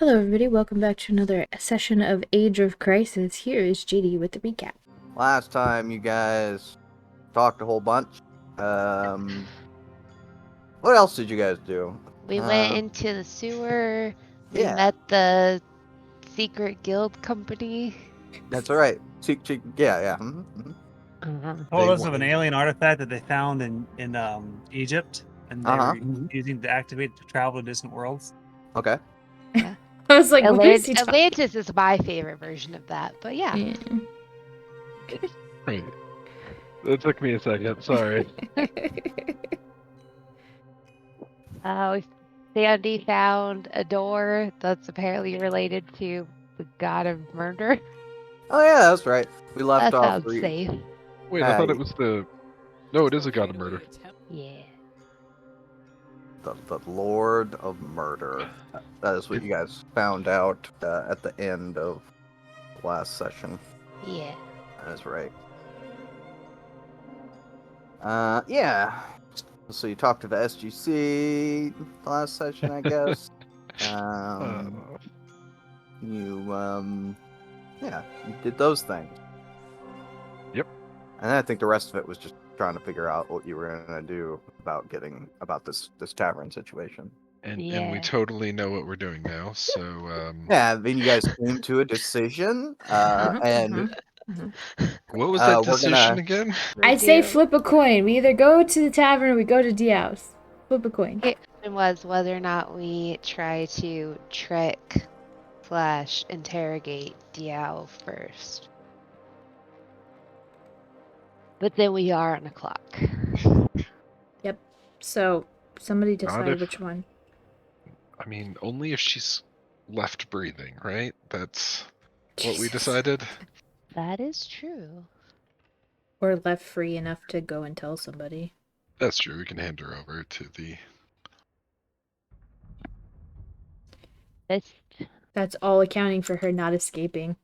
Hello everybody, welcome back to another session of Age of Crisis. Here is JD with the recap. Last time you guys talked a whole bunch. What else did you guys do? We went into the sewer. We Yeah. met the secret guild company. That's all right. Yeah. Told us of an alien artifact that they found in Egypt, and they were using to activate to travel to distant worlds. Okay. Yeah. I was like, what is he talking? Atlantis is my favorite version of that, but yeah. Right. It took me a second. Sorry. Sandy found a door that's apparently related to the god of murder. Oh yeah, that's right. We left That off. sounds safe. Wait, I thought it was the. No, it is a god of murder. Yeah. The Lord of Murder. That is what you guys found out at the end of last session. Yeah. That's right. Yeah. So you talked to the SGC last session, I guess. You did those things. Yep. And I think the rest of it was just trying to figure out what you were gonna do about this tavern situation. And we totally know what we're doing now. So yeah, then you guys came to a decision. And what was that decision again? I'd say flip a coin. We either go to the tavern or we go to D House. Flip a coin. It was whether or not we try to trick / interrogate Diao first. But then we are on a clock. Yep. So somebody decide which one. I mean, only if she's left breathing, right? That's what we decided. That is true. Or left free enough to go and tell somebody. That's true. We can hand her over to the... That's all accounting for her not escaping.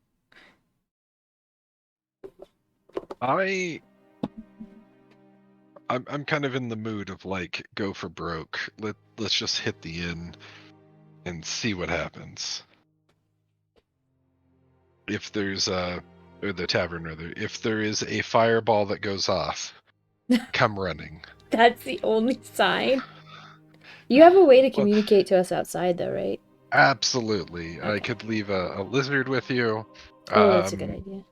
I'm kind of in the mood of like go for broke. Let's just hit the inn and see what happens. If there's or the tavern rather, if there is a fireball that goes off, come running. That's the only sign. You have a way to communicate to us outside though, right? Absolutely. Okay. I could leave a lizard with you. Oh, that's a good idea.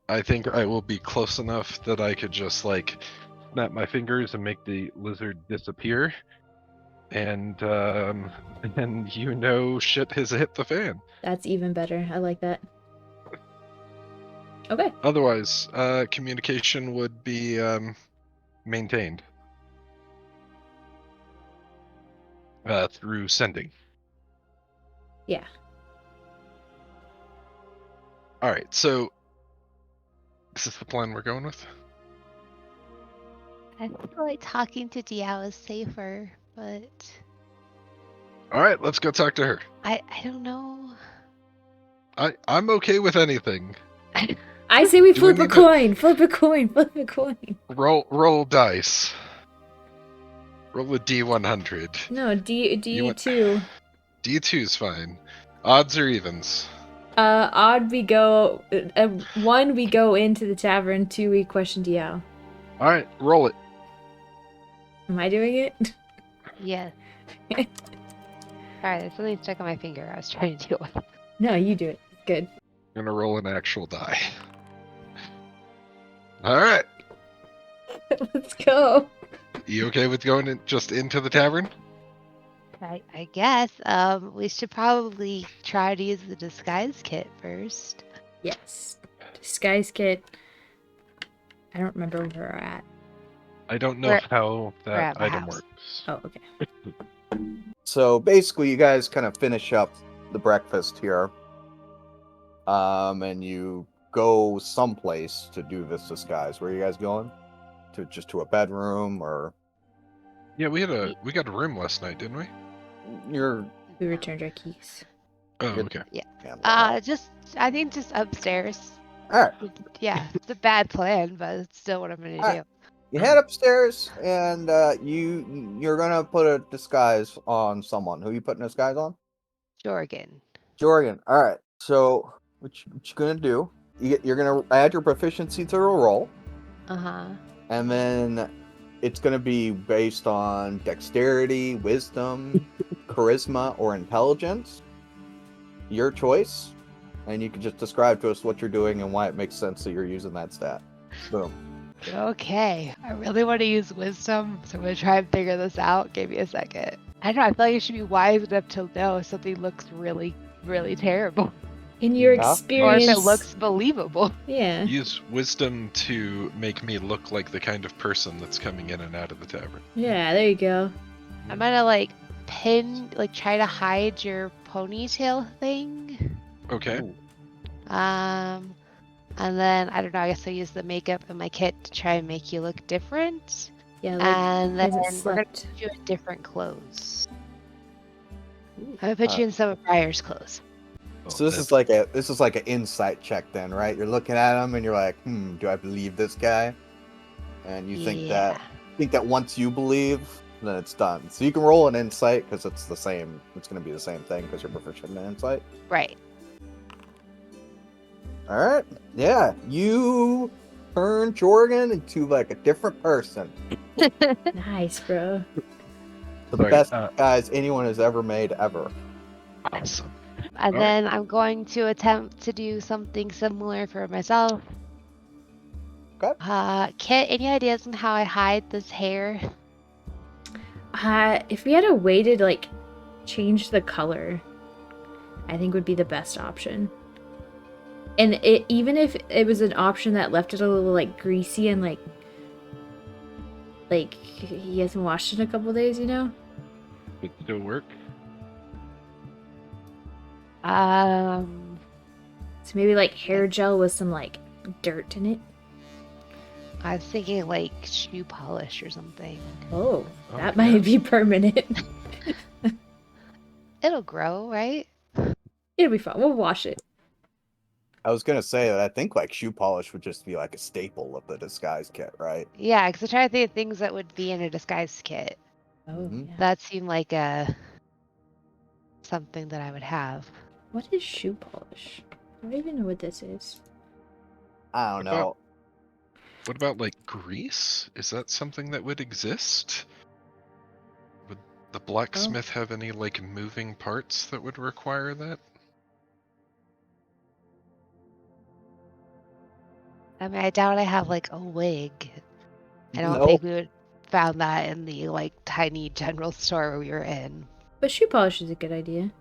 I think I will be close enough that I could just like snap my fingers and make the lizard disappear. And shit has hit the fan. That's even better. I like that. Okay. Otherwise, communication would be maintained through sending. Yeah. All right, so this is the plan we're going with? I feel like talking to Diao is safer, but... All right, let's go talk to her. I don't know. I'm okay with anything. I say we flip a coin. Flip a coin. Flip a coin. Roll dice. Roll a D100. No, D2. D2 is fine. Odds or evens? Odd we go... 1, we go into the tavern. 2, we question Diao. Alright, roll it. Am I doing it? Yeah. Alright, there's something stuck on my finger. I was trying to do it. No, you do it. Good. I'm gonna roll an actual die. Alright. Let's go. You okay with going just into the tavern? I guess. We should probably try to use the disguise kit first. Yes. Disguise kit. I don't remember where we're at. I don't know how that item works. Oh, okay. So basically, you guys kind of finish up the breakfast here. And you go someplace to do this disguise. Where are you guys going? To a bedroom or? Yeah, we got a room last night, didn't we? We returned our keys. Oh, okay. Yeah. I think just upstairs. All right. Yeah, it's a bad plan, but it's still what I'm gonna do. You head upstairs, and you're gonna put a disguise on someone. Who you putting a disguise on? Jorgen. Jorgen. All right. So what you gonna do? You're gonna add your proficiency to the roll, Uh-huh. and then it's gonna be based on dexterity, wisdom, charisma, or intelligence. Your choice, and you can just describe to us what you're doing and why it makes sense that you're using that stat. Boom. Okay, I really want to use wisdom, so I'm gonna try and figure this out. Give me a second. I don't know, I feel like you should be wise enough to know if something looks really, really terrible. In your Yeah. Or if experience, it looks believable. yeah. Use wisdom to make me look like the kind of person that's coming in and out of the tavern. Yeah, there you go. I'm gonna like try to hide your ponytail thing. Okay. Ooh. And then I don't know, I guess I use the makeup in my kit to try and make you look different. Yeah, like And then hasn't we're gonna slept. put you in different clothes. Ooh. I'm gonna put you in some of Briar's clothes. So this is like an insight check then, right? You're looking at him and you're like, do I believe this guy? And you think that once you believe, then it's done. So you can roll an insight because it's the same. It's going to be the same thing because you're proficient in insight. Right. All right. Yeah, you turn Jorgen into like a different person. Nice, bro. The Sorry, best guys anyone has ever made ever. Awesome. And All then I'm going to attempt to do something similar for myself. Okay. Kit, any ideas on how I hide this hair? If we had a way to like change the color, I think would be the best option. And even if it was an option that left it a little like greasy and like he hasn't washed in a couple days, you know? Would still work. So maybe like hair gel with some like dirt in it. I was thinking like shoe polish or something. Oh, Oh, that yeah. might be permanent. It'll grow, right? It'll be fun. We'll wash it. I was gonna say that I think like shoe polish would just be like a staple of the disguise kit, right? Yeah, because I try to think of things that would be in a disguise kit. Oh, Mhm. yeah. That seemed like something that I would have. What is shoe polish? I don't even know what this is. I don't know. What about like grease? Is that something that would exist? Would the blacksmith have any like moving parts that would require that? I mean, I doubt I have like a wig. I don't No. think we would found that in the like tiny general store we were in. But shoe polish is a good idea.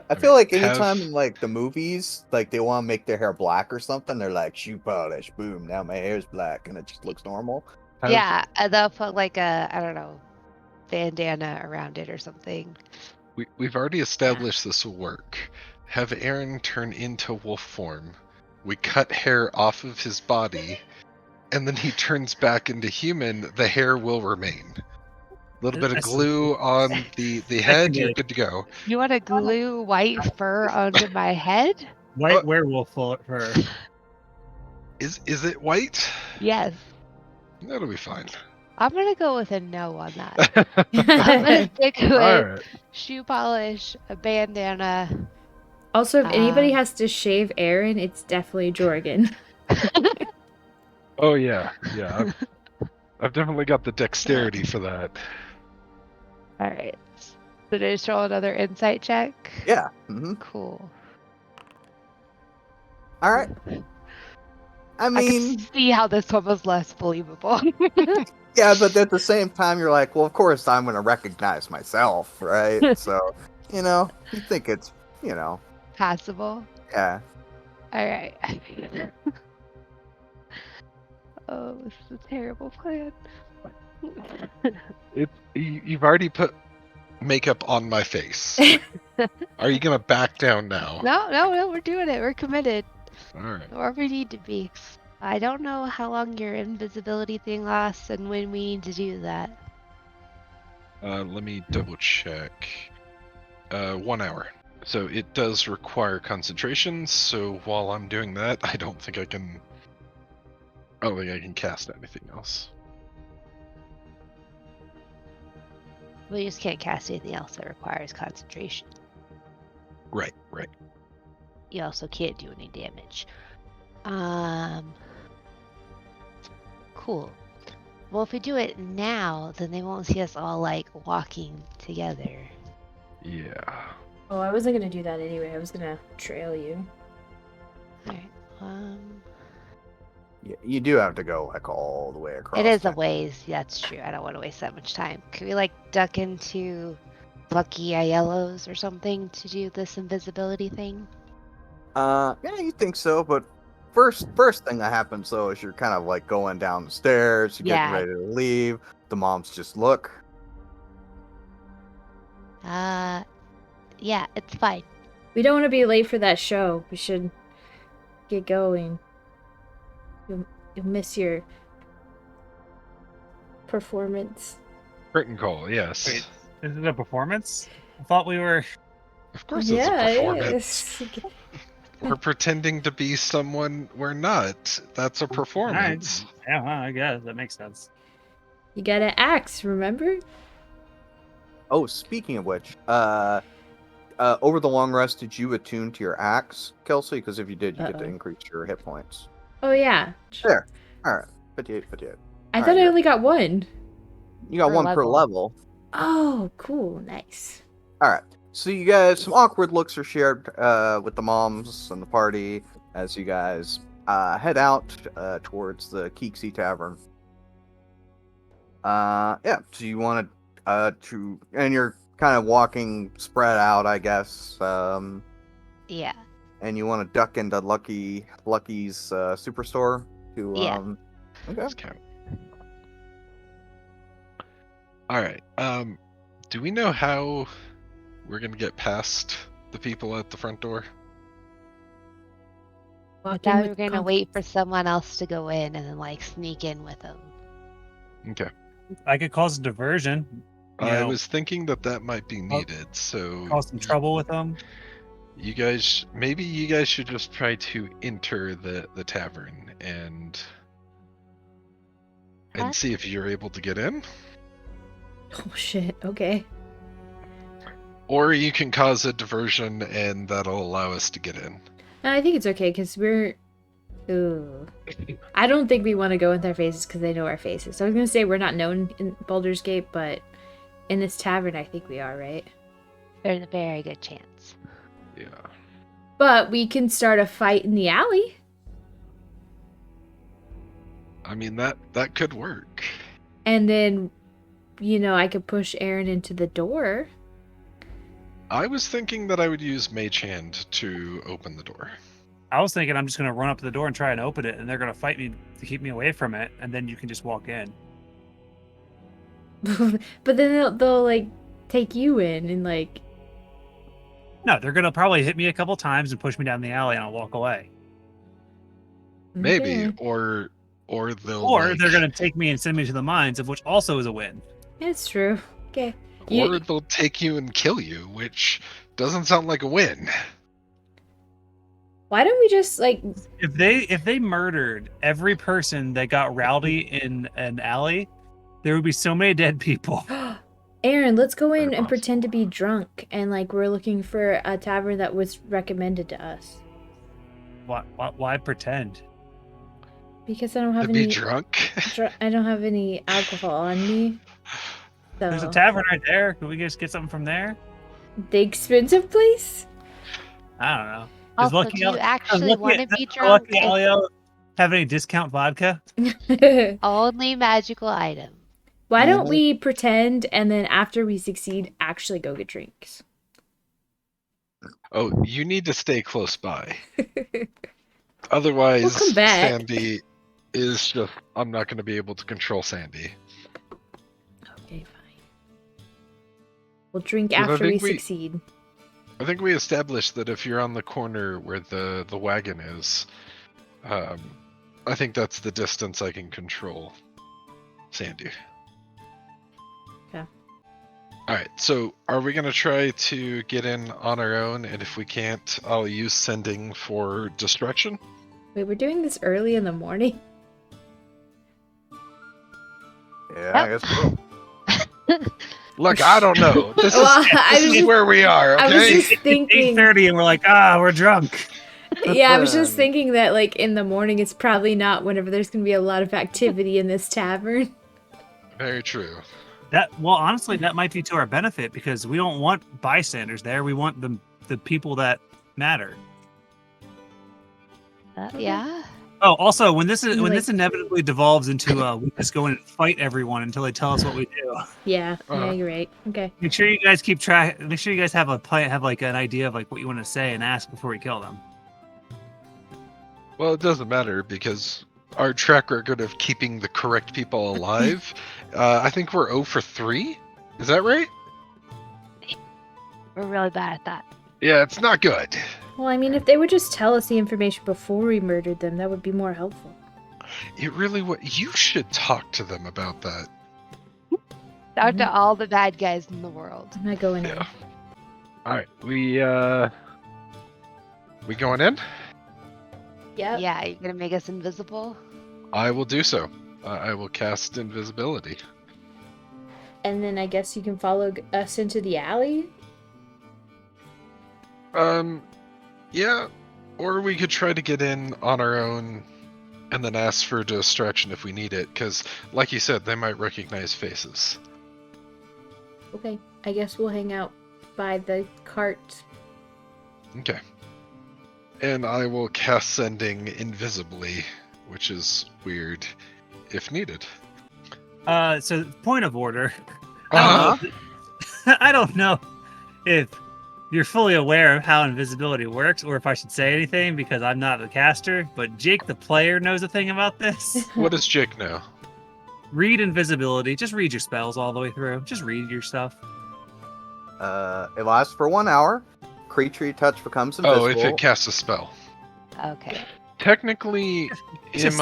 I feel like have- anytime in like the movies, like they want to make their hair black or something, they're like shoe polish, boom, now my hair's black, and it just looks normal. Yeah, and they'll put like a, I don't know, bandana around it or something. We've already established this will work. Have Aaron turn into wolf form. We cut hair off of his body, and then he turns back into human. The hair will remain. A little bit of That's- glue on the head, you're good to go. You want to glue white fur onto my head? White werewolf fur. Is it white? Yes. That'll be fine. I'm gonna go with a no on that. I'm gonna stick with Alright. shoe polish, a bandana. Also, if anybody has to shave Aaron, it's definitely Jorgen. Oh yeah. I've definitely got the dexterity for that. All right. So just roll another insight check. Yeah. Mm-hmm. Cool. All right. I I mean, can see how this one was less believable. yeah, but at the same time, you're like, well, of course I'm gonna recognize myself, right? So, you think it's, Passable. yeah. All right. Oh, this is a terrible plan. You've already put makeup on my face. Are you gonna back down now? No, we're doing it. We're committed. Alright. Or we need to be. I don't know how long your invisibility thing lasts and when we need to do that. Let me double check. 1 hour. So it does require concentration, so while I'm doing that, I don't think I can cast anything else. We just can't cast anything else that requires concentration. Right. you also can't do any damage. Cool. Well, if we do it now, then they won't see us all like walking together. Yeah. Oh, I wasn't gonna do that anyway. I was gonna trail you. Alright. You do have to go like all the way across. It is a town. ways. That's true. I don't want to waste that much time. Could we like duck into Lucky Aiello's or something to do this invisibility thing? Yeah, you think so, but first thing that happens though is you're kind of like going down the stairs, you're getting Yeah. ready to leave. The moms just look. Yeah, it's fine. We don't want to be late for that show. We should get going. You'll miss your performance. Curtain call, yes. Wait, is it a performance? I thought we were. Of course it's a performance. It is. We're pretending to be someone we're not. That's a performance. Yeah, well, I guess that makes sense. You gotta act, remember? Oh, speaking of which, over the long rest, did you attune to your axe, Kelsey? Because if you did, you get to increase your hit points. Oh yeah. There. All right. 58, 58. I All thought right, I only got one. You got Per one per level. level. Oh, cool. Nice. All right. So you guys, some awkward looks are shared with the moms and the party as you guys head out towards the Keexie Tavern. Yeah. So you want to, and you're kind of walking spread out, I guess. Yeah. And you want to duck into Lucky's superstore to. Yeah. Okay. Let's count. All right. Do we know how we're gonna get past the people at the front door? I thought we were gonna wait for someone else to go in and then like sneak in with them. Okay. I could cause a diversion. I was thinking that might be needed, so Cause some trouble with them. you guys should just try to enter the tavern and Huh? see if you're able to get in. Oh shit. Okay. Or you can cause a diversion and that'll allow us to get in. No, I think it's okay because we're. Ooh. I don't think we want to go with our faces because they know our faces. So I was gonna say we're not known in Baldur's Gate, but in this tavern, I think we are, right? There's a very good chance. Yeah. But we can start a fight in the alley. I mean that could work. And then, I could push Aaron into the door. I was thinking that I would use Mage Hand to open the door. I was thinking I'm just gonna run up to the door and try and open it, and they're gonna fight me to keep me away from it, and then you can just walk in. But then they'll like take you in and like. No, they're gonna probably hit me a couple times and push me down the alley, and I'll walk away. Maybe, Okay. or they'll Or they're gonna take me and send me to the mines, of which also is a win. It's true. Okay. or they'll take you and kill you, which doesn't sound like a win. Why don't we just like? If they murdered every person that got rowdy in an alley, there would be so many dead people. Aaron, let's go in Very and pretend to possible. be drunk and like we're looking for a tavern that was recommended to us. Why pretend? Because I don't have To be any. drunk. I don't have any alcohol on me. So There's a tavern right there. Can we just get something from there? the expensive place. I don't know. Does Also, do you actually want to be does drunk? Lucky Elio have any discount vodka? Only magical item. Why don't we pretend and then after we succeed, actually go get drinks? Oh, you need to stay close by. Otherwise, We'll come back. Sandy is just. I'm not going to be able to control Sandy. Okay, fine. We'll drink But I after we think we- succeed. I think we established that if you're on the corner where the wagon is, I think that's the distance I can control Sandy. Okay. Alright, so are we going to try to get in on our own? And if we can't, I'll use sending for destruction? Wait, we're doing this early in the morning. Yeah, I guess so. Look, I don't know. This Well, is where we are. I was Okay. just thinking. 8:30 and we're like, we're drunk. Yeah, I was just thinking that like in the morning, it's probably not whenever there's gonna be a lot of activity in this tavern. Very true. Honestly, that might be to our benefit because we don't want bystanders there. We want the people that matter. Yeah. Oh, also, when this Like- inevitably devolves into we just go in and fight everyone until they tell us what we do. Yeah, Uh-huh. you're right. Okay. Make sure you guys keep track. Make sure you guys have a plan, have like an idea of like what you want to say and ask before we kill them. Well, it doesn't matter because our track record of keeping the correct people alive, I think we're 0 for 3. Is that right? We're really bad at that. Yeah, it's not good. Well, I mean, if they would just tell us the information before we murdered them, that would be more helpful. It really would. You should talk to them about that. Talk to all the bad guys in the world. I'm not going in. Yeah. All right, we going in? Yep. Yeah, you're gonna make us invisible? I will do so. I will cast invisibility. And then I guess you can follow us into the alley. Yeah, or we could try to get in on our own and then ask for distraction if we need it, because, like you said, they might recognize faces. Okay. I guess we'll hang out by the cart. Okay. And I will cast Sending invisibly, which is weird, if needed. So point of order. Uh-huh. I don't know if you're fully aware of how invisibility works, or if I should say anything because I'm not the caster. But Jake, the player, knows a thing about this. What does Jake know? Read invisibility. Just read your spells all the way through. Just read your stuff. It lasts for 1 hour. Creature you touch becomes invisible. Oh, if it casts a spell. Okay. Technically, Just-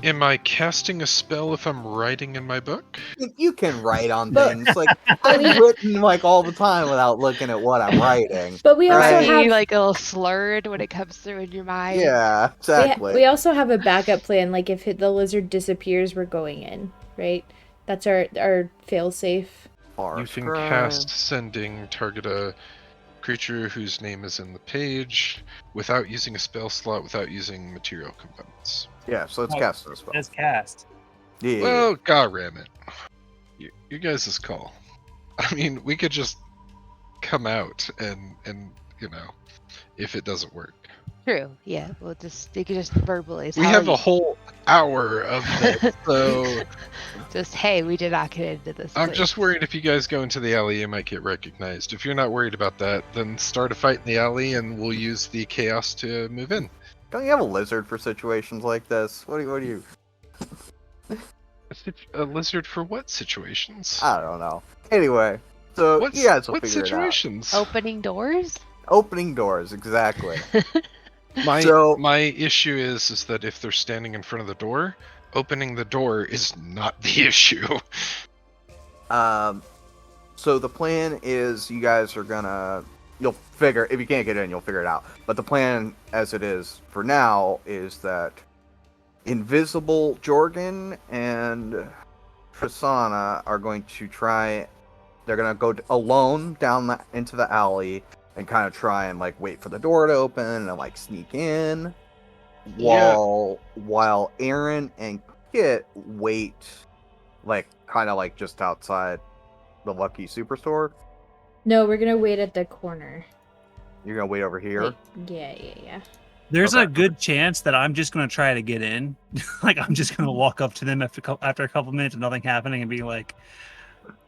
am I casting a spell if I'm writing in my book? You can write on But- things. Like, I've written like all the time without looking at what I'm writing. But we also Right. Are you have like a little slurred when it comes through in your mind? Yeah, exactly. we also have a backup plan. Like if the lizard disappears, we're going in. Right. That's our fail safe. You can cast Sending, target a creature whose name is in the page, without using a spell slot, without using material components. Yeah, so let's Oh, cast this spell. Just cast. Yeah. Well, god damn it. You guys' call. I mean, we could just come out and you know, if it doesn't work. True. Yeah. You can just verbally. We have a whole hour of this, so Just hey, we did not get into this. I'm place. just worried if you guys go into the alley, you might get recognized. If you're not worried about that, then start a fight in the alley and we'll use the chaos to move in. Don't you have a lizard for situations like this? What do you? A lizard for what situations? I don't know. Anyway, so What you guys will what figure situations? Opening doors. it out. Opening doors, exactly. My So- my issue is that if they're standing in front of the door, opening the door is not the issue. So the plan is you guys are you'll figure, if you can't get in, you'll figure it out. But the plan as it is for now is that Invisible Jorgen and Tristana are going to they're going to go alone down into the alley and kind of try and like wait for the door to open and like sneak in while Aaron and Kit wait like kind of like just outside the Lucky Superstore. No, we're gonna wait at the corner. You're gonna wait over here. Like, yeah. There's Okay. a good chance that I'm just gonna try to get in. Like I'm just gonna walk up to them after a couple minutes of nothing happening and be like,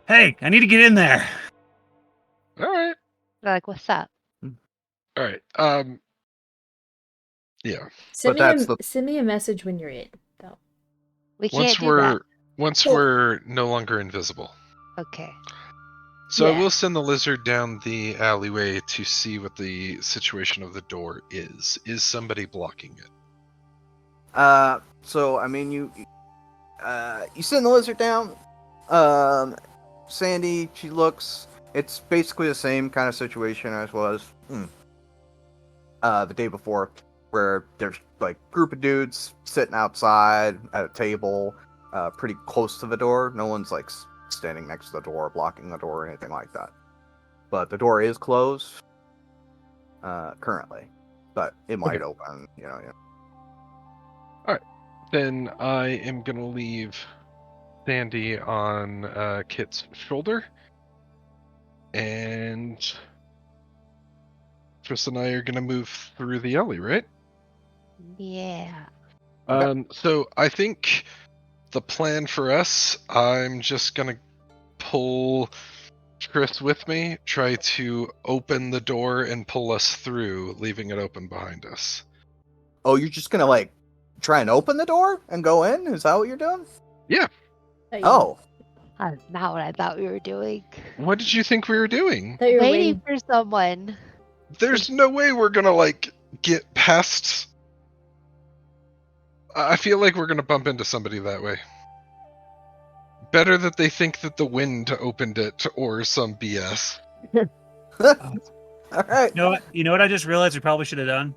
"Hey, I need to get in there." All right. They're like, what's up? All right. Yeah. Send me a message when you're in, though. We can't Once do we're no longer invisible. that. Okay. So I Yeah. will send the lizard down the alleyway to see what the situation of the door is. Is somebody blocking it? So I mean you send the lizard down. Sandy, she looks. It's basically the same kind of situation as was the day before, where there's like group of dudes sitting outside at a table, pretty close to the door. No one's like standing next to the door, blocking the door, or anything like that. But the door is closed currently, but it might open. Then I am gonna leave Sandy on Kit's shoulder, and Tris and I are gonna move through the alley, right? Yeah. Okay. So I think the plan for us, I'm just gonna pull Tris with me, try to open the door and pull us through, leaving it open behind us. Oh, you're just gonna like try and open the door and go in? Is that what you're doing? Yeah. Oh, That's not what I thought we were doing. What did you think we were doing? Thought you were Waiting for someone. There's no way we're gonna like get past. I feel like we're gonna bump into somebody that way. Better that they think that the wind opened it or some BS. all right. You know what I just realized we probably should have done?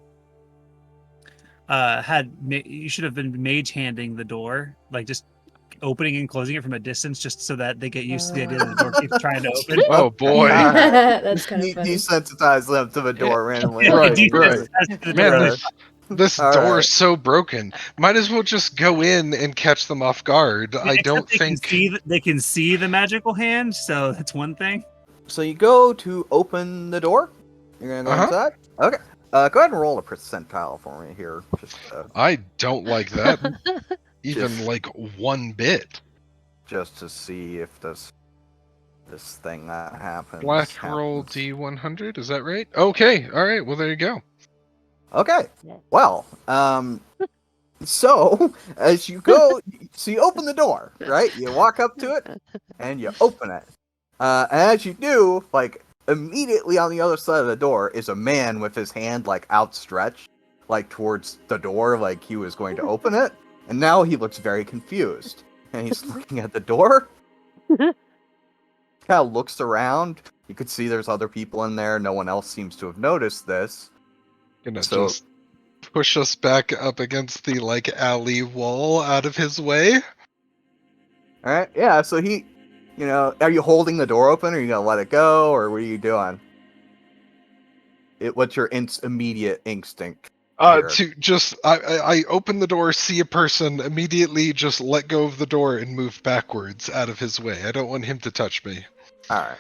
You should have been mage handing the door, like just opening and closing it from a distance, just so that they get used to the idea that the door keeps trying to open. Oh boy. That's kind of funny. Desensitize them to the door randomly. Right, Okay. right. Man, this All door right. is so broken. Might as well just go in and catch them off guard. I Except don't they think. they can see the magical hand, so that's one thing. So you go to open the door. You're gonna go inside. Okay. Go ahead and roll a percentile for me here. Just, I don't like that. Even Just- like one bit. just to see if this thing that happens. Black roll happens. D100. Is that right? Okay. All right. Well, there you go. Okay. Well, so as you go, so you open the door, right? You walk up to it and you open it. And as you do, like immediately on the other side of the door is a man with his hand like outstretched, like towards the door, like he was going to open it. And now he looks very confused, and he's looking at the door. Kind of looks around. You could see there's other people in there. No one else seems to have noticed this. Gonna So- just push us back up against the like alley wall out of his way. All right, yeah. So he, are you holding the door open, or are you gonna let it go, or what are you doing? What's your immediate instinct? Here. To just I open the door, see a person, immediately just let go of the door and move backwards out of his way. I don't want him to touch me. All right.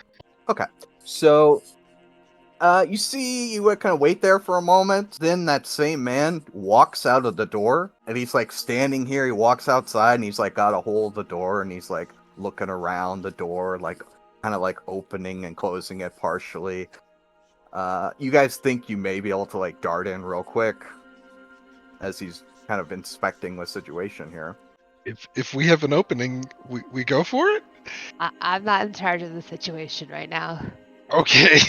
Okay. So, you would kind of wait there for a moment. Then that same man walks out of the door, and he's like standing here. He walks outside, and he's like got a hold of the door, and he's like looking around the door, like kind of like opening and closing it partially. You guys think you may be able to like dart in real quick as he's kind of inspecting the situation here. If we have an opening, we go for it? I'm not in charge of the situation right now. Okay.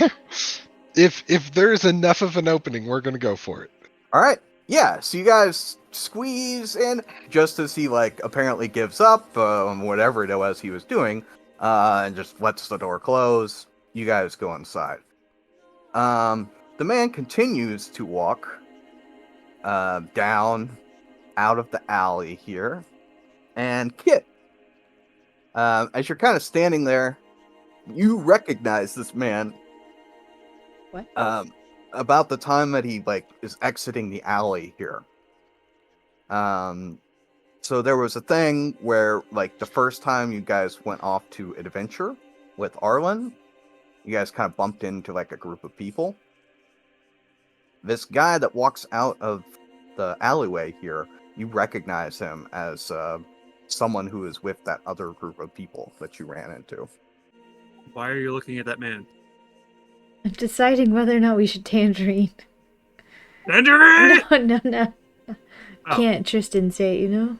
If there's enough of an opening, we're gonna go for it. All right. Yeah, so you guys squeeze in just as he like apparently gives up whatever it was he was doing, and just lets the door close. You guys go inside. The man continues to walk down out of the alley here, and Kit, as you're kind of standing there, you recognize this man. What? About the time that he like is exiting the alley here. So there was a thing where like the first time you guys went off to adventure with Arlen, you guys kind of bumped into like a group of people. This guy that walks out of the alleyway here, you recognize him as someone who is with that other group of people that you ran into. Why are you looking at that man? I'm deciding whether or not we should tangerine. Tangerine! No. Oh. Can't Tristan say it,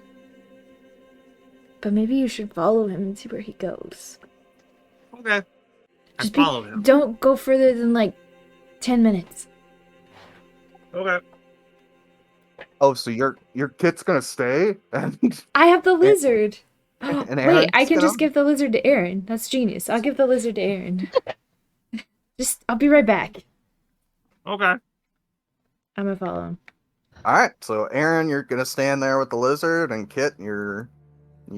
But maybe you should follow him and see where he goes. Okay. I Just follow him. Don't go further than like 10 minutes. Okay. Oh, so your Kit's gonna stay? And I have the lizard. and Wait, Aaron's I can gonna- just give the lizard to Aaron. That's genius. I'll give the lizard to Aaron. I'll be right back. Okay. I'm gonna follow him. All right, so Aaron, you're gonna stand there with the lizard, and Kit, you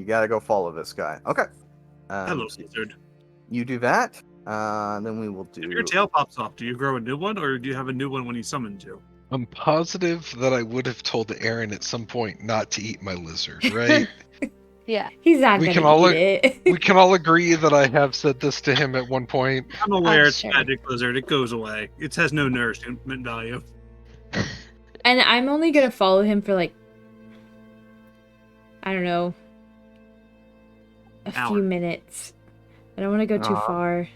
gotta go follow this guy. Okay. Hello, So lizard. you do that. Then we will do. If your tail pops off, do you grow a new one, or do you have a new one when he summons you? I'm positive that I would have told Aaron at some point not to eat my lizard, right? Yeah. He's not We gonna can all eat it. we can all agree that I have said this to him at one point. I'm aware it's sure. a magic lizard. It goes away. It has no nourishment value. And I'm only gonna follow him for like, I don't know, a Hour. few minutes. I don't want to go too Uh-huh. far.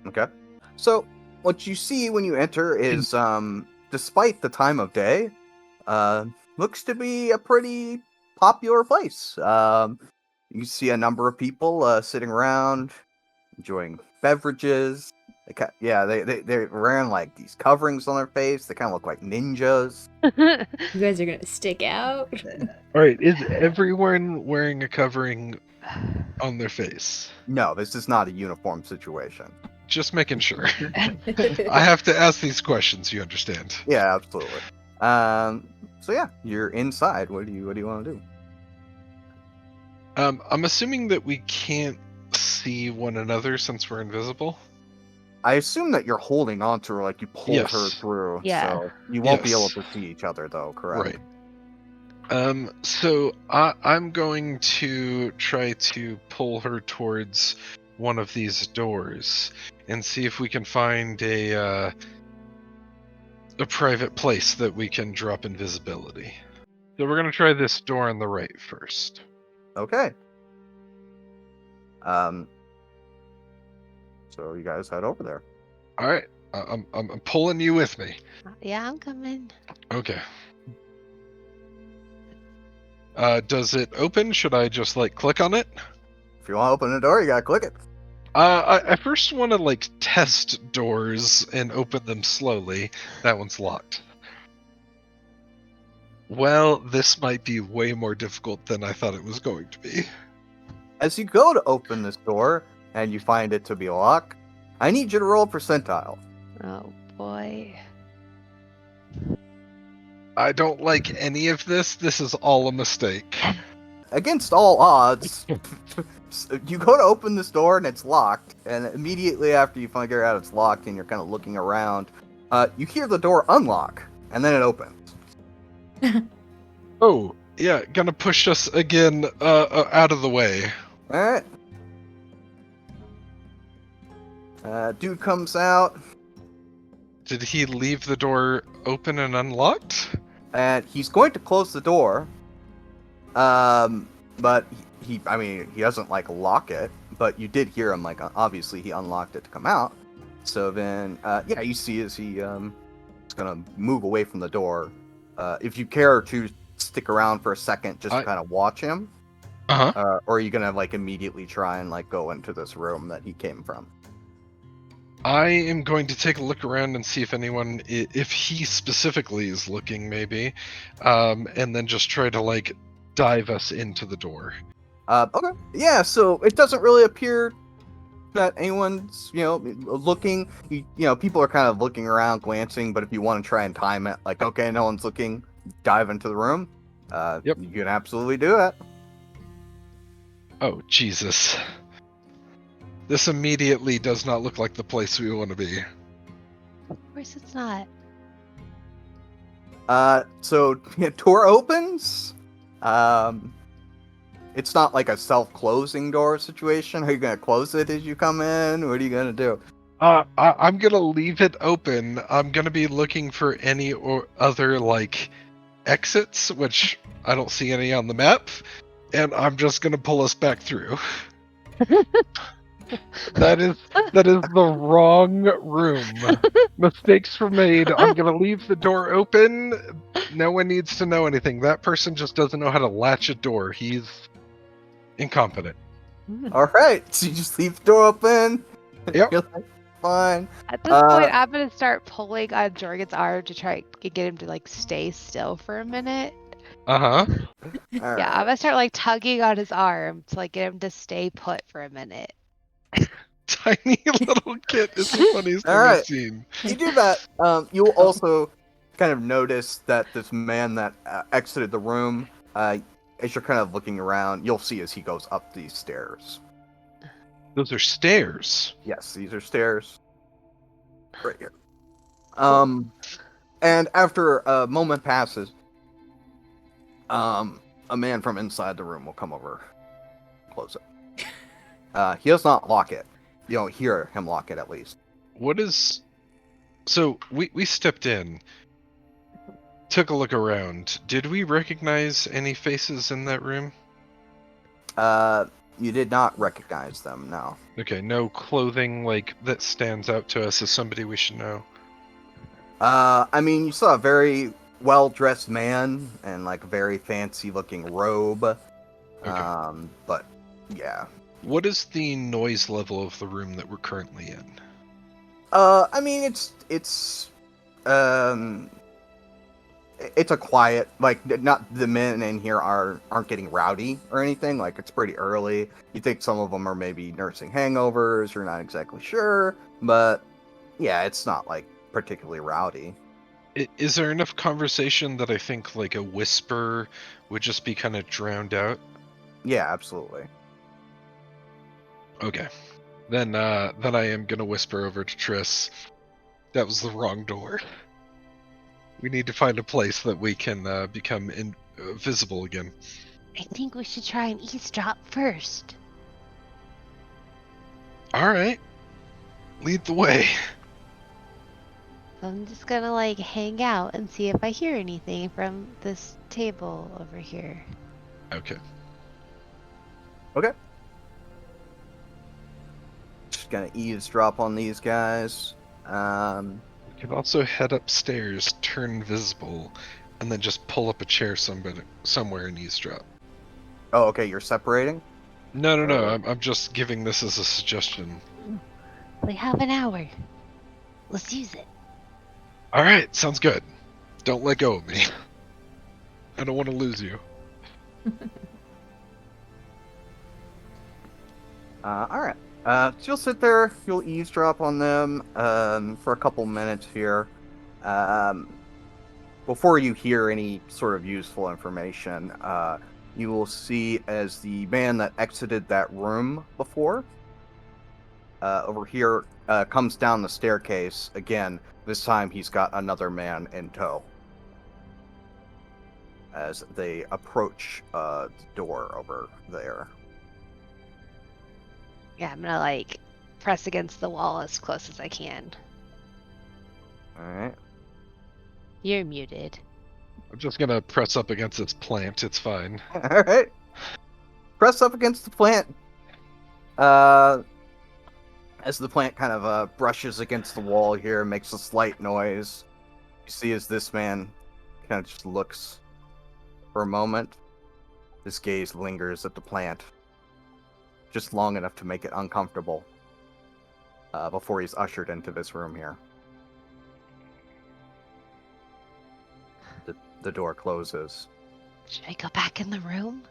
Okay. So what you see when you enter is, despite the time of day, looks to be a pretty popular place. You see a number of people sitting around, enjoying beverages. They're wearing like these coverings on their face. They kind of look like ninjas. You guys are gonna stick out. All right, is everyone wearing a covering on their face? No, this is not a uniform situation. Just making sure. I have to ask these questions, you understand? Yeah, absolutely. So yeah, you're inside. What do you want to do? I'm assuming that we can't see one another since we're invisible. I assume that you're holding on to her, like you pulled her Yes. through. Yeah. So you won't be able Yes. to see each other, though, correct? Right. So I'm going to try to pull her towards one of these doors and see if we can find a private place that we can drop invisibility. So we're gonna try this door on the right first. Okay. So you guys head over there. All right. I'm pulling you with me. Yeah, I'm coming. Okay. Does it open? Should I just like click on it? If you want to open the door, you gotta click it. I first want to like test doors and open them slowly. That one's locked. Well, this might be way more difficult than I thought it was going to be. As you go to open this door and you find it to be locked, I need you to roll a percentile. Oh boy. I don't like any of this. This is all a mistake. Against all odds, you go to open this door and it's locked, and immediately after you figure out it's locked and you're kind of looking around, you hear the door unlock, and then it opens. Oh, yeah, gonna push us again out of the way. Alright. Dude comes out, Did he leave the door open and unlocked? and he's going to close the door, but he doesn't, like, lock it, but you did hear him, like, obviously he unlocked it to come out. So then, you see as he is gonna move away from the door. If you care to stick around for a second just to kind of watch him, Uh-huh. or are you gonna, like, immediately try and, like, go into this room that he came from? I am going to take a look around and see if anyone, if he specifically is looking, maybe, and then just try to like dive us into the door. Okay. Yeah, so it doesn't really appear that anyone's, looking. People are kind of looking around, glancing, but if you want to try and time it, like, okay, no one's looking, dive into the room, Yep. you can absolutely do it. Oh, Jesus. This immediately does not look like the place we want to be. Of course it's not. So door opens. It's not like a self-closing door situation. Are you gonna close it as you come in? What are you gonna do? I'm gonna leave it open. I'm gonna be looking for any or other like exits, which I don't see any on the map, and I'm just gonna pull us back through. That is the wrong room. Mistakes were made. I'm gonna leave the door open. No one needs to know anything. That person just doesn't know how to latch a door. He's incompetent. All right, so you just leave the door open. Yep. You're like, fine. At this point, I'm gonna start pulling on Jorgen's arm to try to get him to like stay still for a minute. Uh-huh. All Yeah, right. I'm gonna start like tugging on his arm to like get him to stay put for a minute. Tiny little kid is the funniest thing All I've right. seen. You do that. You'll also kind of notice that this man that exited the room, as you're kind of looking around, you'll see as he goes up these stairs. Those are stairs. Yes, these are stairs. Right here. And after a moment passes, a man from inside the room will come over, close it. He does not lock it. You don't hear him lock it, at least. What is... So, we stepped in, took a look around. Did we recognize any faces in that room? You did not recognize them, no. Okay, no clothing, like, that stands out to us as somebody we should know. I mean, you saw a very well-dressed man and, like, a very fancy-looking robe. Okay. But, yeah. What is the noise level of the room that we're currently in? I mean, it's a quiet, like, not the men in here aren't getting rowdy or anything. Like, it's pretty early. You think some of them are maybe nursing hangovers. You're not exactly sure, but yeah, it's not like particularly rowdy. Is there enough conversation that I think like a whisper would just be kind of drowned out? Yeah, absolutely. Okay. Then I am gonna whisper over to Triss. That was the wrong door. We need to find a place that we can become visible again. I think we should try and eavesdrop first. Alright. Lead the way. I'm just gonna like hang out and see if I hear anything from this table over here. Okay. Just gonna eavesdrop on these guys. We can also head upstairs, turn invisible, and then just pull up a chair somewhere and eavesdrop. Oh, okay, you're separating? No. Oh. I'm just giving this as a suggestion. We have an hour. Let's use it. Alright, sounds good. Don't let go of me. I don't want to lose you. Alright. So you'll sit there, you'll eavesdrop on them for a couple minutes here. Before you hear any sort of useful information, you will see as the man that exited that room before, over here, comes down the staircase again. This time he's got another man in tow. As they approach the door over there. Yeah, I'm gonna like press against the wall as close as I can. Alright. You're muted. I'm just gonna press up against this plant, it's fine. Alright. Press up against the plant. As the plant kind of brushes against the wall here, makes a slight noise. You see as this man kind of just looks for a moment. His gaze lingers at the plant. Just long enough to make it uncomfortable. Before he's ushered into this room here. The door closes. Should I go back in the room?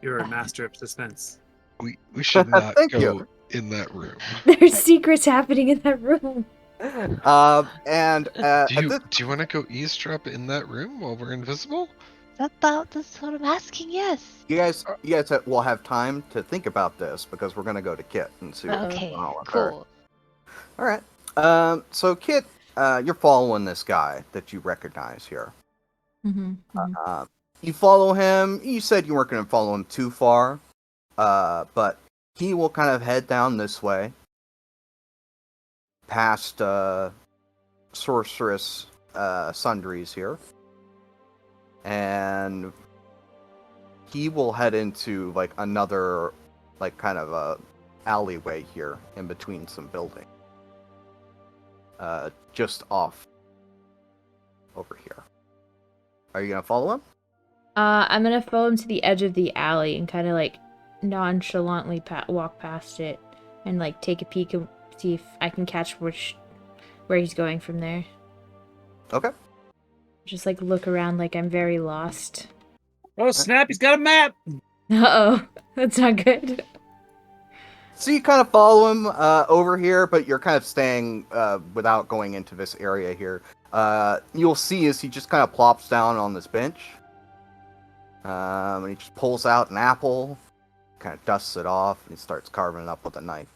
You're a master of suspense. We should not Thank go you. in that room. There's secrets happening in that room. And Do you want to go eavesdrop in that room while we're invisible? That's what I'm asking, yes. you guys will have time to think about this because we're gonna go to Kit and see what's Okay, going on with her. cool. All right. So Kit, you're following this guy that you recognize here. You follow him. You said you weren't going to follow him too far, but he will kind of head down this way, past sorceress sundries here, and he will head into like another, like kind of a alleyway here in between some buildings. Just off over here. Are you gonna follow him? I'm gonna follow him to the edge of the alley and kind of like nonchalantly walk past it and like take a peek and see if I can catch where he's going from there. Okay. Just like look around like I'm very lost. Oh snap! He's got a map. Uh-oh, that's not good. So you kind of follow him over here, but you're kind of staying without going into this area here. You'll see as he just kind of plops down on this bench. And he just pulls out an apple, kind of dusts it off and he starts carving it up with a knife.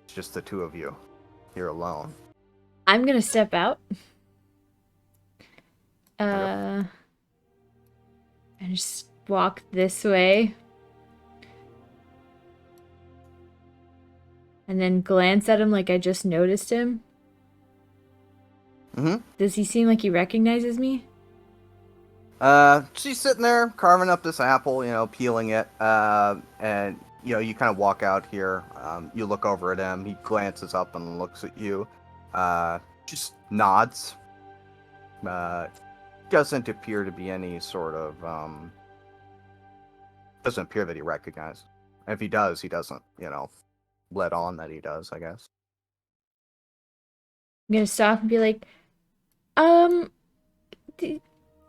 It's just the two of you. You're alone. I'm gonna step out. Okay. And just walk this way. And then glance at him like I just noticed him. Mm-hmm. Does he seem like he recognizes me? She's sitting there carving up this apple, peeling it, and you kind of walk out here. You look over at him. He glances up and looks at you. Just nods. Doesn't appear to be any sort of doesn't appear that he recognizes. If he does, he doesn't, let on that he does, I guess. I'm gonna stop and be like,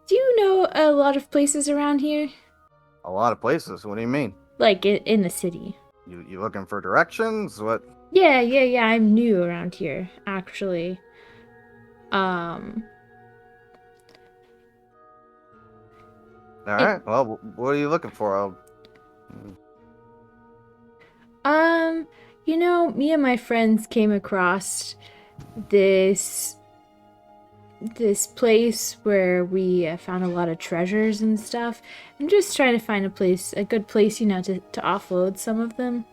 do you know a lot of places around here? A lot of places. What do you mean? Like in the city? You looking for directions? What? Yeah. I'm new around here, actually. All right. Well, what are you looking for? Me and my friends came across this place where we found a lot of treasures and stuff. I'm just trying to find a good place, to offload some of them.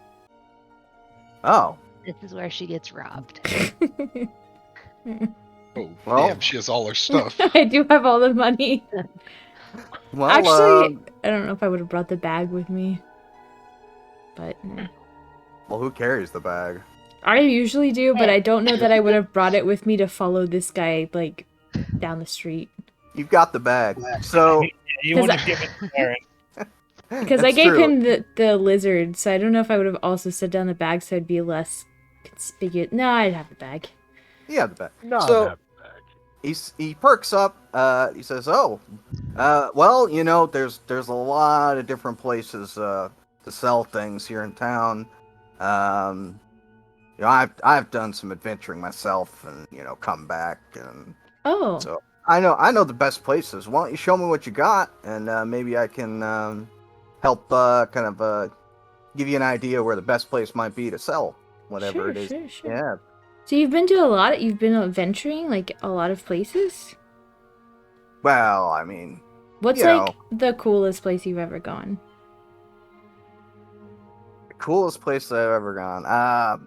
Oh. This is where she gets robbed. Oh, Well- damn, she has all her stuff. I do have all the money. Well, Actually, I don't know if I would have brought the bag with me. But well, who carries the bag? I usually do, but I don't know that I would have brought it with me to follow this guy, like, down the street. You've got the bag. So, You 'Cause want to give it to Aaron. Because I that's gave true. him the lizard, so I don't know if I would have also set down the bag so I'd be less conspicuous. No, I'd have the bag. You have the bag. No, So- that bag. He perks up. He says, "Oh, well, there's a lot of different places to sell things here in town. I've done some adventuring myself, and come back, and Oh, so I know the best places. Why don't you show me what you got, and maybe I can help give you an idea where the best place might be to sell whatever it is. Sure. Yeah. So you've been adventuring, like, a lot of places? Well, I mean, What's, You like, know. the coolest place you've ever gone? the coolest place I've ever gone. I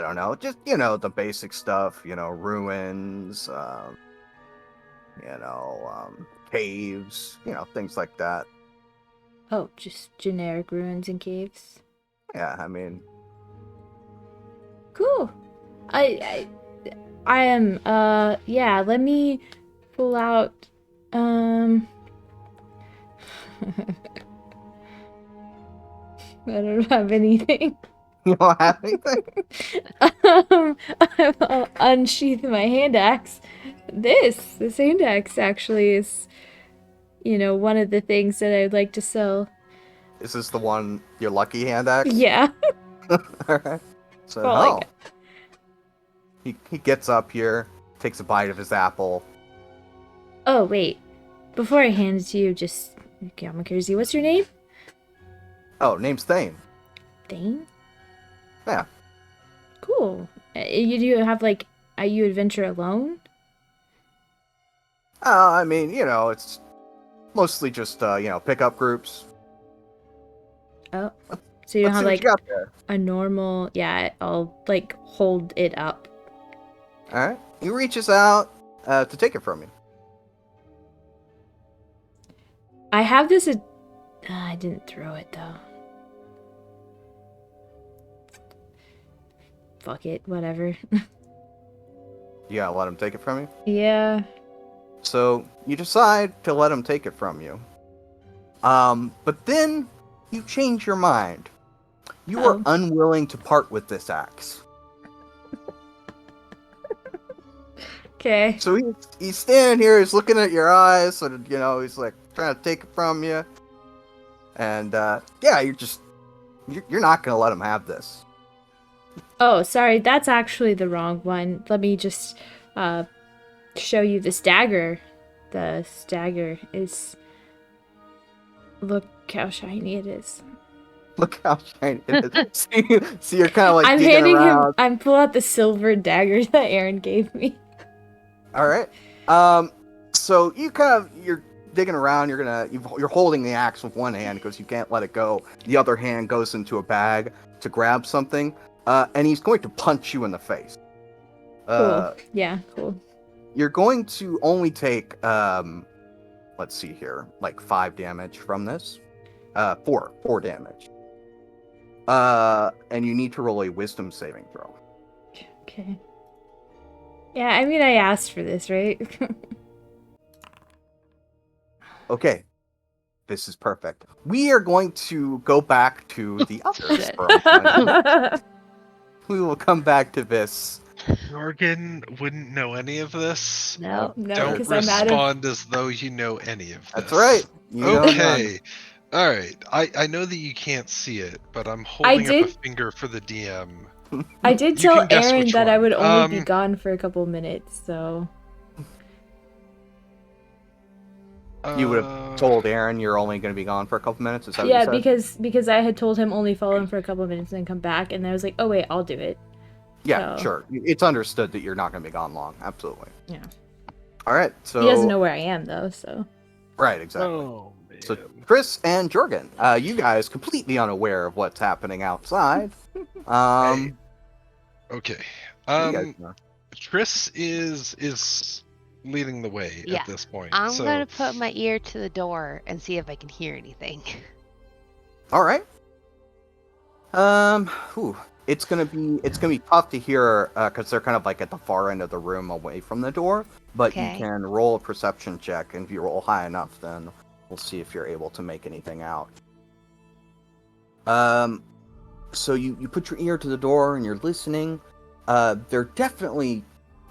don't know, just the basic stuff. Ruins. Caves. Things like that. Oh, just generic ruins and caves. Yeah, I mean, Cool. I am, yeah, let me pull out, I don't have anything. you don't have anything. I'll unsheath my hand axe. This hand axe actually is, one of the things that I'd like to sell. Is this the one, your lucky hand axe? Yeah. Alright. So, Well, oh. like- He gets up here, takes a bite of his apple. Oh, wait. Before I hand it to you, just, okay, I'm curious. What's your name? Oh, name's Thane. Thane? Yeah. Cool. You do have, like, you adventure alone? I mean, it's mostly just, pickup groups. Oh. So you don't Let's have, see what like, you got there. a normal... Yeah, I'll, like, hold it up. Alright. He reaches out to take it from you. I have this... I didn't throw it, though. Fuck it, whatever. You gotta let him take it from you. Yeah. So you decide to let him take it from you. But then you change your mind. You are Oh. unwilling to part with this axe. Okay. So he's standing here, he's looking at your eyes, and he's like trying to take it from you. And yeah, you're not gonna let him have this. Oh, sorry, that's actually the wrong one. Let me just show you this dagger. The dagger is... Look how shiny it is. Look how shiny it is. See, you're kind of like I'm digging handing around. him. I'm pulling out the silver dagger that Aaron gave me. All right. So you're digging around. You're holding the axe with one hand because you can't let it go. The other hand goes into a bag to grab something. And he's going to punch you in the face. Cool. Yeah, cool. You're going to only take let's see here, like 5 damage from this. 4 damage. And you need to roll a wisdom saving throw. Okay. Yeah, I mean, I asked for this, right? Okay. This is perfect. We are going to go back to the others Shit. for a moment. We will come back to this. Jorgen wouldn't know any of this. No. No, Don't because I'm out of. respond as though you know any of this. That's right. You know none. Okay. All right. I know that you can't see it, but I'm holding up a did- finger for the DM. I did You tell can guess Aaron which that I one. would only be gone for a couple of minutes, so. You would have told Aaron you're only going to be gone for a couple minutes. Is that Yeah, what you said? because I had told him only follow him for a couple of minutes and then come back, and I was like, oh wait, I'll do it. Yeah, so- sure. It's understood that you're not going to be gone long. Absolutely. Yeah. All right. So He doesn't know where I am though, so. Right. Exactly. Oh man. So Chris and Jorgen, you guys completely unaware of what's happening outside. Okay. You guys know. Triss is leading the way Yeah. at this point. I'm so gonna put my ear to the door and see if I can hear anything. All right. It's gonna be tough to hear because they're kind of like at the far end of the room, away from the door. But Okay. you can roll a perception check, and if you roll high enough, then we'll see if you're able to make anything out. So you put your ear to the door and you're listening.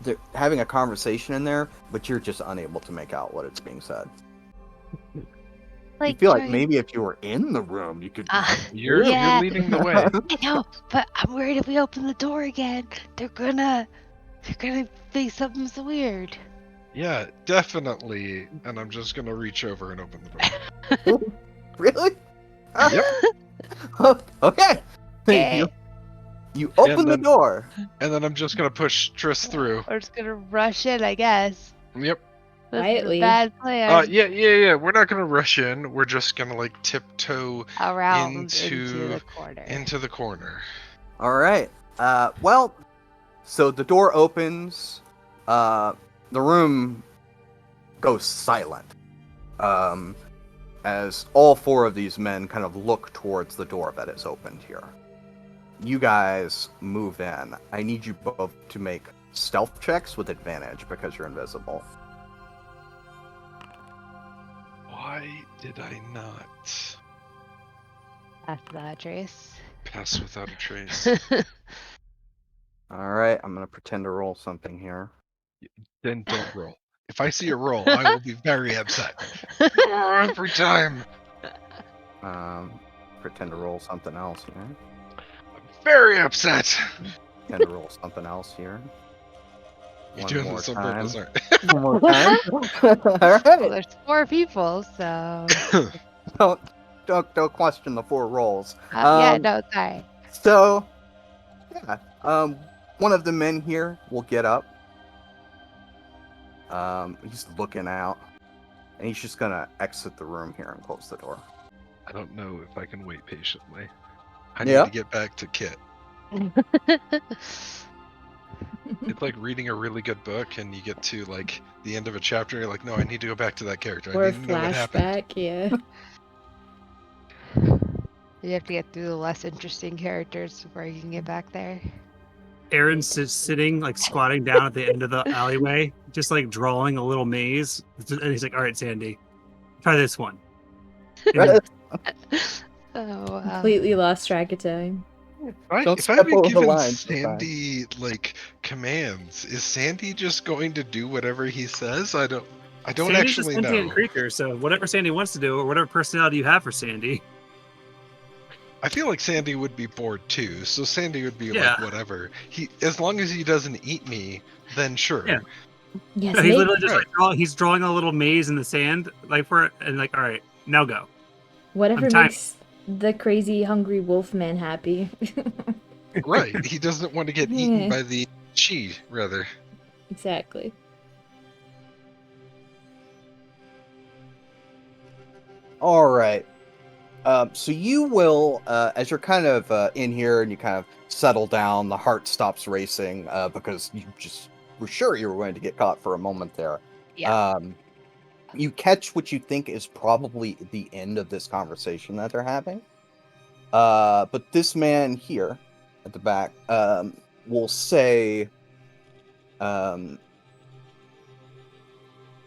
They're having a conversation in there, but you're just unable to make out what it's being said. You feel like trying- maybe if you were in the room, you could. you're Yeah. leading the way. I know, but I'm worried if we open the door again, they're gonna think something's so weird. Yeah, definitely. And I'm just gonna reach over and open the door. Really? Yep. Okay. Okay. You open And the then- door. And then I'm just gonna push Triss through. We're just gonna rush in, I guess. Yep. This is Quietly. a bad plan. Yeah. We're not gonna rush in. We're just gonna like tiptoe Around into the corner. into the corner. All right. Well, so the door opens. The room goes silent. As all 4 of these men kind of look towards the door that is opened here. You guys move in. I need you both to make stealth checks with advantage because you're invisible. Why did I not That's the trace. pass without a trace? All right, I'm gonna pretend to roll something here. Then don't roll. If I see a roll, I will be very upset. Every time. Pretend to roll something else here. I'm very upset. Pretend to roll something else here. You're One doing more this on time. purpose, aren't One more time. All Well, right. there's 4 people, so you? Don't question the 4 rolls. yeah, no, sorry. So, yeah. One of the men here will get up. He's looking out, and he's just gonna exit the room here and close the door. I don't know if I can wait patiently. I Yeah. need to get back to Kit. It's like reading a really good book and you get to like the end of a chapter, you're like, no, I need to go back to that character. Or I a need to know what happened. flashback, yeah. You have to get through the less interesting characters before you can get back there. Aaron's sitting, like squatting down at the end of the alleyway, just like drawing a little maze. And he's like, all right, Sandy, try this one. And then- Oh, wow. Completely lost track of time. Don't If I step haven't over the given line, it's fine. Sandy like commands, is Sandy just going to do whatever he says? I don't Sandy's actually a sentient know. creature, so whatever Sandy wants to do, or whatever personality you have for Sandy. I feel like Sandy would be bored too, so Sandy would be Yeah. like whatever. As long as he doesn't eat me, then sure. Yeah. Yes, No, he's maybe- literally just like he's drawing a little maze in the sand, like for it, and like, all right, now go. whatever I'm timing. makes the crazy hungry wolf man happy. Right. He doesn't want to get eaten by the she, rather. Exactly. All right. So you will, as you're kind of in here and you kind of settle down, the heart stops racing because you just were sure you were going to get caught for a moment there. Yeah. You catch what you think is probably the end of this conversation that they're having. But this man here at the back will say,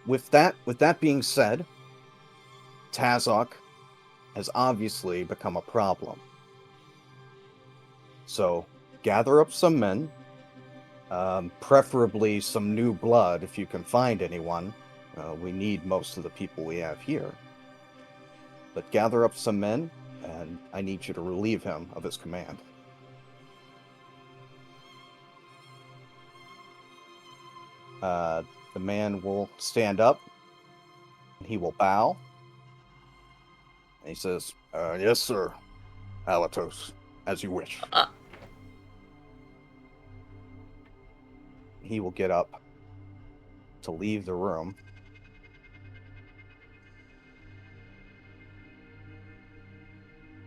with that being said, Tazok has obviously become a problem. So gather up some men, preferably some new blood if you can find anyone. We need most of the people we have here. But gather up some men, and I need you to relieve him of his command. The man will stand up, and he will bow. And he says, yes, sir, Alatos, as you wish. He will get up to leave the room.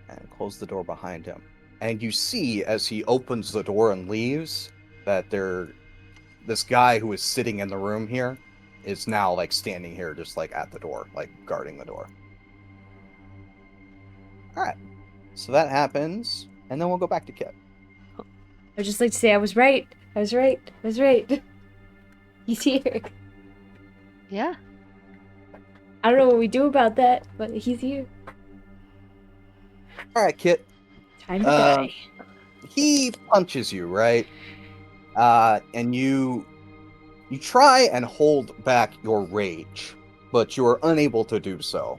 And close the door behind him. And you see, as he opens the door and leaves, that this guy who is sitting in the room here is now, like, standing here just, like, at the door, like, guarding the door. Alright. So that happens, and then we'll go back to Kit. I'd just like to say I was right. I was right. I was right. He's here. Yeah. I don't know what we do about that, but he's here. Alright, Kit. Time to die. He punches you, right? And you try and hold back your rage, but you are unable to do so.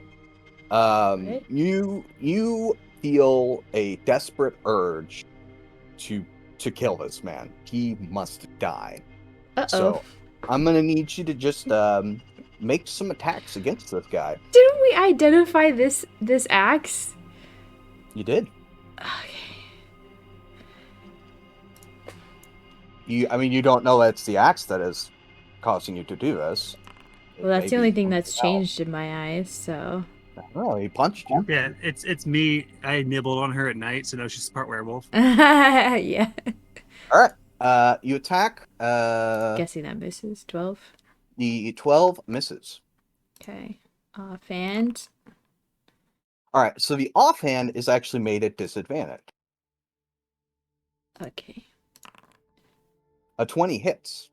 Right. You feel a desperate urge to kill this man. He must die. Uh-oh. So I'm gonna need you to just make some attacks against this guy. Didn't we identify this axe? You did. Okay. You don't know it's the axe that is causing you to do this. Well, that's the Maybe only thing that's something else. changed in my eyes, so. Oh, he punched you. Yeah, it's me. I nibbled on her at night, so now she's part werewolf. Yeah. All right. You attack. Guessing that misses. 12. The 12 misses. Okay. Offhand. All right. So the offhand is actually made at disadvantage. Okay. A 20 hits.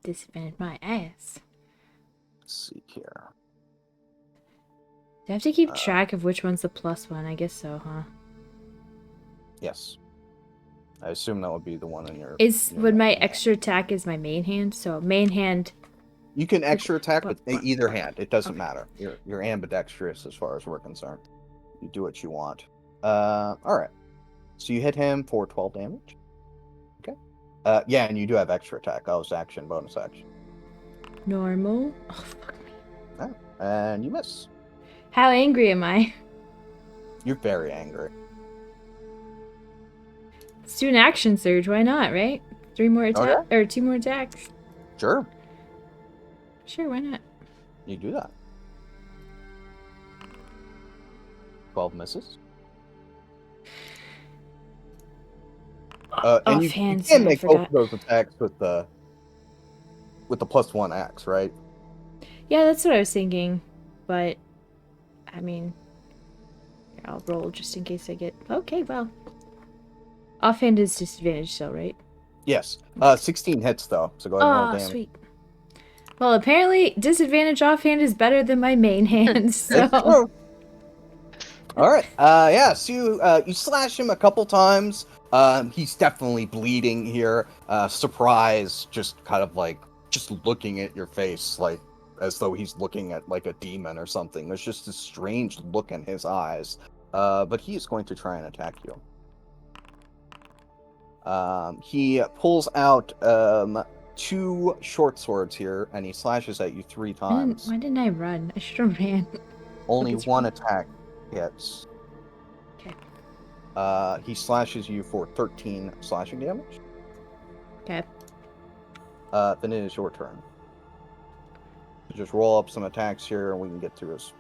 Disadvantage my ass. Let's see here. Do I have to keep track of which one's the plus one? I guess so, huh? Yes. I assume that would be the one in your. Would my extra attack is my main hand? So main hand. You can extra attack with What? either hand. It doesn't Okay. matter. You're ambidextrous as far as we're concerned. You do what you want. All right. So you hit him for 12 damage. Okay. Yeah, and you do have extra attack. That was action, bonus action. Normal. Oh, fuck me. And you miss. How angry am I? You're very angry. Let's do an action surge. Why not, right? 3 more attacks. Or 2 more attacks. Sure. Sure, why not? You do that. 12 misses. And you Offhand, can I make both forgot. of those attacks with the +1 axe, right? Yeah, that's what I was thinking. But, I mean, I'll roll just in case I get... Okay, well. Offhand is disadvantage still, right? Yes. 16 hits, though, so go ahead and roll Oh, damage. sweet. Well, apparently, disadvantage offhand is better than my main hand, so... It's true. All right. Yeah, so you slash him a couple times. He's definitely bleeding here. Surprise, just kind of like, just looking at your face, like, as though he's looking at, like, a demon or something. There's just this strange look in his eyes. But he is going to try and attack you. He pulls out 2 short swords here, and he slashes at you 3 times. Why didn't I run? I should have ran. Only What's one wrong? attack hits. Okay. He slashes you for 13 slashing damage. Okay. Then it is your turn. So just roll up some attacks here, and we can get through this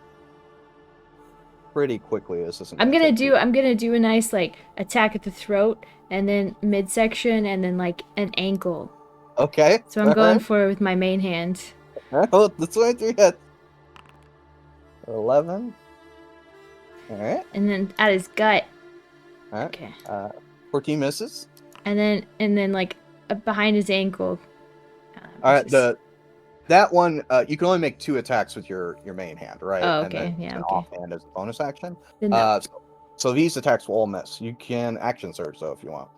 pretty quickly. This isn't. I'm gonna take too I'm gonna do a nice like attack at the throat, and then midsection, and then like an ankle. Okay. So I'm all going right. for it with my main hand. All right. Oh, that's 23 hits. 11. All right. And then at his gut. All right. Okay. 14 misses. And then like behind his ankle. All right. Misses. That one, you can only make 2 attacks with your main hand, right? Oh, And okay. then Yeah, an okay. offhand as a bonus action. Then no. So these attacks will all miss. You can action surge though if you want.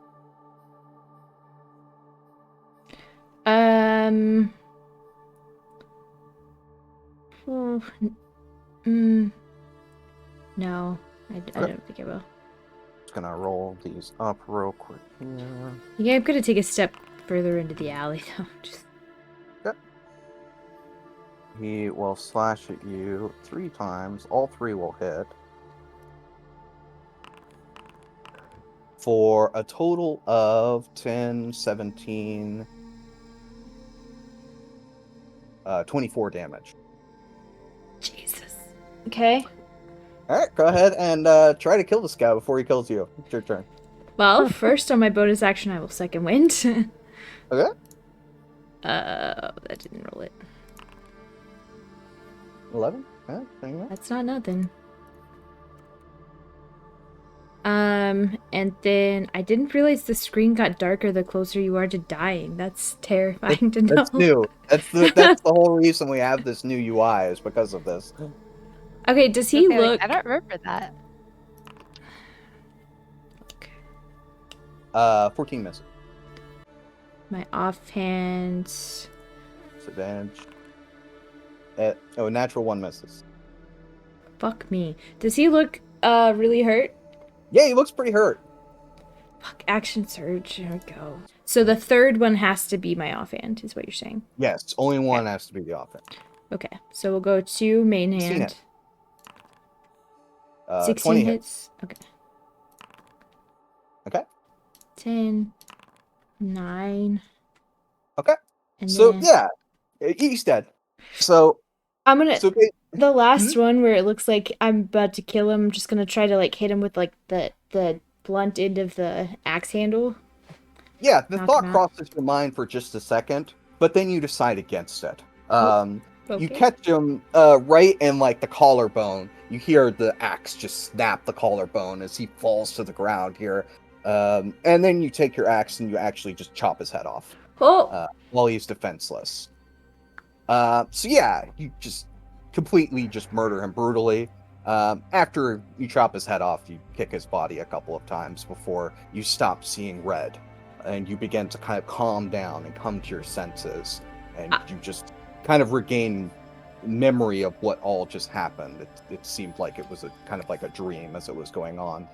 Oh, no, I don't think I will. Just gonna roll these up real quick here. Yeah, I'm gonna take a step further into the alley though. Just He will slash at you 3 times. All 3 will hit. For a total of 10, 17, 24 damage. Jesus. Okay. Alright, go ahead and try to kill this guy before he kills you. It's your turn. Well, first on my bonus action, I will second wind. Okay. That didn't roll it. 11? Yeah, there you go. That's not nothing. And then I didn't realize the screen got darker the closer you are to dying. That's terrifying to know. That's new. That's the whole reason we have this new UI is because of this. Okay, does he Okay, like, look? I don't remember that. 14 misses. My offhand. Disadvantage. Natural 1 misses. Fuck me. Does he look really hurt? Yeah, he looks pretty hurt. Fuck, action surge. Here we go. So the third one has to be my offhand, is what you're saying. Yes, only one has to be the offense. Okay, so we'll go to main 16 hand. hits. 16 20 hits. Okay. Okay. 10, 9. Okay. And So then yeah, he's dead. So I'm gonna the Hmm? last one where it looks like I'm about to kill him. I'm just gonna try to like hit him with like the blunt end of the axe handle. yeah, the Knock thought him out. crosses your mind for just a second, but then you decide against it. Okay. You catch him right in like the collarbone. You hear the axe just snap the collarbone as he falls to the ground here. And then you take your axe and you actually just chop his head off while he's defenseless. So yeah, you just completely just murder him brutally. After you chop his head off, you kick his body a couple of times before you stop seeing red. And you begin to kind of calm down and come to your senses. And you just kind of regain memory of what all just happened. It seemed like it was kind of like a dream as it was going on.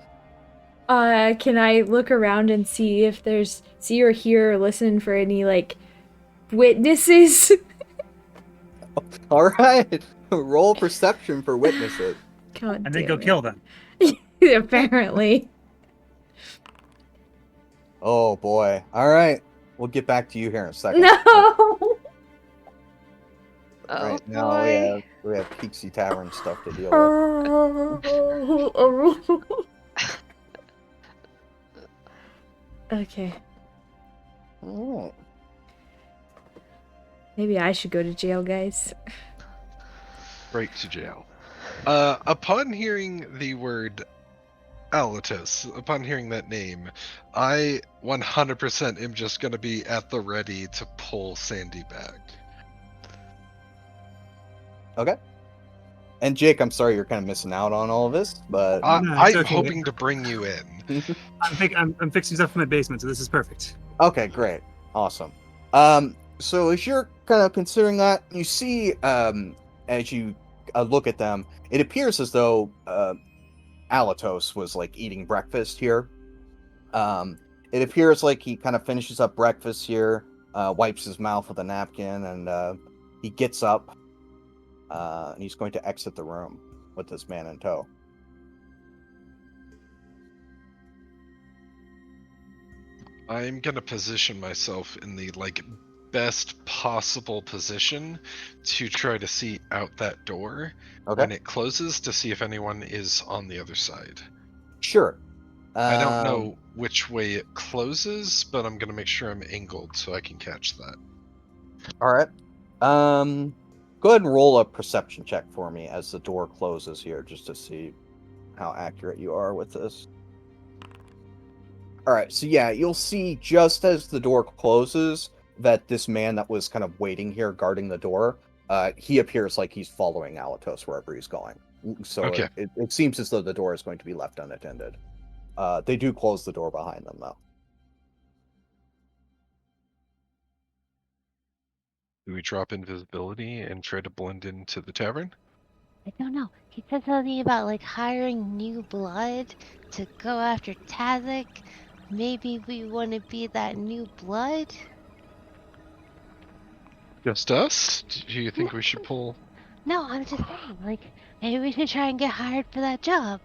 Can I look around and see if there's or hear or listen for any like witnesses? All right, roll perception for witnesses. God And then damn go it. kill them. Apparently. Oh boy. All right, we'll get back to you here in a second. No. Oh Right now boy. we have Keexie Tavern stuff to deal with. Okay. All right. Maybe I should go to jail, guys. Right to jail. Upon hearing the word Alatos, upon hearing that name, I 100% am just going to be at the ready to pull Sandy back. Okay. And Jake, I'm sorry you're kind of missing out on all of this, but No, it's I'm okay. hoping to bring you in. I'm fixing stuff in my basement, so this is perfect. okay, great, awesome. So as you're kind of considering that, you see, as you look at them, it appears as though Alatos was like eating breakfast here. It appears like he kind of finishes up breakfast here, wipes his mouth with a napkin, and he gets up. And he's going to exit the room with this man in tow. I'm gonna position myself in the best possible position to try to see out that door when Okay. it closes to see if anyone is on the other side. Sure. I don't know which way it closes, but I'm gonna make sure I'm angled so I can catch that. All right. Go ahead and roll a perception check for me as the door closes here, just to see how accurate you are with this. All right. So yeah, you'll see just as the door closes that this man that was kind of waiting here guarding the door, he appears like he's following Alatos wherever he's going. So Okay. it seems as though the door is going to be left unattended. They do close the door behind them, though. Do we drop invisibility and try to blend into the tavern? I don't know. He said something about like hiring new blood to go after Tazak. Maybe we want to be that new blood? Just us? Do you think we should pull? No, I'm just saying, like, maybe we should try and get hired for that job.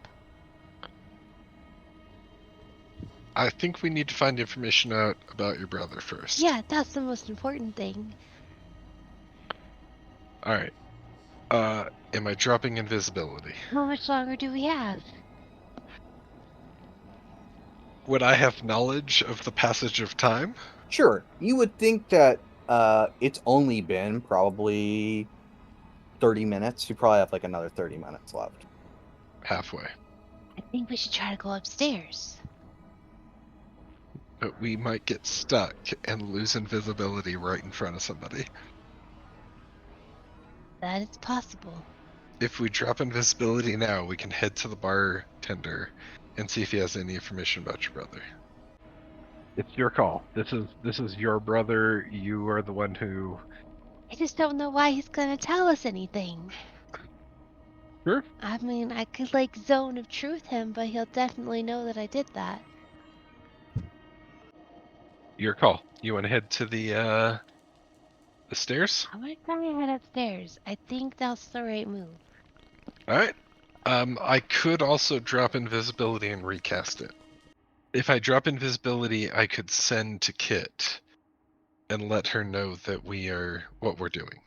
I think we need to find information out about your brother first. Yeah, that's the most important thing. Alright. Am I dropping invisibility? How much longer do we have? Would I have knowledge of the passage of time? Sure. You would think that it's only been probably 30 minutes. You probably have like another 30 minutes left. Halfway. I think we should try to go upstairs. But we might get stuck and lose invisibility right in front of somebody. That is possible. If we drop invisibility now, we can head to the bartender and see if he has any information about your brother. It's your call. This is your brother. You are the one who... I just don't know why he's gonna tell us anything. Sure. I mean, I could like zone of truth him, but he'll definitely know that I did that. Your call. You want to head to the stairs? I'm gonna try and head upstairs. I think that's the right move. Alright. I could also drop invisibility and recast it. If I drop invisibility, I could send to Kit and let her know that what we're doing.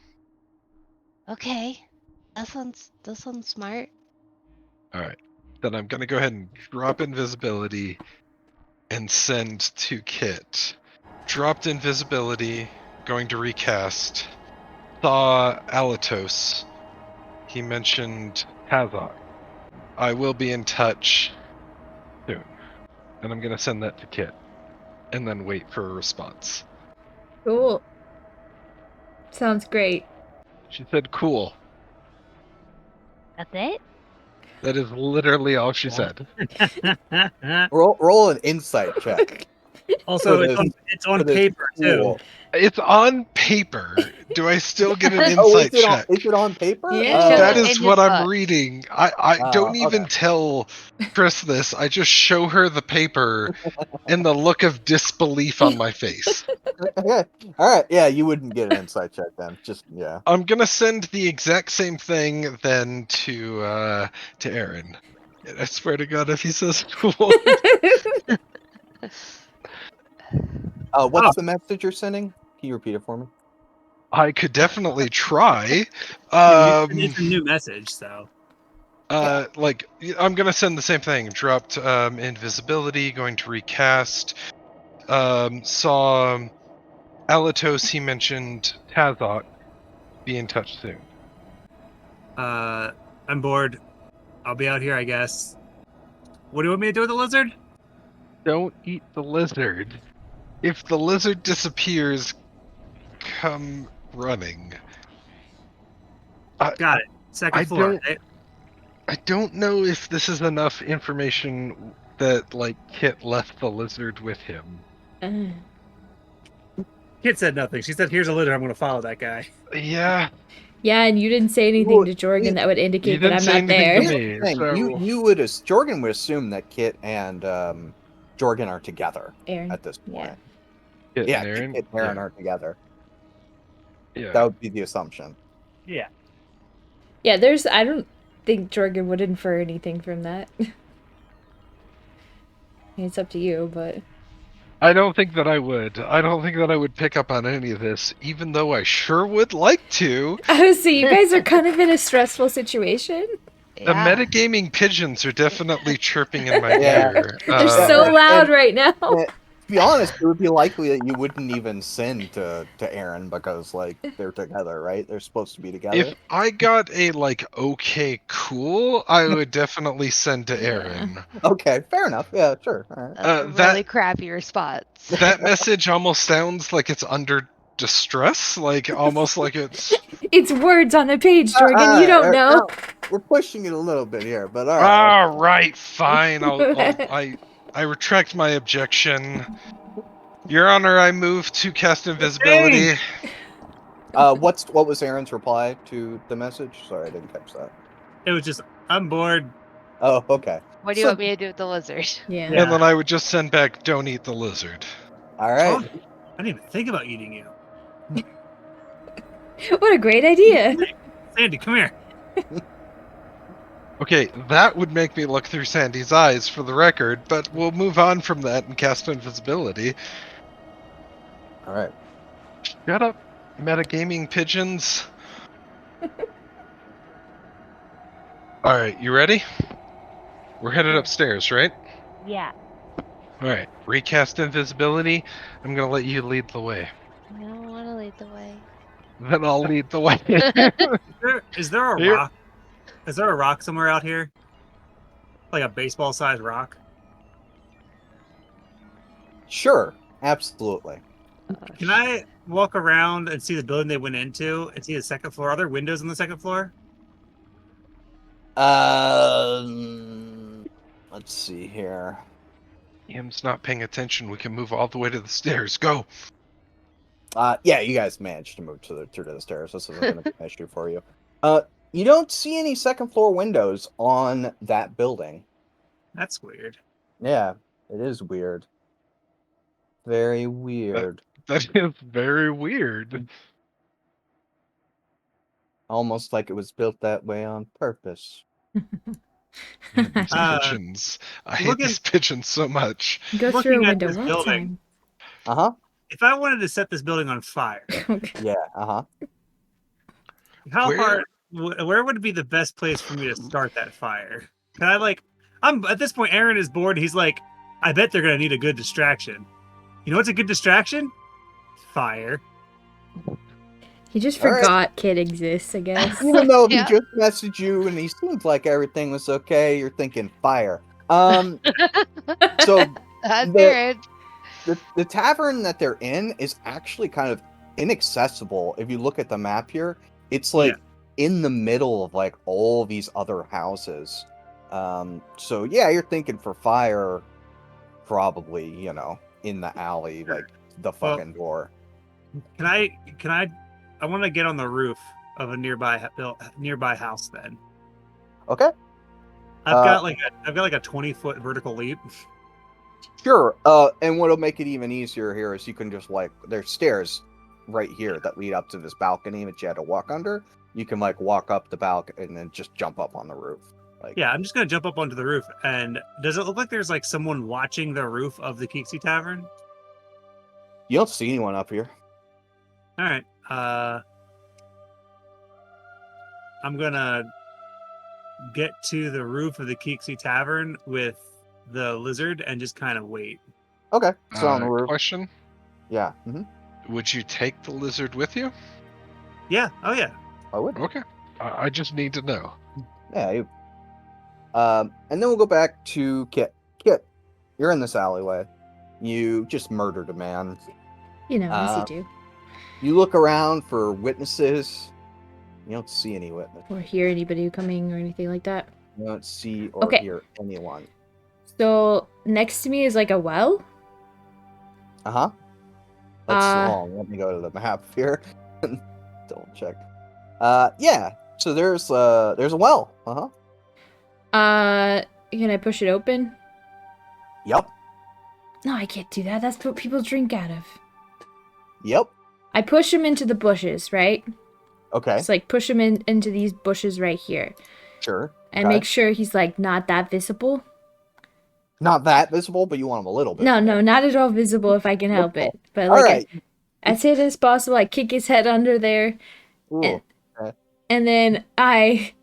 Okay, that sounds smart. Alright. Then I'm gonna go ahead and drop invisibility and send to Kit. Dropped invisibility, going to recast. Saw Alatos. He mentioned Tazok. I will be in touch soon. And I'm gonna send that to Kit. And then wait for a response. Cool. Sounds great. She said cool. That's it? That is literally all she said. Roll an insight check. Also, For it's this- it's on for this paper pool. too. It's on paper. Do I still get an Oh, insight check? is it on paper? Yeah. That in is his what I'm book. reading. I don't even okay. tell Chris this. I just show her the paper and the look of disbelief on my face. Okay. All right. Yeah, you wouldn't get an insight check then. Just yeah. I'm gonna send the exact same thing then to Aaron. And I swear to God, if he says cool, What's the message you're sending? Can you repeat it for me? I could definitely try. It's a new message, so. I'm gonna send the same thing. Dropped invisibility, going to recast. Saw Alatos, he mentioned Tazok. Be in touch soon. I'm bored. I'll be out here, I guess. What do you want me to do with the lizard? Don't eat the lizard. If the lizard disappears, come running. Got it. Second floor. I don't know if this is enough information that Kit left the lizard with him. Kit said nothing. She said, "Here's a lizard. I'm going to follow that guy." Yeah. Yeah, and you didn't say anything to Jorgen that would indicate that I'm not there. To me, so... Jorgen would assume that Kit and Jorgen are together Aaron. at this point. Kit Yeah, and Aaron? Kit and Aaron are together. Yeah. That would be the assumption. Yeah. Yeah, I don't think Jorgen would infer anything from that. I mean, it's up to you, but... I don't think that I would. I don't think that I would pick up on any of this, even though I sure would like to. Honestly, you guys are kind of in a stressful situation. The Yeah. metagaming pigeons are definitely chirping in my Yeah. ear. They're so and- loud and- right now. To be honest, it would be likely that you wouldn't even send to Aaron because like they're together, right? They're supposed to be together. If I got a like okay cool, I would definitely send to Yeah. Aaron. Okay, fair enough. Yeah, sure. All right. That's a really crappy response. That message almost sounds like it's under distress, like almost like it's It's words on a page, Jorgen. You don't know. We're pushing it a little bit here, but all right. all right, fine. I retract my objection. Your Honor, I move to cast invisibility. What was Aaron's reply to the message? Sorry, I didn't catch that. It was just, I'm bored. Oh, okay. What do you want me to do with the lizard? Yeah. Yeah. And then I would just send back, don't eat the lizard. All right. Oh, I didn't even think about eating you. What a great idea. Sandy, come here. Okay, that would make me look through Sandy's eyes for the record, but we'll move on from that and cast invisibility. All right. Shut up, metagaming pigeons. Alright, you ready? We're headed upstairs, right? Yeah. Alright, recast invisibility. I'm gonna let you lead the way. I don't want to lead the way. Then I'll lead the way. Is there a Here. rock? Is there a rock somewhere out here? Like a baseball-sized rock? Sure. Absolutely. Can I walk around and see the building they went into and see the second floor? Are there windows on the second floor? Let's see here. Im's not paying attention. We can move all the way to the stairs. Go. Yeah, you guys managed to move to the stairs. This isn't going to be an issue for you. You don't see any second floor windows on that building. That's weird. Yeah, it is weird. Very weird. That is very weird. Almost like it was built that way on purpose. These Uh, pigeons. I hate looking- these pigeons so much. Go through a Looking at window this one building. Uh-huh. If I wanted to set this building on fire, time. Yeah, uh-huh. how Where- hard? Where would be the best place for me to start that fire? Can I I'm at this point. Aaron is bored. He's like, I bet they're gonna need a good distraction. You know what's a good distraction? Fire. He just All right. forgot Kid exists, I guess. Even though he Yeah. just messaged you and he seemed like everything was okay, you're thinking fire. So That's The- good. the tavern that they're in is actually kind of inaccessible. If you look at the map here, it's like in the middle of like all these other houses. So yeah, you're thinking for fire, probably, you know, in the alley, like the fucking door. Can I? I want to get on the roof of a nearby house. Then Okay. I've got like a 20-foot vertical leap. Sure. And what'll make it even easier here is you can just like there's stairs right here that lead up to this balcony that you had to walk under. You can like walk up the balcony and then just jump up on the roof. Like Yeah, I'm just gonna jump up onto the roof. And does it look like there's like someone watching the roof of the Keexie Tavern? you don't see anyone up here. All right. I'm gonna get to the roof of the Keexie Tavern with the lizard and just kind of wait. Okay. So on the roof. Question: Yeah. Mm-hmm. would you take the lizard with you? Yeah. Oh yeah. I would. Okay. I just need to know. Yeah. And then we'll go back to Kit. Kit, you're in this alleyway. You just murdered a man. You know, as you do. You look around for witnesses. You don't see any witness. Or hear anybody coming or anything like that. You don't see or Okay. hear anyone. So next to me is like a well. Uh-huh. That's Uh, long. Let me go to the map here. Double check. Yeah. So there's a well. Uh-huh. Can I push it open? Yep. No, I can't do that. That's what people drink out of. Yep. I push him into the bushes, right? Okay. It's like push him into these bushes right here. Sure. And Okay. make sure he's like not that visible. Not that visible, but you want them a little bit. No, not at all visible if I can help it. But All like right. as hidden as possible, I kick his head under there, Ooh. and then I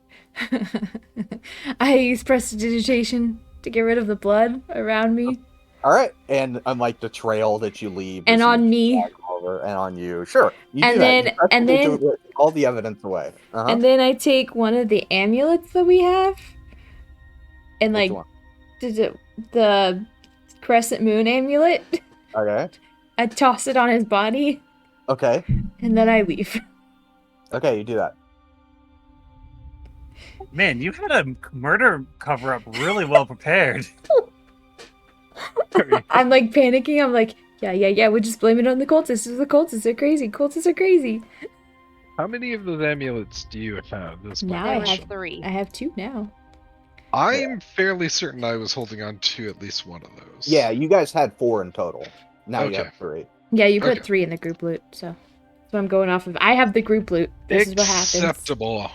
I use prestidigitation to get rid of the blood around me All right, and unlike the trail that you leave, and as you on me. walk over, and on you, sure, you And do then- that. You and prestidigitate then- all the evidence away. And then I take one of the amulets that we have, and Which like one? the crescent moon amulet. Okay. I toss it on his body, Okay. and then I leave. Okay, you do that. Man, you had a murder cover up really well prepared. I'm like panicking. I'm like, yeah. We just blame it on the cultists. The cultists are crazy. Cultists are crazy. How many of those amulets do you have? That's my Now I I question. have 3. I have 2 now. I'm fairly certain I was holding on to at least one of those. Yeah, you guys had 4 in total. Now you Okay. have 3. Yeah, you put Okay. 3 in the group loot, so I'm going off of. I have the group loot. This is what happens. Acceptable.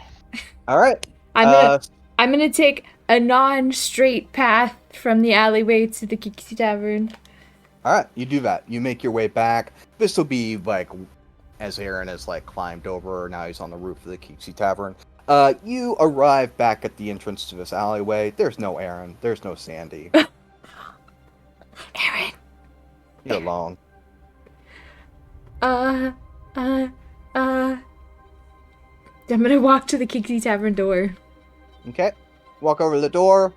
All right. I'm gonna take a non-straight path from the alleyway to the Keexie Tavern. All right, you do that. You make your way back. This will be like as Aaron has like climbed over. Now he's on the roof of the Keexie Tavern. You arrive back at the entrance to this alleyway. There's no Aaron. There's no Sandy. Aaron. You're alone. I'm gonna walk to the Keexie Tavern door. Okay. Walk over to the door.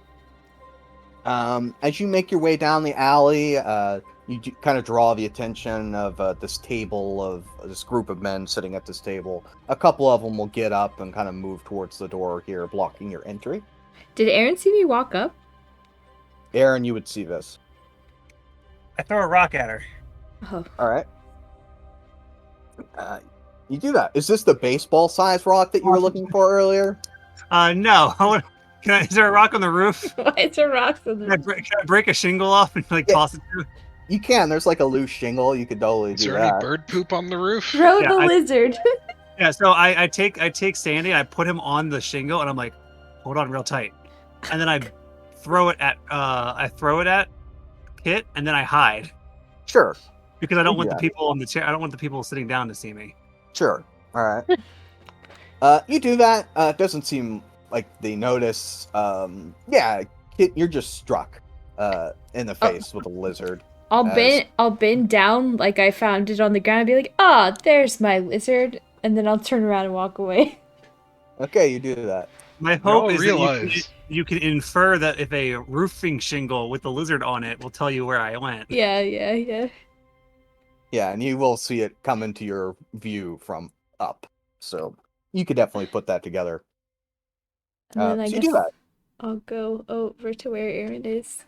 As you make your way down the alley, you kind of draw the attention of this table of this group of men sitting at this table. A couple of them will get up and kind of move towards the door here, blocking your entry. Did Aaron see me walk up? Aaron, you would see this. I throw a rock at her. Oh, All right. You do that. Is this the baseball size rock that you were looking for earlier? No. Is there a rock on the roof? why is there rocks on Can I the? break a shingle off and like Yeah. toss it to her? You can. There's like a loose shingle. You could totally Is do there any that. bird poop on the roof? Throw Yeah, the I- lizard. Yeah, so I take Sandy and I put him on the shingle and I'm like, hold on real tight. And then I throw it at Kit and then I hide. Sure. Because I don't You want do the that. people on the chair. I don't want the people sitting down to see me. Sure. All right. You do that. It doesn't seem like they notice. Yeah, Kit, you're just struck in the face with a lizard. I'll bend down like I found it on the ground and be like, there's my lizard, and then I'll turn around and walk away. Okay, you do that. My We all hope is that realize you can infer that if a roofing shingle with the lizard on it will tell you where I went. Yeah. Yeah, and you will see it come into your view from up. So you could definitely put that together. And then I so you guess do that. I'll go over to where Aaron is.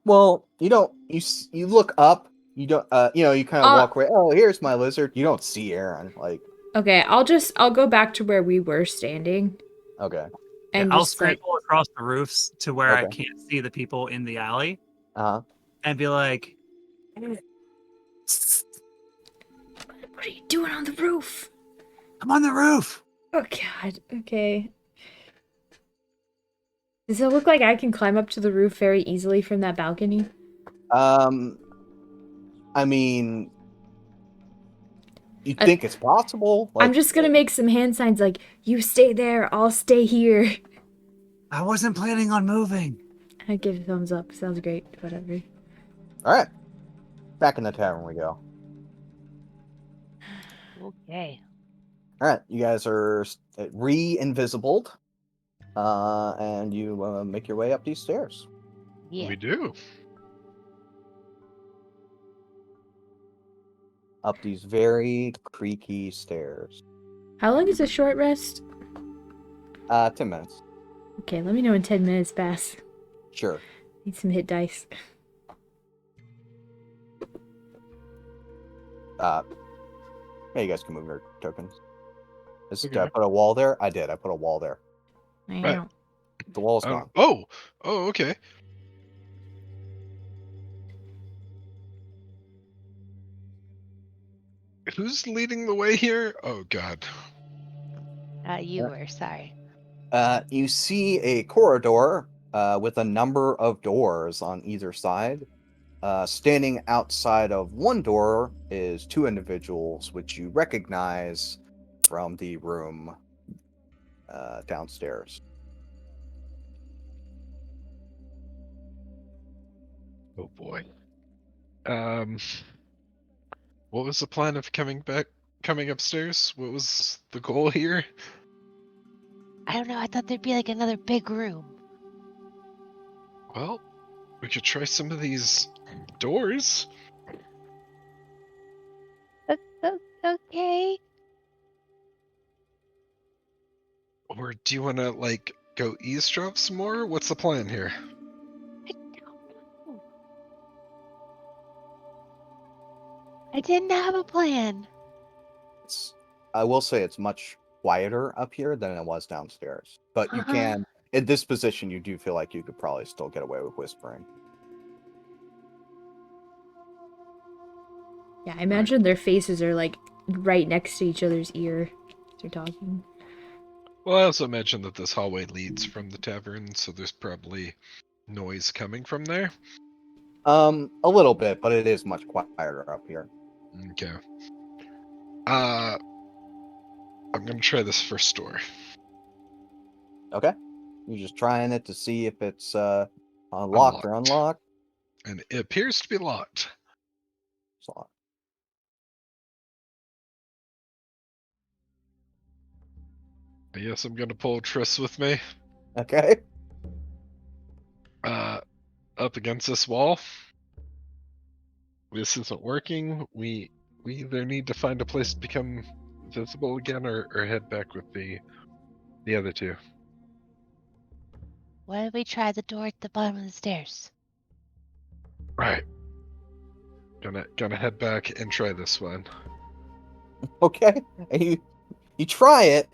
Well, you don't. You look up. You don't. You kind of walk away. Oh, here's my lizard. You don't see Aaron. Like, Okay, I'll go back to where we were standing. okay. And I'll just like, scramble across the roofs to where I Okay. can't see the people in the alley Uh huh. and be like, what are you doing on the roof? I'm on the roof. Oh god, okay. Does it look like I can climb up to the roof very easily from that balcony? I mean, you think it's possible? Like, I'm just gonna make some hand signs like, you stay there, I'll stay here. I wasn't planning on moving. I give a thumbs up. Sounds great. Whatever. All right. Back in the tavern we go. Okay. All right, you guys are re-invisibled, and you make your way up these stairs. Yeah. we do. Up these very creaky stairs. How long is a short rest? 10 minutes. Okay, let me know when 10 minutes pass. Sure. Need some hit dice. Yeah, you guys can move your tokens. Did I Okay. put a wall there? I did. I put a wall there. Right. The wall's gone. Oh, okay. Who's leading the way here? Oh God. You were, sorry. You see a corridor with a number of doors on either side. Standing outside of one door is two individuals, which you recognize from the room downstairs. Oh boy. What was the plan of coming upstairs? What was the goal here? I don't know. I thought there'd be like another big room. Well, we could try some of these doors. Okay. Or do you want to, like, go eavesdrop some more? What's the plan here? I don't know. I didn't have a plan. I will say it's much quieter up here than it was downstairs. But you can, in this position, you do feel like you could probably still get away with whispering. Yeah, I imagine their faces are like right next to each other's ear as they're talking. Well, I also imagine that this hallway leads from the tavern, so there's probably noise coming from there. A little bit, but it is much quieter up here. Okay. I'm gonna try this first door. Okay. You're just trying it to see if it's unlocked or Unlocked. unlocked. And it appears to be locked. It's locked. I guess I'm gonna pull Triss with me. Okay. Up against this wall. This isn't working. We either need to find a place to become visible again, or head back with the other two. Why don't we try the door at the bottom of the stairs? Right. Gonna head back and try this one. Okay. And you try it.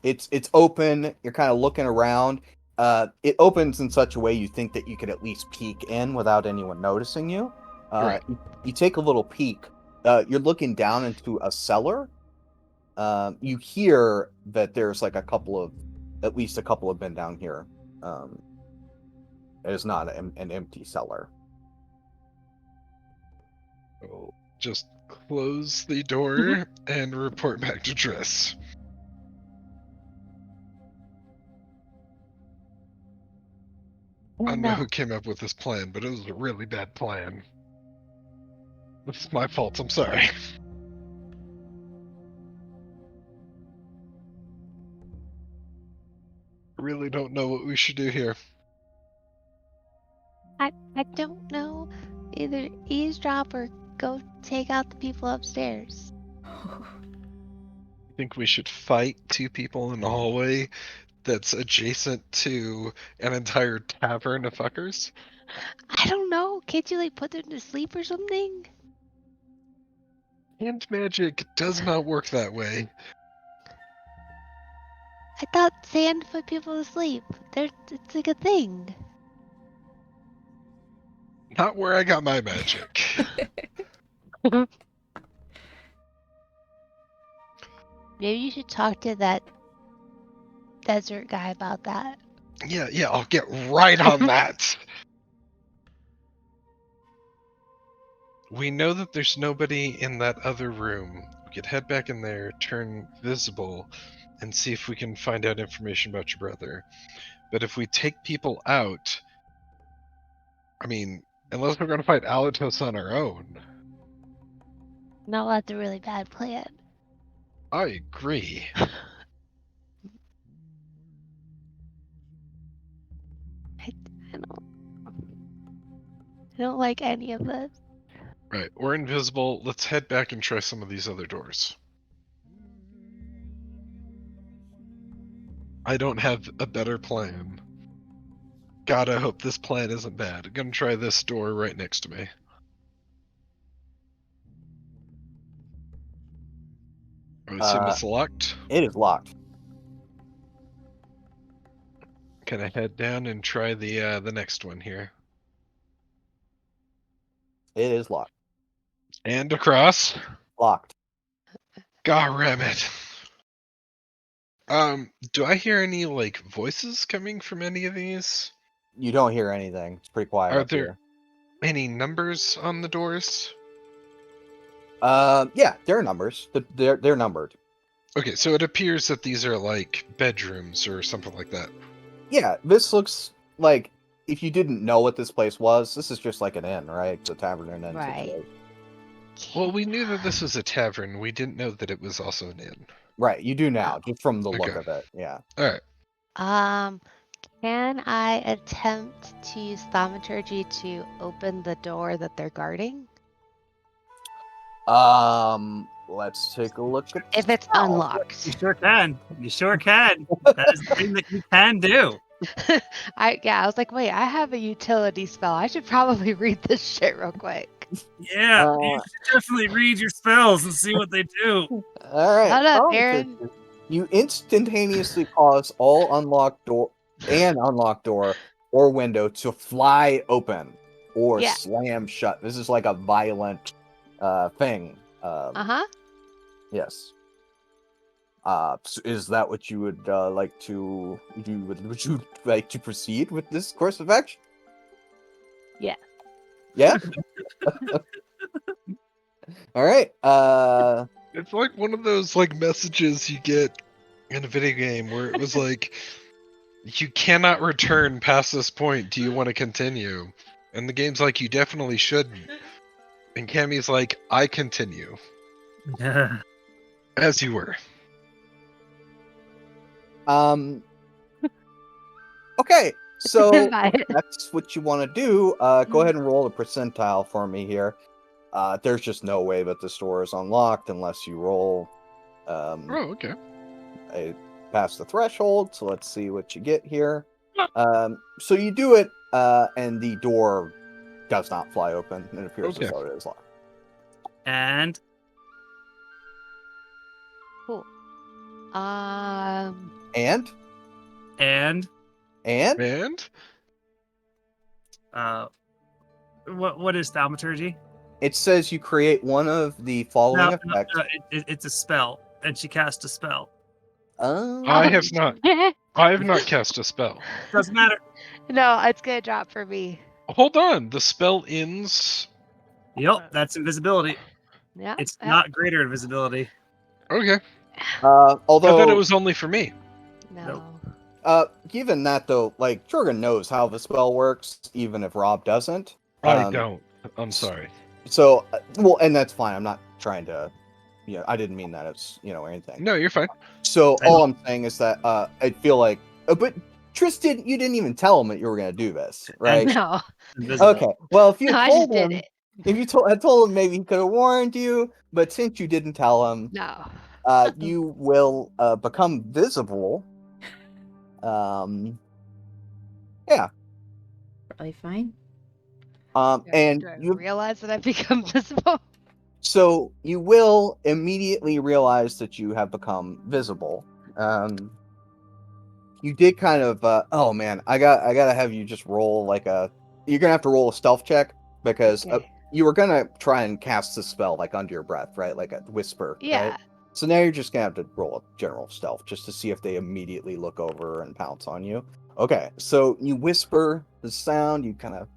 It's open. You're kind of looking around. It opens in such a way you think that you could at least peek in without anyone noticing you. Right. You take a little peek. You're looking down into a cellar. You hear that there's like at least a couple have been down here. It is not an empty cellar. We'll just close the door and report back to Triss. I don't know who came up with this plan, but it was a really bad plan. This is my fault. I'm sorry. Really don't know what we should do here. I don't know. Either eavesdrop or go take out the people upstairs. I think we should fight two people in the hallway that's adjacent to an entire tavern of fuckers. I don't know. Can't you like put them to sleep or something? Hand magic does not work that way. I thought sand put people to sleep. It's like a thing. Not where I got my magic. Maybe you should talk to that desert guy about that. Yeah, I'll get right on that. We know that there's nobody in that other room. We could head back in there, turn visible, and see if we can find out information about your brother. But if we take people out, I mean, unless we're going to fight Alatos on our own. No, that's a really bad plan. I agree. I don't like any of this. Right, we're invisible. Let's head back and try some of these other doors. I don't have a better plan. God, I hope this plan isn't bad. I'm gonna try this door right next to me. I assume it's locked. It is locked. Can I head down and try the next one here? It is locked. And across. Locked. God damn it. Do I hear any like voices coming from any of these? You don't hear anything. It's pretty quiet Are up there here. any numbers on the doors? Yeah, they're numbers. They're numbered. Okay, so it appears that these are like bedrooms or something like that. Yeah, this looks like if you didn't know what this place was, this is just like an inn, right? It's a tavern and inn Right. situation. Well, we knew that this was a tavern. We didn't know that it was also an inn. Right, you do now, just from the look Okay. of it. Yeah. All right. Can I attempt to use thaumaturgy to open the door that they're guarding? Let's take a look at If it's Oh, unlocked. You sure can. You sure can. That is the thing that you can do. I was like, wait, I have a utility spell. I should probably read this shit real quick. Yeah, you should definitely read your spells and see what they do. All right. Shut up, Oh, Aaron. you instantaneously cause all unlocked door or window to fly open or Yeah. slam shut. This is like a violent thing. Uh-huh. Yes. Is that what you would like to do? Would you like to proceed with this course of action? Yeah. Yeah. All right. It's like one of those like messages you get in a video game where it was like, you cannot return past this point. Do you want to continue? And the game's like, you definitely shouldn't. And Cammy's like, I continue. As you were. Okay. So Bye. if that's what you want to do. Go ahead and roll a percentile for me here. There's just no way that the store is unlocked unless you roll Oh, okay. past the threshold. So let's see what you get here. So you do it, and the door does not fly open. It appears as Okay. though it is locked. And Cool. And and And what is thaumaturgy? it says you create one of the following effects. It's a spell, and she cast a spell. I have not. I have not cast a spell. Doesn't matter. No, it's gonna drop for me. Hold on. The spell ends. Yep, that's invisibility. Yeah. It's not greater invisibility. Okay. Although I thought it was only for me. No. given that though, like Jorgen knows how the spell works, even if Rob doesn't. I don't. I'm sorry. So, well, and that's fine. I'm not trying to, I didn't mean that as, or anything. No, you're fine. So all I'm saying is that I feel like, but Tristan, you didn't even tell him that you were going to do this, right? No. Invisible. Okay. Well, if you No, I told just him, did it. if you had told him, maybe he could have warned you. But since you didn't tell him, No. you will become visible. Yeah. Probably fine. And Do I you realize that I've become visible? So you will immediately realize that you have become visible. You did kind of. Oh man, I gotta have you just roll you're gonna have to roll a stealth check because Okay. you were gonna try and cast the spell like under your breath, right? Like a whisper. Yeah. Right? So now you're just gonna have to roll a general stealth just to see if they immediately look over and pounce on you. Okay, so you whisper the sound. You kind of,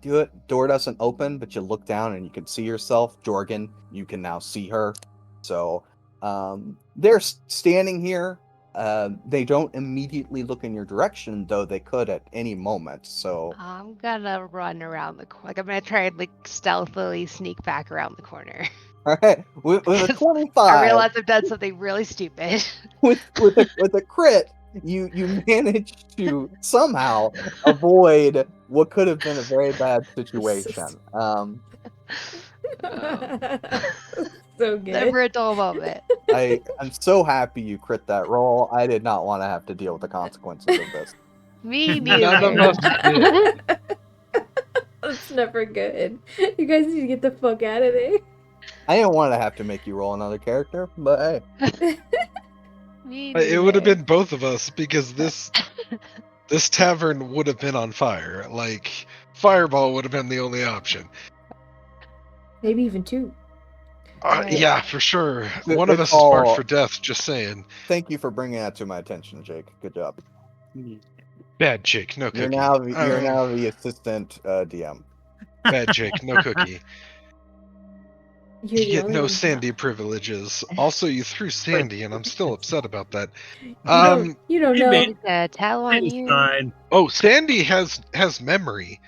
do it. Door doesn't open, but you look down and you can see yourself. Jorgen, you can now see her. So they're standing here. They don't immediately look in your direction, though they could at any moment. So I'm gonna run around the corner. Like I'm gonna try and stealthily sneak back around the corner. all right, with a 25, I realize I've done something really stupid. with a crit, you manage to somehow avoid what could have been a very bad situation. So good. Never a dull moment. I'm so happy you crit that roll. I did not want to have to deal with the consequences of this. Me None of neither. us did. That's never good. You guys need to get the fuck out of there. I didn't want to have to make you roll another character, but hey. Me It would have neither. been both of us because this tavern would have been on fire. Like fireball would have been the only option. Maybe even two. Alright. Yeah, for sure. It- One of it's us is marked all- for death, just saying. Thank you for bringing that to my attention, Jake. Good job. Bad Jake, no You're cookie. now the assistant DM. Bad Jake, no cookie. You're You the get only no one. Sandy privileges. Also, you threw Sandy, and I'm still upset about that. You don't He know. made- He's gonna tell on It's you. fine. Oh, Sandy has memory.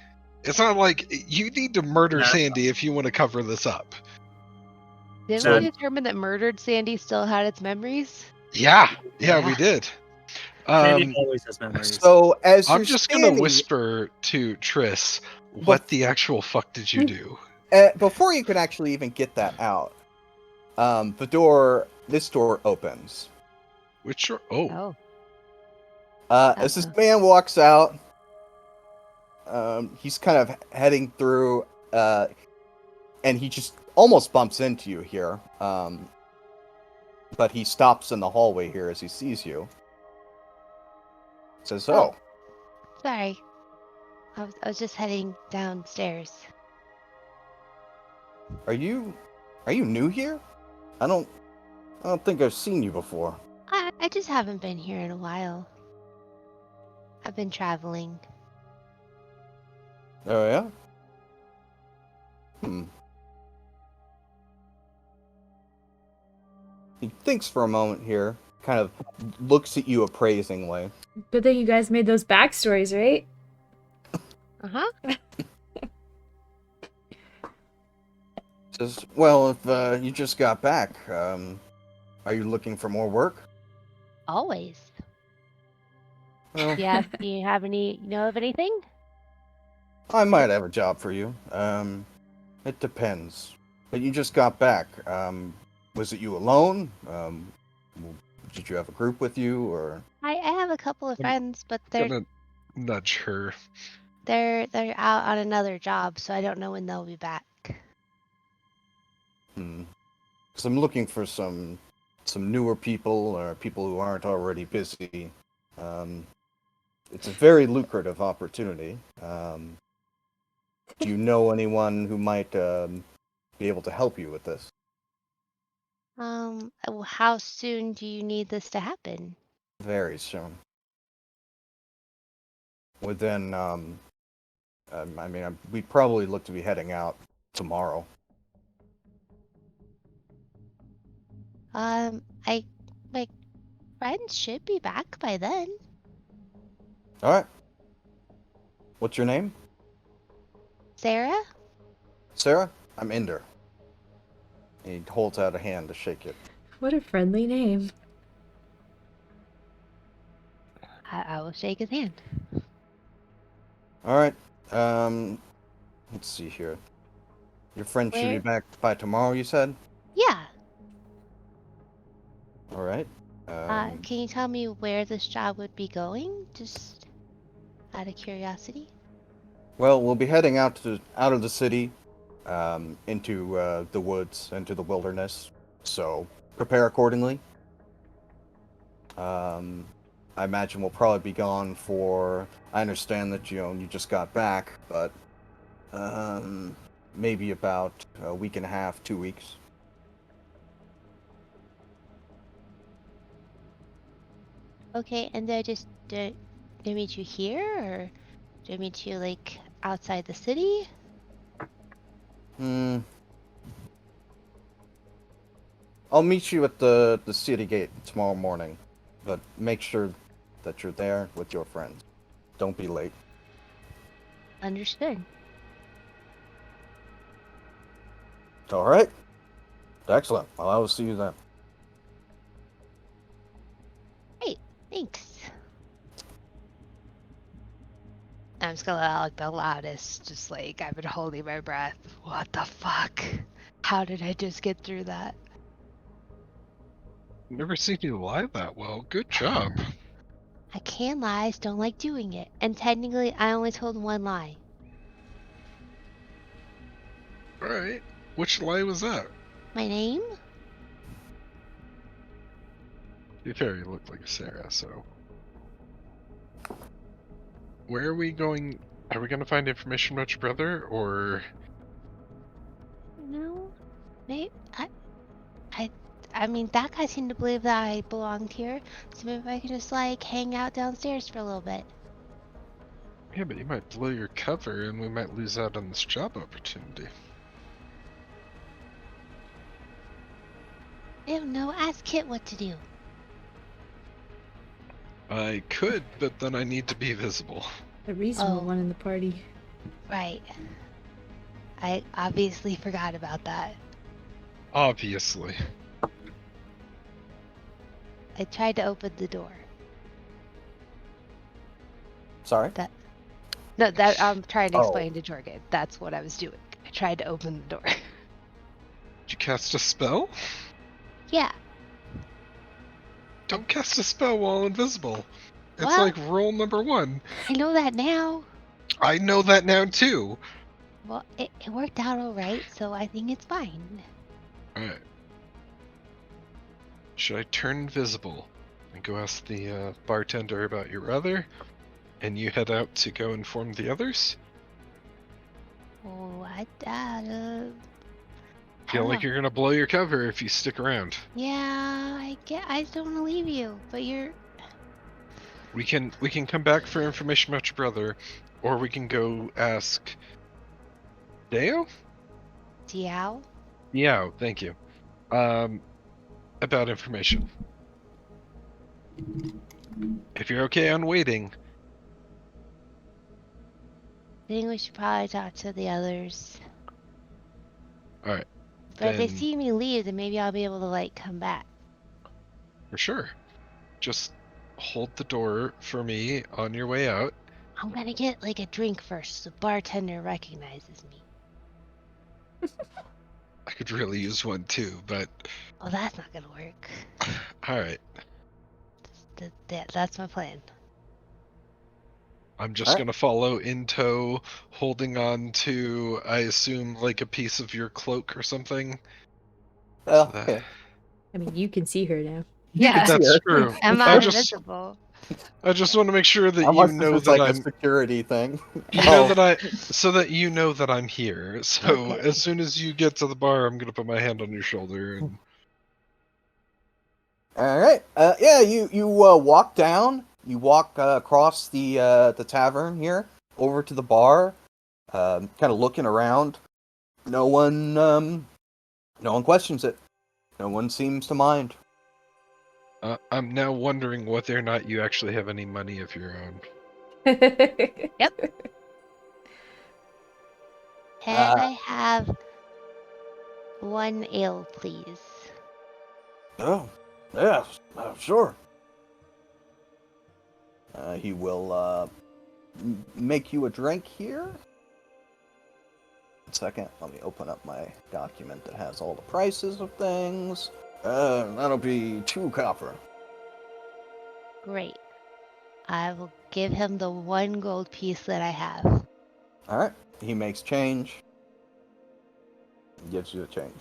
It's not like you need to murder No. Sandy if you want to cover this up. Didn't So- we determine that murdered Sandy still had its memories? Yeah, Yeah. we did. Sandy always has memories. So as I'm you're just gonna standing, whisper to Triss, what the actual fuck did you do? before you can actually even get that out, this door opens. Which are, oh, As this man walks out, he's kind of heading through, and he just almost bumps into you here. But he stops in the hallway here as he sees you. Says, "Oh, Sorry. I was just heading downstairs. are you new here? I don't think I've seen you before." I just haven't been here in a while. I've been traveling. Oh yeah. He thinks for a moment here, kind of looks at you appraisingly. Good thing you guys made those backstories, right? Uh-huh. Says, "Well, if you just got back, are you looking for more work?" Always. Well, Do you have any know of anything? I might have a job for you. It depends. But you just got back. Was it you alone? Did you have a group with you, or? I have a couple of friends, but gonna nudge her. they're out on another job, so I don't know when they'll be back. Because I'm looking for some newer people or people who aren't already busy. It's a very lucrative opportunity. Do you know anyone who might be able to help you with this? How soon do you need this to happen? Very soon. Within, we'd probably look to be heading out tomorrow. My friends should be back by then. All right. What's your name? Sarah? Sarah? I'm Ender. He holds out a hand to shake it. What a friendly name. I will shake his hand. All right. Let's see here. Your friend should be Where? back by tomorrow, you said? Yeah. All right. Can you tell me where this job would be going? Just out of curiosity. Well, we'll be heading out of the city, into the woods, into the wilderness. So prepare accordingly. I imagine we'll probably be gone for. I understand that you just got back, but maybe about a week and a half, 2 weeks. Okay, and do I meet you here, or do I meet you like outside the city? I'll meet you at the city gate tomorrow morning, but make sure that you're there with your friends. Don't be late. Understood. All right. Excellent. Well, I will see you then. Thanks. I'm just gonna let out like the loudest, just like I've been holding my breath. What the fuck? How did I just get through that? Never seen you lie that well. Good job. I can lie, I just don't like doing it. And technically, I only told one lie. All right. Which lie was that? My name? To be fair, you look like Sarah, so. Where are we going? Are we going to find information about your brother, or? No. I mean, that guy seemed to believe that I belonged here, so maybe I can just, like, hang out downstairs for a little bit. Yeah, but you might blow your cover and we might lose out on this job opportunity. I don't know. Ask Kit what to do. I could, but then I need to be visible. The reasonable Oh. one in the party. Right. I obviously forgot about that. Obviously. I tried to open the door. Sorry. No, that I'm trying to Oh. explain to Jorgen. That's what I was doing. I tried to open the door. Did you cast a spell? Yeah. Don't cast a spell while invisible. It's Well- like rule number 1. I know that now. I know that now too. Well, it worked out all right, so I think it's fine. Alright. Should I turn invisible and go ask the bartender about your brother? And you head out to go inform the others? Oh, Feel like you're gonna blow your cover if you stick around. Yeah, I don't want to leave you, but you're. We can come back for information about your brother, or we can go ask Deo? Diao? Yeah, thank you. About information. If you're okay on waiting. I think we should probably talk to the others. Alright. But if they Then- see me leave, then maybe I'll be able to, like, come back. For sure. Just hold the door for me on your way out. I'm gonna get, like, a drink first so the bartender recognizes me. I could really use one too, but Oh, that's not gonna work. alright. That's my plan. I'm just Alright. gonna follow in tow, holding on to, I assume, like a piece of your cloak or something. Oh, So that- okay. I mean, you can see her now. Yeah, see That's her. true. I'm I not just, invisible. I just want to make sure that Unless you this know is that like a I'm, security thing. you know that so that you know that I'm here. So Okay. as soon as you get to the bar, I'm gonna put my hand on your shoulder and All right. Yeah, you walk down. You walk across the tavern here over to the bar. Kind of looking around. No one questions it. No one seems to mind. I'm now wondering whether or not you actually have any money of your own. Can I have 1 ale, please? Oh, yes, sure. He will make you a drink here. 1 second, let me open up my document that has all the prices of things. That'll be 2 copper. Great. I will give him the 1 gold piece that I have. All right. He makes change. Gives you a change.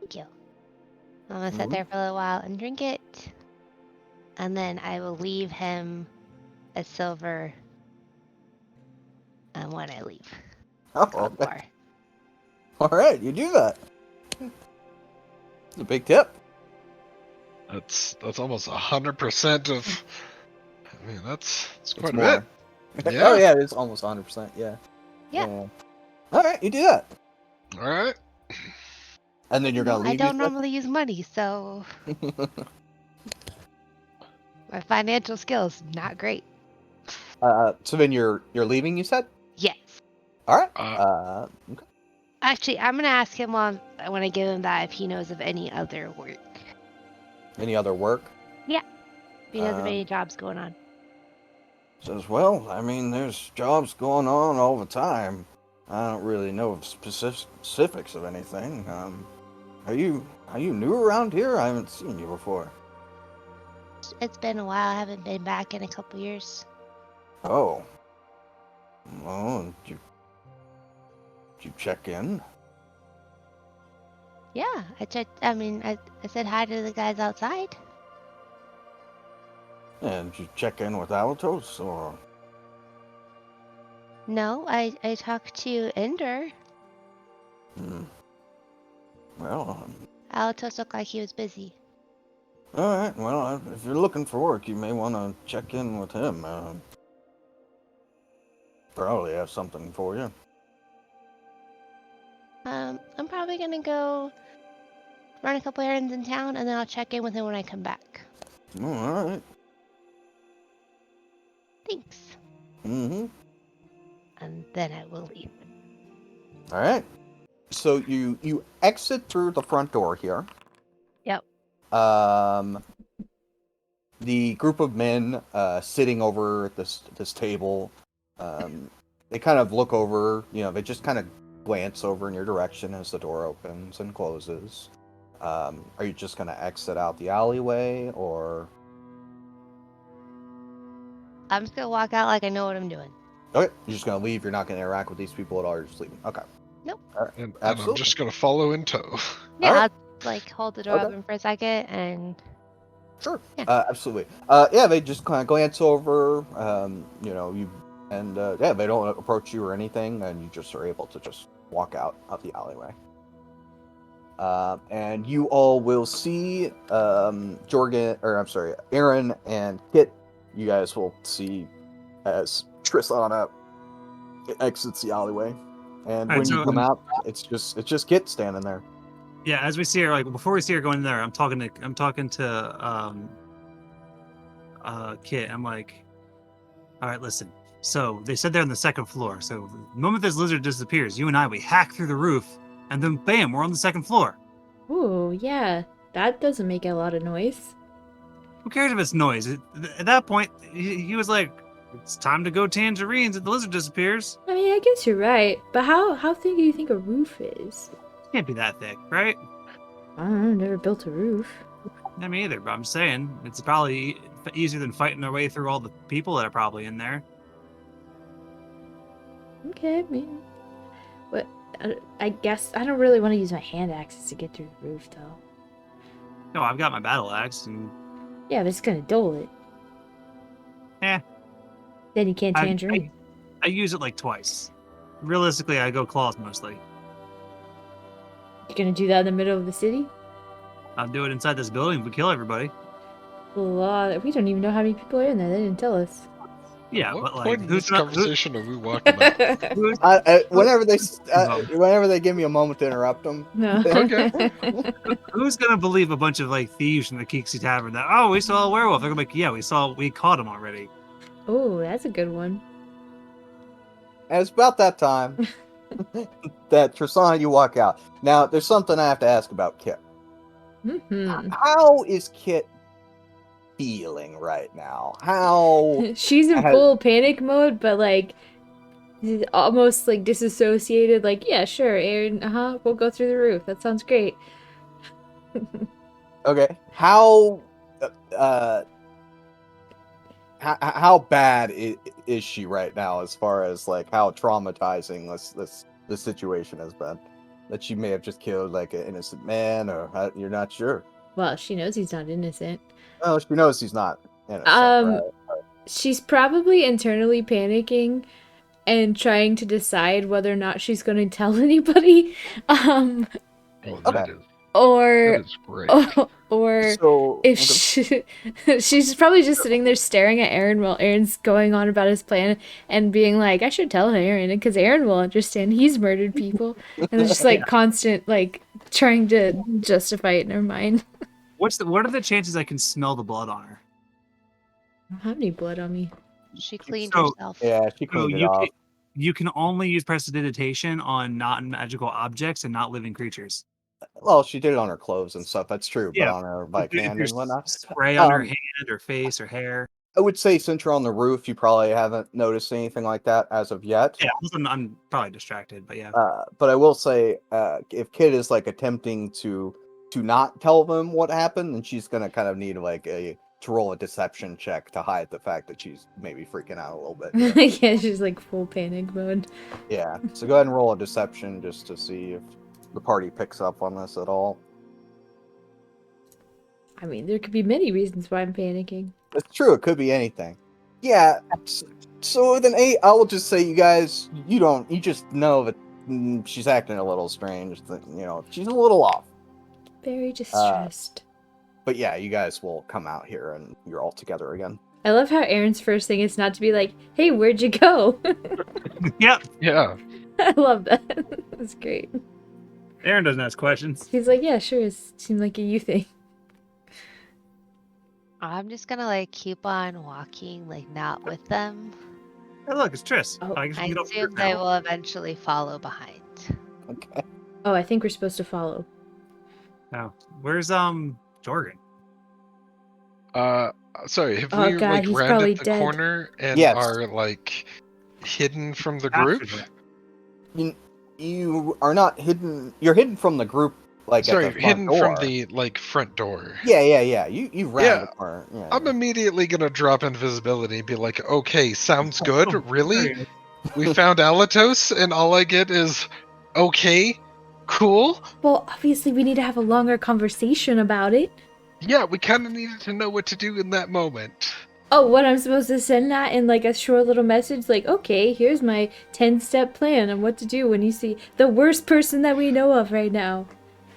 Thank you. I'm gonna sit there for a little while and drink it. And then I will leave him a silver when I leave. Oh, Go to the bar. all right. You do that. It's a big tip. That's almost 100% of. I mean, that's quite a more. bit. Oh Yeah. yeah, it's almost 100%. Yeah. Yeah. All right, you do that, All right. and then you're gonna I leave. don't normally use money, so my financial skills not great. So then you're leaving. You said. Yes. All right. Okay. Actually, I'm gonna ask him when I give him that if he knows of any other work. Any other work? If he knows of any jobs going on. Says, well, I mean, there's jobs going on all the time. I don't really know of specifics of anything. Are you new around here? I haven't seen you before. It's been a while. I haven't been back in a couple years. Oh. Well, did you check in? Yeah, I checked. I mean, I said hi to the guys outside. And did you check in with Alatos, or? No, I talked to Ender. Hmm. Well, Alatos looked like he was busy. All right. Well, if you're looking for work, you may want to check in with him. Probably have something for you. I'm probably gonna go run a couple errands in town, and then I'll check in with him when I come back. Oh, all right. Thanks. Mm-hmm. And then I will leave. All right. So you exit through the front door here. Yep. The group of men sitting over at this table, they kind of look over. They just kind of glance over in your direction as the door opens and closes. Are you just gonna exit out the alleyway, or? I'm just gonna walk out like I know what I'm doing. Okay, you're just gonna leave. You're not gonna interact with these people at all. You're just leaving. Okay. Nope. All right. And I'm Absolutely. just gonna follow in tow. Yeah, Alright. I'll like hold the door Okay. open for a second and Sure. Yeah. Absolutely. Yeah, they just kind of glance over. You and yeah, they don't approach you or anything, and you just are able to just walk out of the alleyway. And you all will see Aaron and Kit. You guys will see as Tristana exits the alleyway, and Alright, when you so, come out, it's just Kit standing there. Yeah, as we see her, like before we see her going in there, I'm talking to Kit. I'm like, all right, listen. So they said they're on the second floor. So the moment this lizard disappears, you and I we hack through the roof, and then bam, we're on the second floor. Ooh, yeah. That doesn't make a lot of noise. Who cares if it's noise? At that point, he was like, it's time to go tangerines if the lizard disappears. I mean, I guess you're right. But how thick do you think a roof is? Can't be that thick, right? I don't know, never built a roof. Not me either, but I'm saying it's probably easier than fighting our way through all the people that are probably in there. Okay, I mean, what? I guess I don't really want to use my hand axes to get through the roof, though. No, I've got my battle axe, and Yeah, but it's gonna dull it. Eh. Then you can't tangerine. I use it like twice. Realistically, I go claws mostly. You're gonna do that in the middle of the city? I'll do it inside this building if we kill everybody. We don't even know how many people are in there. They didn't tell us. Yeah, What but like, point in this conversation are we walking up? Whenever they give me a moment to interrupt them. No. Okay. Who's gonna believe a bunch of like thieves from the Keexie Tavern that we saw a werewolf? They're gonna be like, yeah, we caught him already. Oh, that's a good one. And it's about that time that Tristana, you walk out. Now, there's something I have to ask about Kit. Mm-hmm. How is Kit feeling right now? How? She's in full panic mode, but like almost like disassociated. Like, yeah, sure, Aaron. We'll go through the roof. That sounds great. Okay. How bad is she right now, as far as like how traumatizing this situation has been? That she may have just killed like an innocent man, or you're not sure. Well, she knows he's not innocent. Oh, she knows he's not innocent. Right? She's probably internally panicking and trying to decide whether or not she's going to tell anybody. Oh, that is great. Or So, if she's probably just sitting there staring at Aaron while Aaron's going on about his plan and being like, I should tell Aaron because Aaron will understand. He's murdered people. And it's just like constant, like trying to justify it in her mind. What are the chances I can smell the blood on her? I don't have any blood on me. she cleaned So- herself. yeah, she cleaned it off. You can only use prestidigitation on not magical objects and not living creatures. Well, she did it on her clothes and stuff. That's true, Yeah. but on her like If hand there's and whatnot. spray on her hand or face or hair. I would say since you're on the roof, you probably haven't noticed anything like that as of yet. Yeah, I'm probably distracted, but yeah. But I will say, if Kid is like attempting to not tell them what happened, then she's gonna kind of need like to roll a deception check to hide the fact that she's maybe freaking out a little bit. Yeah, she's like full panic mode. Yeah. So go ahead and roll a deception just to see if the party picks up on this at all. I mean, there could be many reasons why I'm panicking. It's true. It could be anything. Yeah. So with an 8, I will just say, you guys, you just know that she's acting a little strange. That she's a little off. Very distressed. But yeah, you guys will come out here and you're all together again. I love how Aaron's first thing is not to be like, hey, where'd you go? Yep. Yeah. I love that. That's great. Aaron doesn't ask questions. He's like, yeah, sure, it seemed like a you thing. I'm just gonna like keep on walking, like not with them. Hey, look, it's Triss. Oh, I guess we I can get over assume here they now. will eventually follow behind. Okay. Oh, I think we're supposed to follow. Oh, where's Jorgen? Sorry, have Oh, we God, like he's probably rounded the dead. corner and Yes. are like hidden from the group? After that. You are not hidden. You're hidden from the group, like Sorry, at the front hidden door. from the like front door. Yeah. You round Yeah, the corner. Yeah. I'm immediately gonna drop invisibility and be like, okay, sounds good. Oh, Really? there he is. We found Alatos, and all I get is, okay, cool. Well, obviously, we need to have a longer conversation about it. Yeah, we kind of needed to know what to do in that moment. Oh, what I'm supposed to send that in like a short little message, like, okay, here's my 10-step plan on what to do when you see the worst person that we know of right now.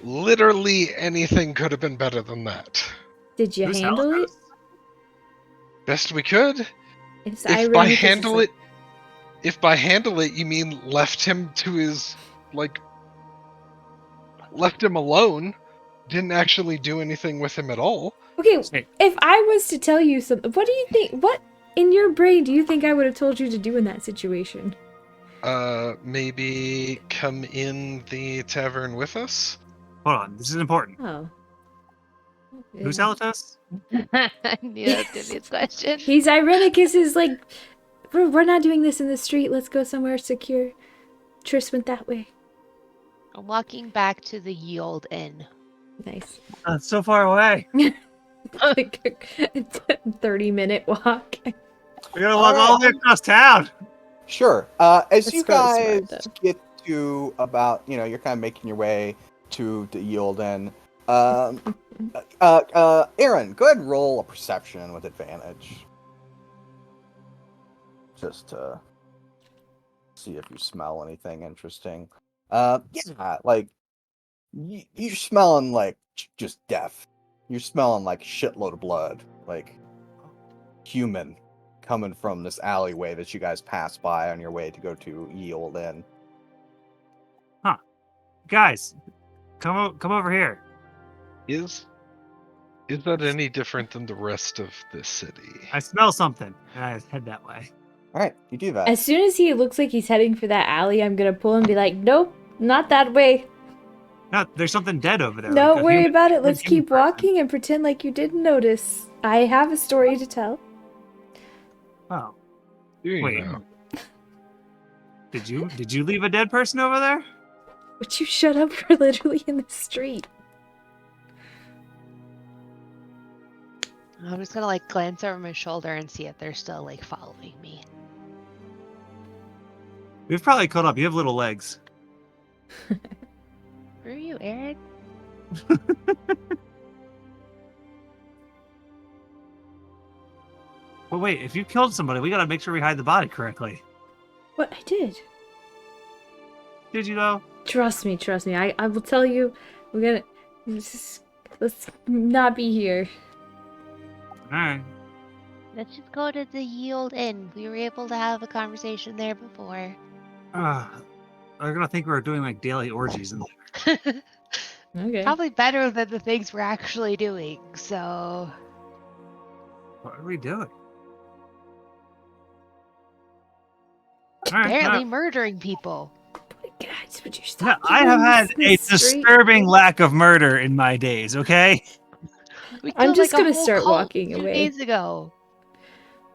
Literally anything could have been better than that. Did you Who's handle it? Halifax? Best we could. If If by handle it you mean left him to his left him alone, didn't actually do anything with him at all. Okay, Hey, if I was to tell you something, what do you think? What in your brain do you think I would have told you to do in that situation? Maybe come in the tavern with us? hold on, this is important. Oh. Who's Yeah. Alatos? I knew that was gonna be a question. He's Irenicus is like, we're not doing this in the street. Let's go somewhere secure. Triss went that way. I'm walking back to the ye old inn. Nice. It's so far away. Like a 30-minute walk. We gotta walk all the way across town. Sure. As That's you probably guys smart, get to about, you're kind of making your way to the Yielden. Aaron, go ahead and roll a perception with advantage. Just to see if you smell anything interesting. Yeah, like you're smelling like just death. You're smelling like shitload of blood, like human coming from this alleyway that you guys pass by on your way to go to Ye Old Inn. Guys, come over here. Is that any different than the rest of the city? I smell something, and I head that way. All right, you do that. As soon as he looks like he's heading for that alley, I'm gonna pull and be like, nope, not that way. No, there's something dead over there. Don't like a worry human- about it. Let's human keep person. walking and pretend like you didn't notice. I have a story to tell. Oh, Do you wait. know? Did you leave a dead person over there? Would you shut up? We're literally in the street. I'm just gonna like glance over my shoulder and see if they're still like following me. We've probably caught up. You have little legs. Where are you, Aaron? But wait, if you killed somebody, we gotta make sure we hide the body correctly. What? I did. Did you know? Trust me. I will tell you. We're gonna. Let's not be here. All right. Let's just go to the ye old inn. We were able to have a conversation there before. They're gonna think we're doing like daily orgies in there. Okay. Probably better than the things we're actually doing, so What are we doing? All right, apparently murdering people. Guys, would you yeah, stop? I have had killing a this in the street? disturbing lack of murder in my days. Okay. We I'm killed, just like, a gonna whole start cult walking 2 away. days ago.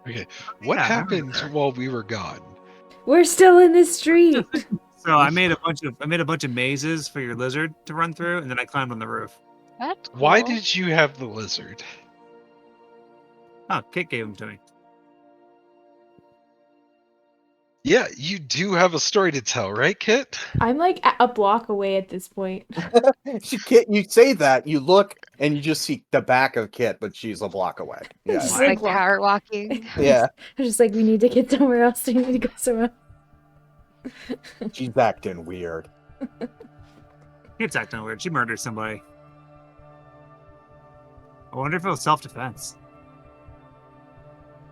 Okay, what Yeah, I happened remember that. while we were gone? We're still in the street. So I made a bunch of mazes for your lizard to run through, and then I climbed on the roof. That's cool. Why did you have the lizard? Oh, Kit gave them to me. Yeah, you do have a story to tell, right, Kit? I'm like a block away at this point. You say that, you look, and you just see the back of Kit, but she's a block away. Yeah. Just like walk. power walking? Yeah, I'm just like, we need to get somewhere else. We need to go somewhere else. she's acting weird. Kit's acting weird. She murdered somebody. wonder if it was self-defense.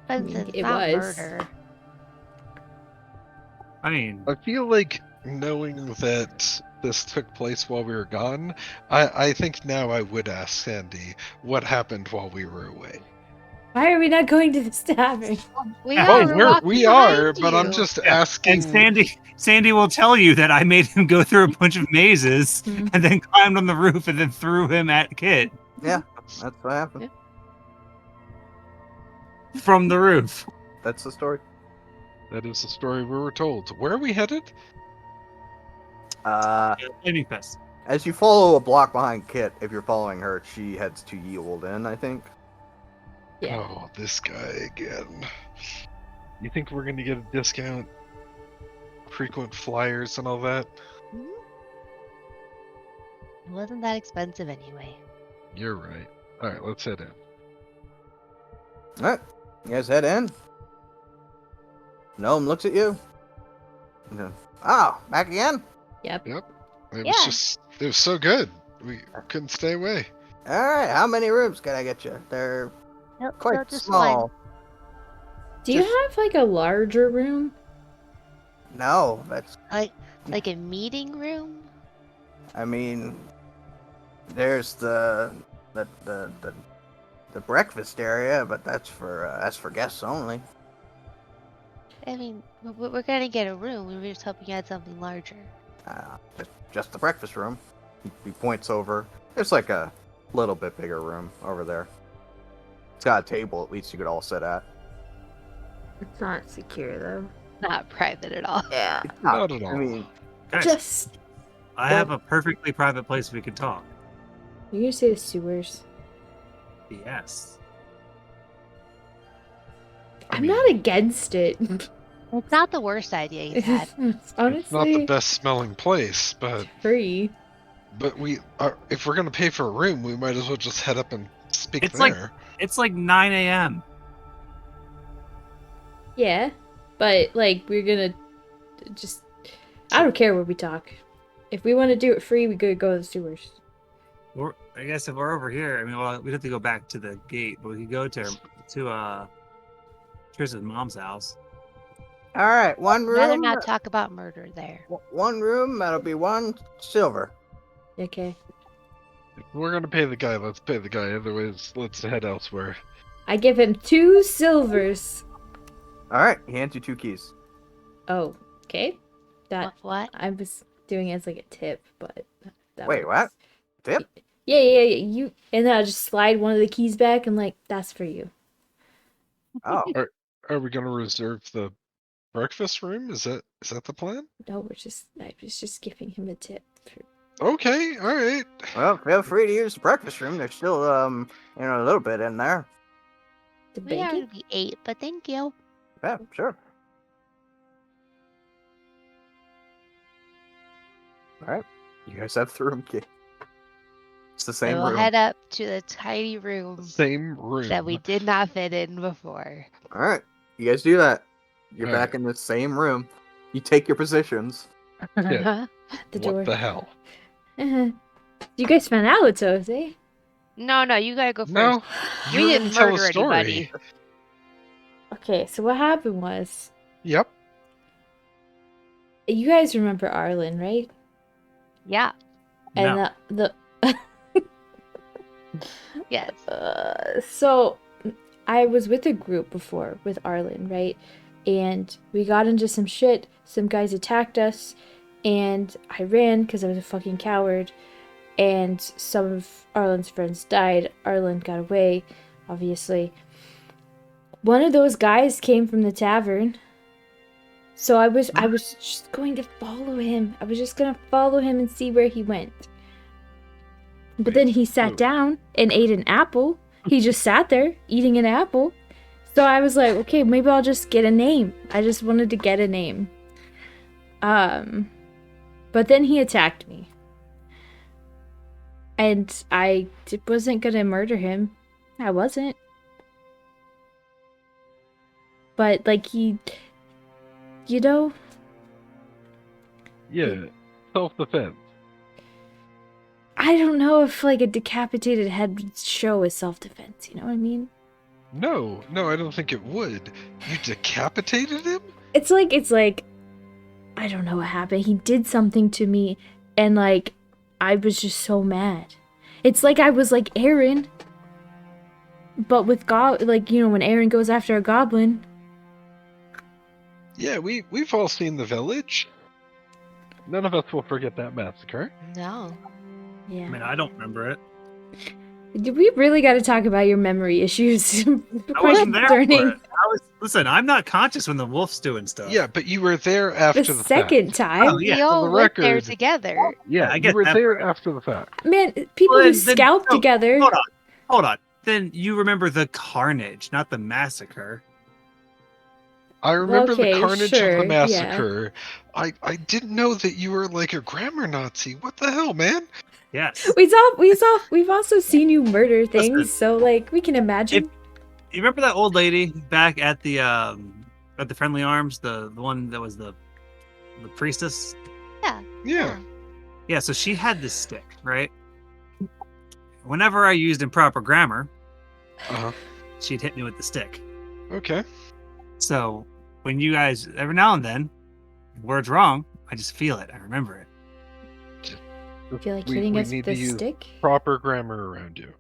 But mean, it's it not was. murder. I mean, I feel like knowing that this took place while we were gone, I think now I would ask Sandy what happened while we were away. Why are we not going to this tavern? We Yeah. are. Oh, We're walking we are, behind but I'm you. just yeah. asking. And Sandy will tell you that I made him go through a bunch of mazes Hmm. and then climbed on the roof and then threw him at Kit Yeah, that's what happened. from the roof. That's the story. That is the story we were told. Where are we headed? Flaming Fest. As you follow a block behind Kit, if you're following her, she heads to Yield I think. Yeah. Oh, this guy again. You think we're gonna get a discount? Frequent flyers and all that? It wasn't that expensive anyway. You're right. Alright, let's head in. Alright, you guys head in. Gnome looks at you. Oh, back again? Yep. It was Yeah. just, it was so good. We couldn't stay away. Alright, how many rooms can I get you? They're Nope, quite no, just small. one. Do you have like a larger room? No, that's, Like a meeting room? I mean, there's the breakfast area, but that's for guests only. I mean, we're gonna get a room. We were just hoping you had something larger. Just the breakfast room. He points over. There's like a little bit bigger room over there. It's got a table at least you could all sit at. It's not secure though. Not private at all. Yeah. Not at all. I mean, Guys, Just I have a perfectly private place we can talk. you're gonna say the sewers. Yes. I'm not against it. It's not the worst idea you've had. Honestly, It's not the best smelling place, but free. we are. If we're gonna pay for a room, we might as well just head up and speak It's like- there. It's like 9 a.m. Yeah, but like we're gonna just. I don't care where we talk. If we want to do it free, we could go to the sewers. I guess if we're over here, I mean, well, we'd have to go back to the gate, but we could go to Trish's mom's house. alright, one I'd rather room. not talk about murder there. One room, that'll be 1 silver. Okay. If we're gonna pay the guy, let's pay the guy. Otherwise, let's head elsewhere. I give him 2 silvers. Alright, he hands you 2 keys. Oh, okay. That What? I was doing it as like a tip, but that Wait, works. what? Tip? Yeah. You and then I'll just slide one of the keys back and like that's for you. Oh, Are we gonna reserve the breakfast room? Is that the plan? No, I was just giving him a tip. Okay, all right. well, feel free to use the breakfast room. There's still, a little bit in there. The We bacon? already ate, but thank you. Yeah, sure. Alright, you guys have the room key. It's the So same we'll room. head up to the tiny room Same room. that we did not fit in before. Alright, you guys do that. You're Alright. back in the same room. You take your positions. Yeah. The door. What the hell? You guys found out, Jose. No, you gotta go first. No, We you didn't didn't tell a murder story. anybody. Okay, so what happened was Yep. you guys remember Arlen, right? Yeah. And No. the Yes. so I was with a group before with Arlen, right? And we got into some shit. Some guys attacked us, and I ran because I was a fucking coward. And some of Arlen's friends died. Arlen got away, obviously. One of those guys came from the tavern. So I was just going to follow him. I was just gonna follow him and see where he went. But then he sat down and ate an apple. He just sat there eating an apple. So I was like, okay, maybe I'll just get a name. I just wanted to get a name. But then he attacked me. And I wasn't gonna murder him. I wasn't. But like he, you know, Yeah. Self-defense. I don't know if like a decapitated head would show as self-defense. You know what I mean? No, I don't think it would. You decapitated him? It's like I don't know what happened. He did something to me, and like I was just so mad. It's like I was like Aaron, but with like when Aaron goes after a goblin. Yeah, we've all seen The Village. None of us will forget that massacre. No. Yeah. I mean, I don't remember it. We really got to talk about your memory issues. I Quite wasn't there for concerning. it. Listen, I'm not conscious when the wolf's doing stuff. Yeah, but you were there after The the second fact. time, Oh, yeah. We all the went there record- together. Yeah, I you get were that there part. after the fact. man, people Well, who then- scalp no, together. Hold on. Then you remember the carnage, not the massacre. I remember Okay, the carnage sure, of the yeah. massacre. I didn't know that you were like a grammar Nazi. What the hell, man? Yes. We've also seen you murder things, Listen, so like we can imagine. You remember that old lady back at the Friendly Arms, the one that was the priestess? Yeah. Yeah, so she had this stick, right? Whenever I used improper grammar, Uh-huh. she'd hit me with the stick. Okay. So when you guys, every now and then, word's wrong, I just feel it. I remember it. I feel like We hitting us need with to a use stick. proper grammar around you.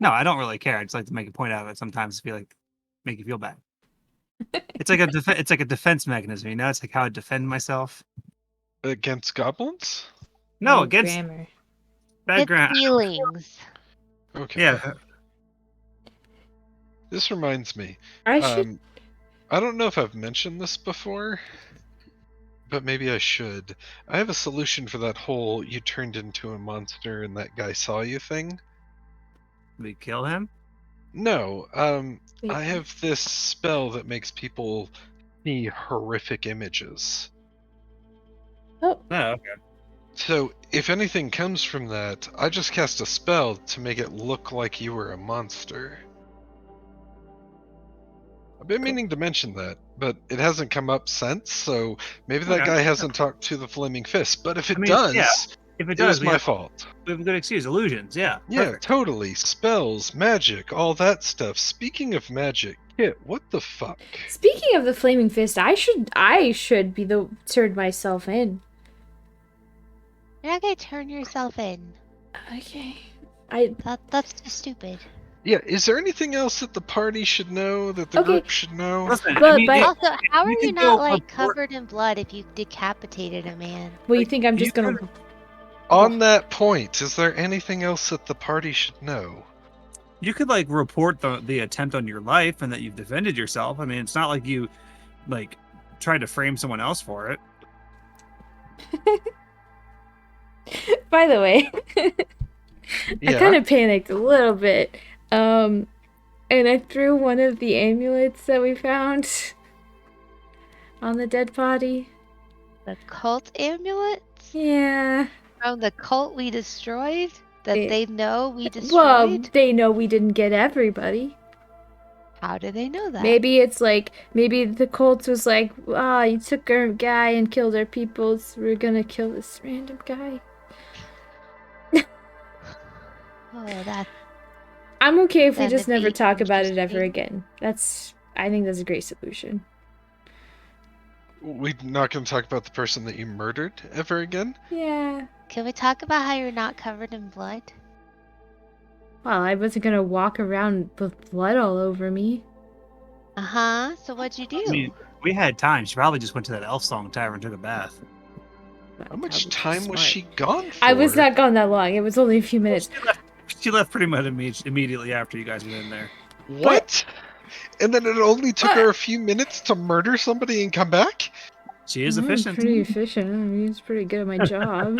No, I don't really care. I just like to make a point out of it sometimes to feel like make you feel bad. It's like it's like a defense mechanism, you know? It's like how I defend myself. Against goblins? No, Oh, against grammar. bad It's grammar. feelings. Okay. Yeah. This reminds me. I should. I don't know if I've mentioned this before, but maybe I should. I have a solution for that whole you turned into a monster and that guy saw you thing. We kill him? No, Wait, I have this spell that makes people see horrific images. Oh, Oh, okay. So, if anything comes from that, I just cast a spell to make it look like you were a monster. I've been meaning to mention that, but it hasn't come up since, so maybe that Okay. guy hasn't talked to the Flaming Fist. But if it I mean, does, yeah, if it it does, was we my have, fault. we have a good excuse. Illusions, yeah. Yeah, Perfect. totally. Spells, magic, all that stuff. Speaking of magic, Kit, what the fuck? speaking of the flaming fist, I should be the turn myself in. You're not gonna turn yourself in. Okay. That's just stupid. Yeah, is there anything else that the party should know, that the Okay. group should know? Listen, But- I mean, but- Also, how are you you can not go like report- covered in blood if you decapitated a man? Well, you think I'm you just gonna? On that point, is there anything else that the party should know? you could like report the attempt on your life and that you've defended yourself. I mean, it's not like you like tried to frame someone else for it. By the way, I Yeah. kind of panicked a little bit. And I threw one of the amulets that we found on the dead body. The cult amulets Yeah. from the cult we destroyed that Eh, they know we Well, destroyed. they know we didn't get everybody. How do they know that? Maybe it's like, maybe the cult was like, ah, you took our guy and killed our people, so we're gonna kill this random guy. Oh, that. I'm okay if we Then just it'd never be talk about it ever interesting. again. I think that's a great solution. We're not going to talk about the person that you murdered ever again? Yeah. Can we talk about how you're not covered in blood? Well, I wasn't gonna walk around with blood all over me. Uh huh. So what'd you do? I mean, we had time. She probably just went to that elf song tavern and took a bath. How much Probably time was smart. she gone for? I was not gone that long. It was only a few minutes. She left pretty much immediately after you guys went in there. What? And then it only took her What? a few minutes to murder somebody and come back? She is I'm efficient. pretty efficient. I mean, it's pretty good at my job.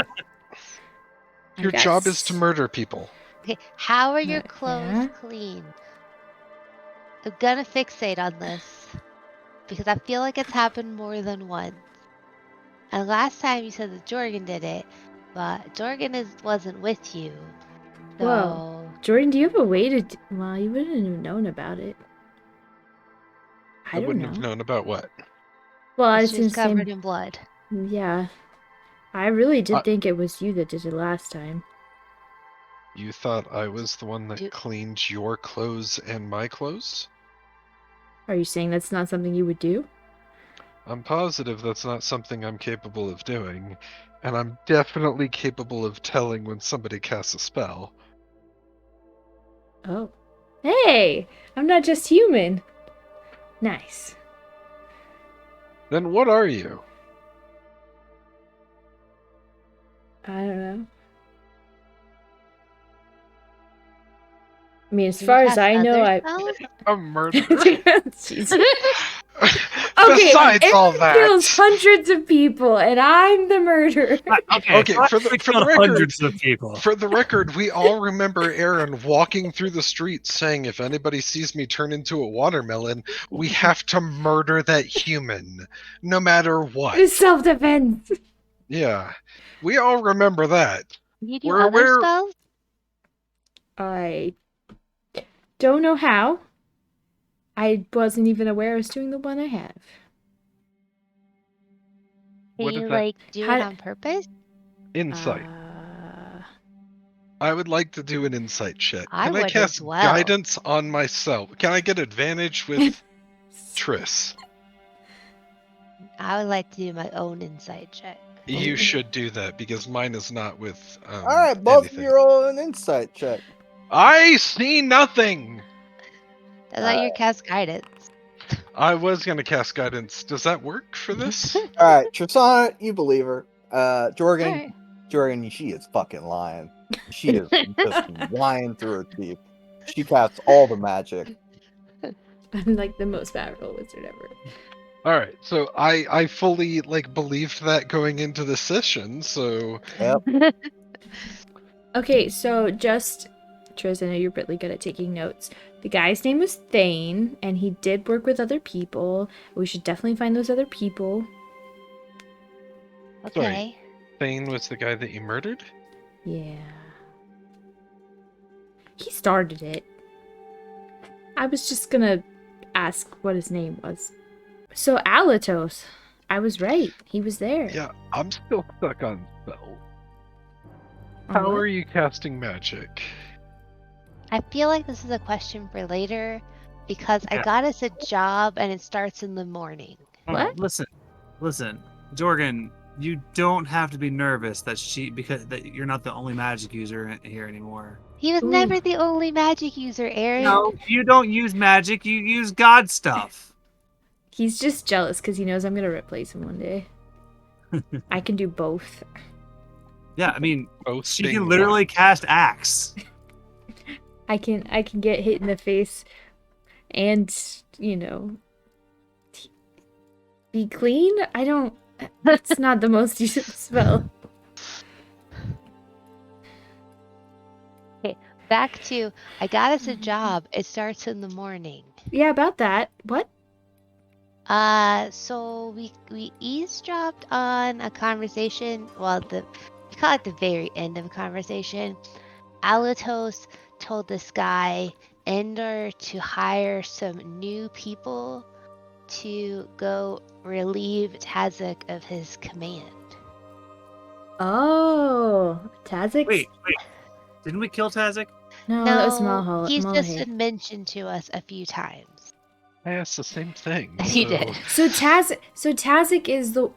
I Your job is guess. to murder people. Okay, how are your Yeah. clothes clean? I'm gonna fixate on this because I feel like it's happened more than once. And last time you said that Jorgen did it, but Jorgen wasn't with you. So Whoa. Jordan, do you have a way to? Well, you wouldn't have known about it. I don't wouldn't know. have known about what. Well, she it's was in the covered same. in blood. Yeah. I really did I- think it was you that did it last time. You thought I was the one that Do- cleaned your clothes and my clothes? Are you saying that's not something you would do? I'm positive that's not something I'm capable of doing, and I'm definitely capable of telling when somebody casts a spell. Oh. Hey! I'm not just human. Nice. Then what are you? I don't know. I mean, as Do you far as cast I know, other I. spells? A murderer. Jeez. Okay, Besides all Aaron kills that. hundreds of people, and I'm the murderer. Okay, so for the we for killed the record, hundreds of people. for the record, we all remember Aaron walking through the streets saying, "If anybody sees me turn into a watermelon, we have to murder that human, no matter what." It's self-defense. Yeah, we all remember that. Can you do We're other spells? I don't know how. I wasn't even aware I was doing the one I have. Can What you is that? like do How it d- on purpose? Insight. I would like to do an insight check. I Can I would cast as well. guidance on myself? Can I get advantage with Triss? I would like to do my own insight check. You should do that because mine is not with All right, both of anything. you roll an insight check. I see nothing. That's not your cast guidance. I was gonna cast guidance. Does that work for this? All right, Trisana, you believe her. Jorgen, Alright. Jorgen, she is fucking lying. She is just lying through her teeth. She casts all the magic. I'm like the most powerful wizard ever. All right, so I fully like believed that going into the session. So Yep. Okay, so just Triz, I know you're really good at taking notes. The guy's name was Thane, and he did work with other people. We should definitely find those other people. Okay. Thane was the guy that you murdered. Yeah. He started it. I was just gonna ask what his name was. So Alatos. I was right. He was there. Yeah, I'm still stuck on spell. On How what? are you casting magic? I feel like this is a question for later because I Yeah. got us a job and it starts in the morning. What? Listen, Jorgen. You don't have to be nervous that you're not the only magic user here anymore. He was Ooh. never the only magic user, Aaron. No, you don't use magic. You use God stuff. He's just jealous because he knows I'm gonna replace him one day. I can do both. Yeah, I mean, Both she being can literally cast axe. I can get hit in the face and, be clean? I don't. It's not the most useful spell. Back to I got us a job. It starts in the morning. Yeah, about that. What? So we eavesdropped on a conversation. Well, we call it the very end of a conversation. Alatos told this guy Ender to hire some new people to go relieve Tazak of his command. Oh, Tazix? Wait. Didn't we kill Tazak? No, that was Malhol. he's just Malahai. been mentioned to us a few times. I asked the same thing. He so- did. So Tazik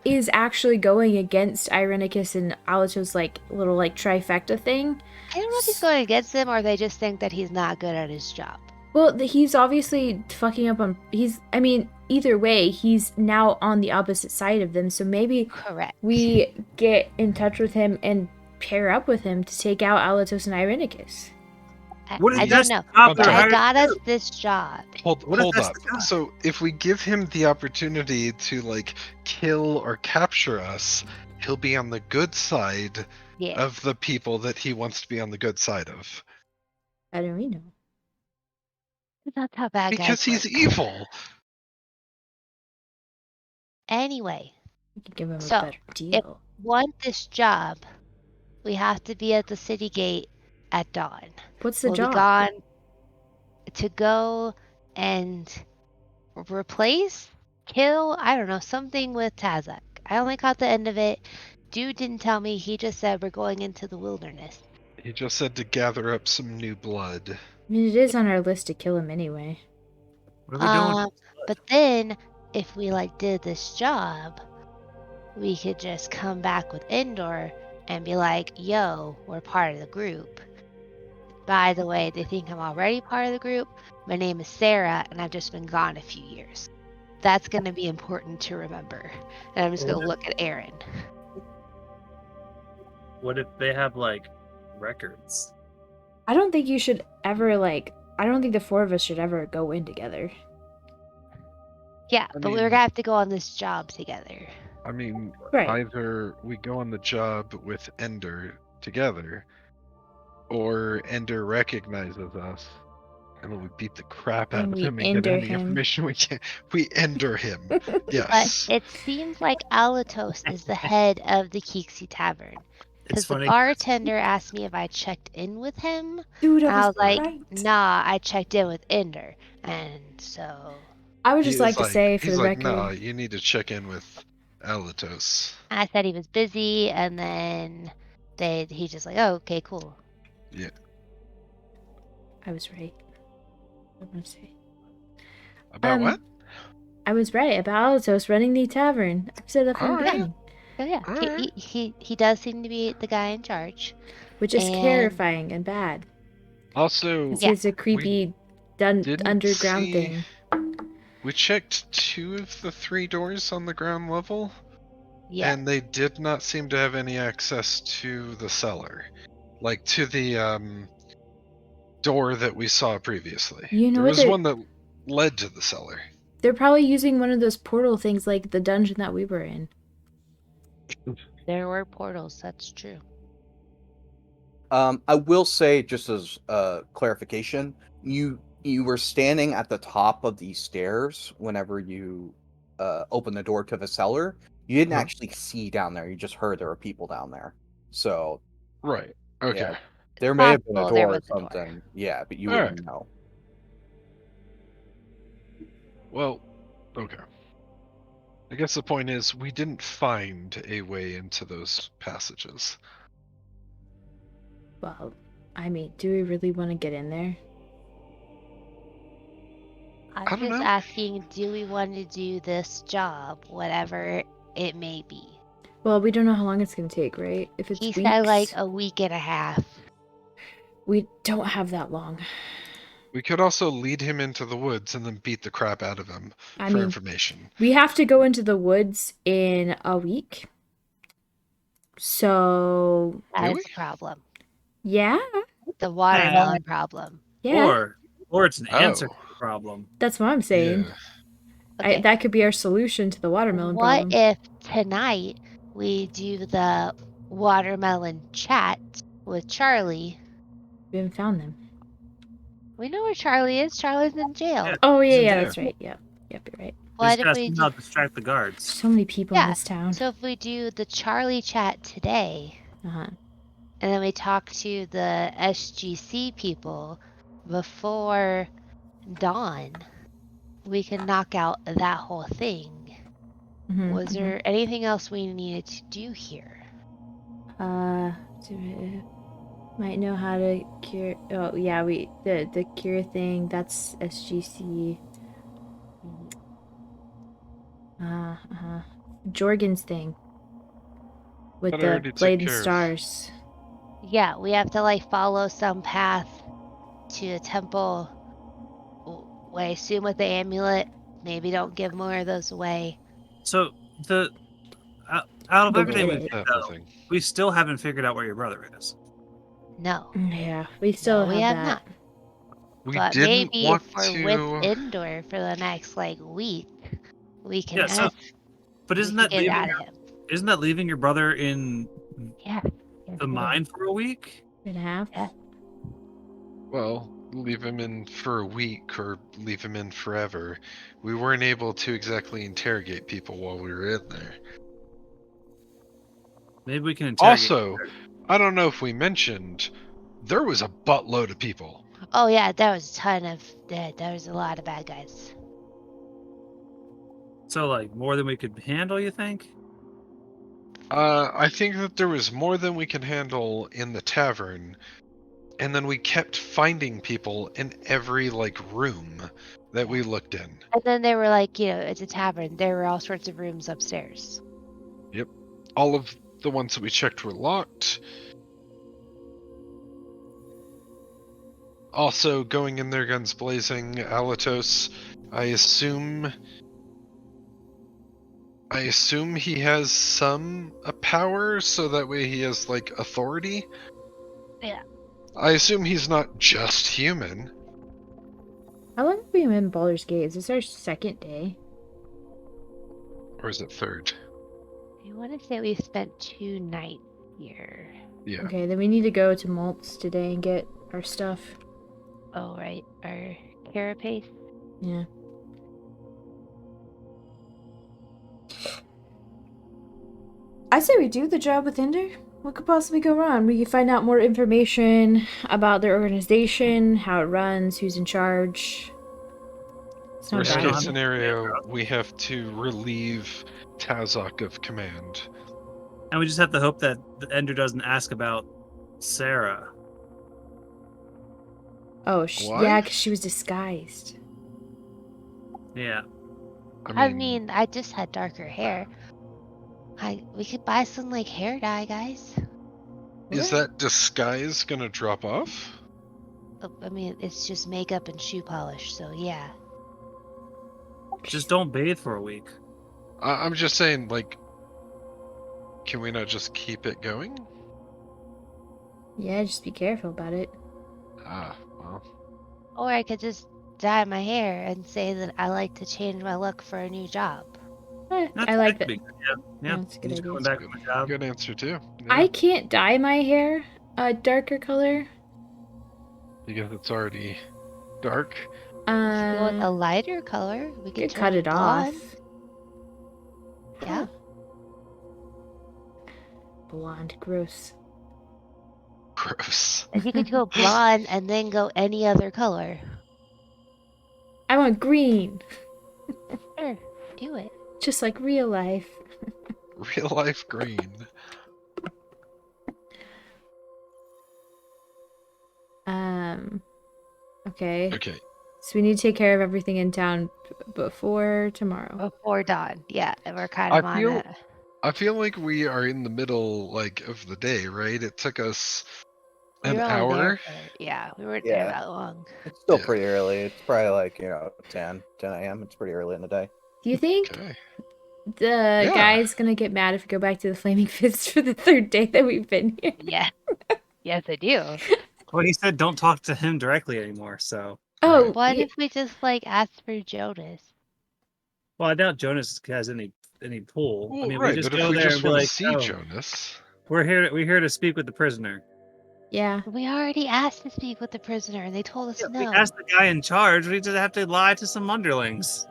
is actually going against Irenicus and Alatos little trifecta thing. I don't know if he's going against them or they just think that he's not good at his job. Well, he's obviously fucking up on. Either way, he's now on the opposite side of them. So maybe Correct. we get in touch with him and pair up with him to take out Alatos and Irenicus. What did I you don't just know. stop But there? I got us this job. Hold What if up. that's the guy? So if we give him the opportunity to kill or capture us, he'll be on the good side Yeah. of the people that he wants to be on the good side of. How do we know? That's how bad Because guys he's work. evil. Anyway, We could give him So, a better deal. want this job, we have to be at the city gate at dawn. What's the We'll job? be gone to go and replace, kill, I don't know, something with Tazak. I only caught the end of it. Dude didn't tell me. He just said we're going into the wilderness. He just said to gather up some new blood. I mean, it is on our list to kill him anyway. What are we doing? But then, if we like did this job, we could just come back with Endor and be like, "Yo, we're part of the group. By the way, they think I'm already part of the group. My name is Sarah, and I've just been gone a few years." That's going to be important to remember. And I'm just going to look at Aaron. What if they have like records? I don't think you should ever I don't think the four of us should ever go in together. Yeah, I but we're mean- going to have to go on this job together. I mean, Right. either we go on the job with Ender together, or Ender recognizes us, and then we beat the crap out And of we him and get ender any him. information we can. We Ender him. But Yes. it seems like Alatos is the head of the Keexie Tavern. Because It's the funny. bartender asked me if I checked in with him. Dude, And I was like, right. nah, I checked in with Ender. And so I would He just was like to say for he's the like, record. nah, you need to check in with Alatos. I said he was busy, and then he just like, oh, okay, cool. I was right. What am I say? About what? I was right about Alatos running the tavern. I said that from the Alright. beginning. So yeah, Alright. he does seem to be the guy in charge. Which is And- terrifying and bad. Also, Yeah. It's a creepy didn't underground see- thing. we checked 2 of the 3 doors on the ground level, Yeah, and they did not seem to have any access to the cellar. Like, to the door that we saw previously. You know there what was they- one that led to the cellar. They're probably using one of those portal things like the dungeon that we were in. there were portals. That's true. I will say, just as clarification, you were standing at the top of these stairs whenever you opened the door to the cellar. You didn't Uh-huh. actually see down there. You just heard there were people down there. So Right. Okay. Yeah. there may have been a possible there door or was a door. something. Yeah, but you All wouldn't know. Well, okay. I guess the point is we didn't find a way into those passages. Well, I mean, do we really want to get in there? I'm I don't just know. asking, do we want to do this job, whatever it may be? Well, we don't know how long it's going to take, right? If it's He weeks, said like a week and a half. we don't have that long. We could also lead him into the woods and then beat the crap out of him I for mean, information. we have to go into the woods in a week. So, That's we? a problem. yeah. The watermelon problem. Yeah. Or it's an answer Oh. to the problem. That's what I'm saying. Yeah. Okay. That could be our solution to the watermelon What problem. if tonight we do the watermelon chat with Charlie? We haven't found them. We know where Charlie is. Charlie's in jail. Yeah. Oh, He's in yeah, there. that's right. Yep, you're right. We What just if gotta we somehow do? distract the guards. So many people in Yeah, this town. So if we do the Charlie chat today, Uh-huh. and then we talk to the SGC people before dawn, we can knock out that whole thing. Mhm, Was mhm. there anything else we needed to do here? Might know how to cure. Oh yeah, the cure thing. That's SGC. Jorgen's thing with But I already the took blade and care of- stars. Yeah, we have to like follow some path to a temple. I assume with the amulet. Maybe don't give more of those away. So the out of The everything we what? did, That though, whole thing. we still haven't figured out where your brother is. No, Yeah, we still no, we have have that. not. We But didn't maybe want if we're to. with Indoor for the next like week, we can Yeah, so- ask. But we isn't can that get leaving? out of him? Isn't that leaving your brother in Yeah. the mine for a week? And a half. Yeah. Well, leave him in for a week or leave him in forever. We weren't able to exactly interrogate people while we were in there. Maybe we can interrogate. Also, I don't know if we mentioned, there was a buttload of people. Oh yeah, there was a ton of there was a lot of bad guys. So like more than we could handle, you think? I think that there was more than we can handle in the tavern, and then we kept finding people in every room that we looked in. And then they were like, it's a tavern. There were all sorts of rooms upstairs. Yep. All of the ones that we checked were locked. Also, going in there guns blazing, Alatos, I assume he has some power, so that way he has authority. Yeah. I assume he's not just human. How long have we been in Baldur's Gate? Is this our second day? Or is it third? I want to say we spent 2 nights here. Yeah. Okay, then we need to go to Maltz today and get our stuff. Oh, right. Our carapace. Yeah. I say we do the job with Ender. What could possibly go wrong? We could find out more information about their organization, how it runs, who's in charge. It's not Worst bad. case idea. scenario, we have to relieve Tazok of command. And we just have to hope that the Ender doesn't ask about Sarah. Oh, Why? yeah, because she was disguised. Yeah. I mean, I just had darker hair. We could buy some hair dye, guys. Is that disguise gonna drop off? I mean, it's just makeup and shoe polish, so yeah. Just don't bathe for a week. I'm just saying, can we not just keep it going? Yeah, just be careful about it. Well. Or I could just dye my hair and say that I like to change my look for a new job. I like that. Yeah, Yeah, that's a good Just idea. going back to my job. Good answer too. Yeah. I can't dye my hair a darker color. Because it's already dark. If you want a lighter color, we You could could cut it blonde. off. Yeah. Blonde, gross. Gross. And you could go blonde and then go any other color. I want green, Sure, do it. just like real life. Real life green. Okay. Okay. So we need to take care of everything in town before tomorrow. Before dawn. Yeah, and we're kind of on it. I feel like we are in the middle of the day, right? It took us We an were only there hour. we weren't there Yeah. that long. It's still Yeah. pretty early. It's probably 10 a.m. It's pretty early in the day. Do you think Okay. the guy's gonna get mad if we go back to the Flaming Fist for the third day that we've been here? Yeah. Yes, I do. Well, he said don't talk to him directly anymore, so. Oh, What yeah, if we just ask for Jonas? Well, I doubt Jonas has any pull. Well, I mean, right, we just but if go we there just and be want to like, see "Oh, Jonas, we're here to speak with the prisoner." yeah. We already asked to speak with the prisoner and they told us We no. asked the guy in charge. We just have to lie to some underlings.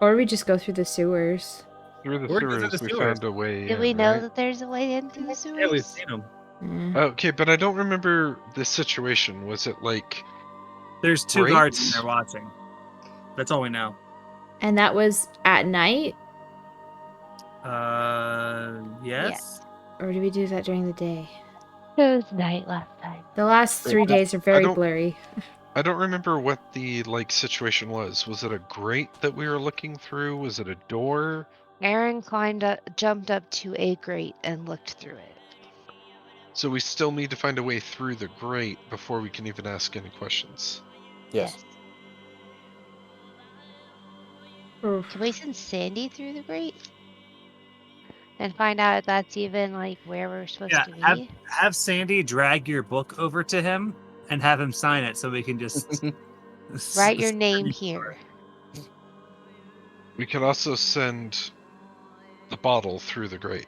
Or we just go through the sewers. through the Where goes sewers, the we sewers? found a way Did in, we know right? that there's a way into the sewers? Yeah, we've seen him. Yeah. Okay, but I don't remember this situation. Was it There's 2 Great. guards in there watching. That's all we know. And that was at night? Yes. Or did we do that during the day? It was night last time. The last 3 days are very don't- blurry. I don't remember what the situation was. Was it a grate that we were looking through? Was it a door? Aaron jumped up to a grate and looked through it. So we still need to find a way through the grate before we can even ask any questions. Yes. Oof. Can we send Sandy through the grate? And find out if that's even where we're supposed Yeah, to be? have Sandy drag your book over to him and have him sign it so we can just Write your name here. We could also send the bottle through the grate.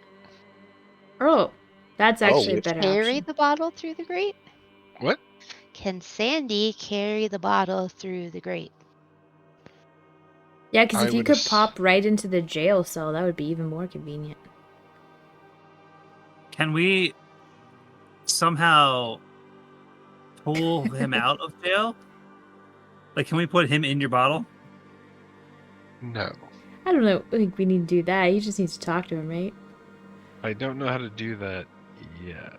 Oh, that's actually a which- better Carry option. the bottle through the grate? What? Can Sandy carry the bottle through the grate? Yeah, because I if you would could ass- pop right into the jail cell, that would be even more convenient. Can we somehow pull him out of jail? Can we put him in your bottle? No. I don't know. I think we need to do that. You just need to talk to him, right? I don't know how to do that yet.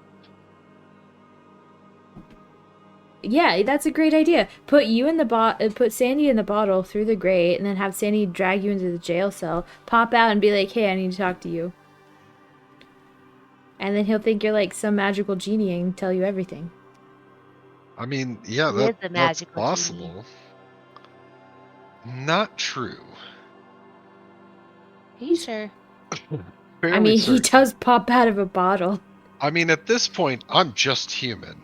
Yeah, that's a great idea. Put you in the put Sandy in the bottle through the grate, and then have Sandy drag you into the jail cell. Pop out and be like, "Hey, I need to talk to you." And then he'll think you're like some magical genie and tell you everything. I mean, yeah, He is a that's magical genie. possible. Not true. Are you sure? Fairly I mean, he certain. does pop out of a bottle. I mean, at this point, I'm just human.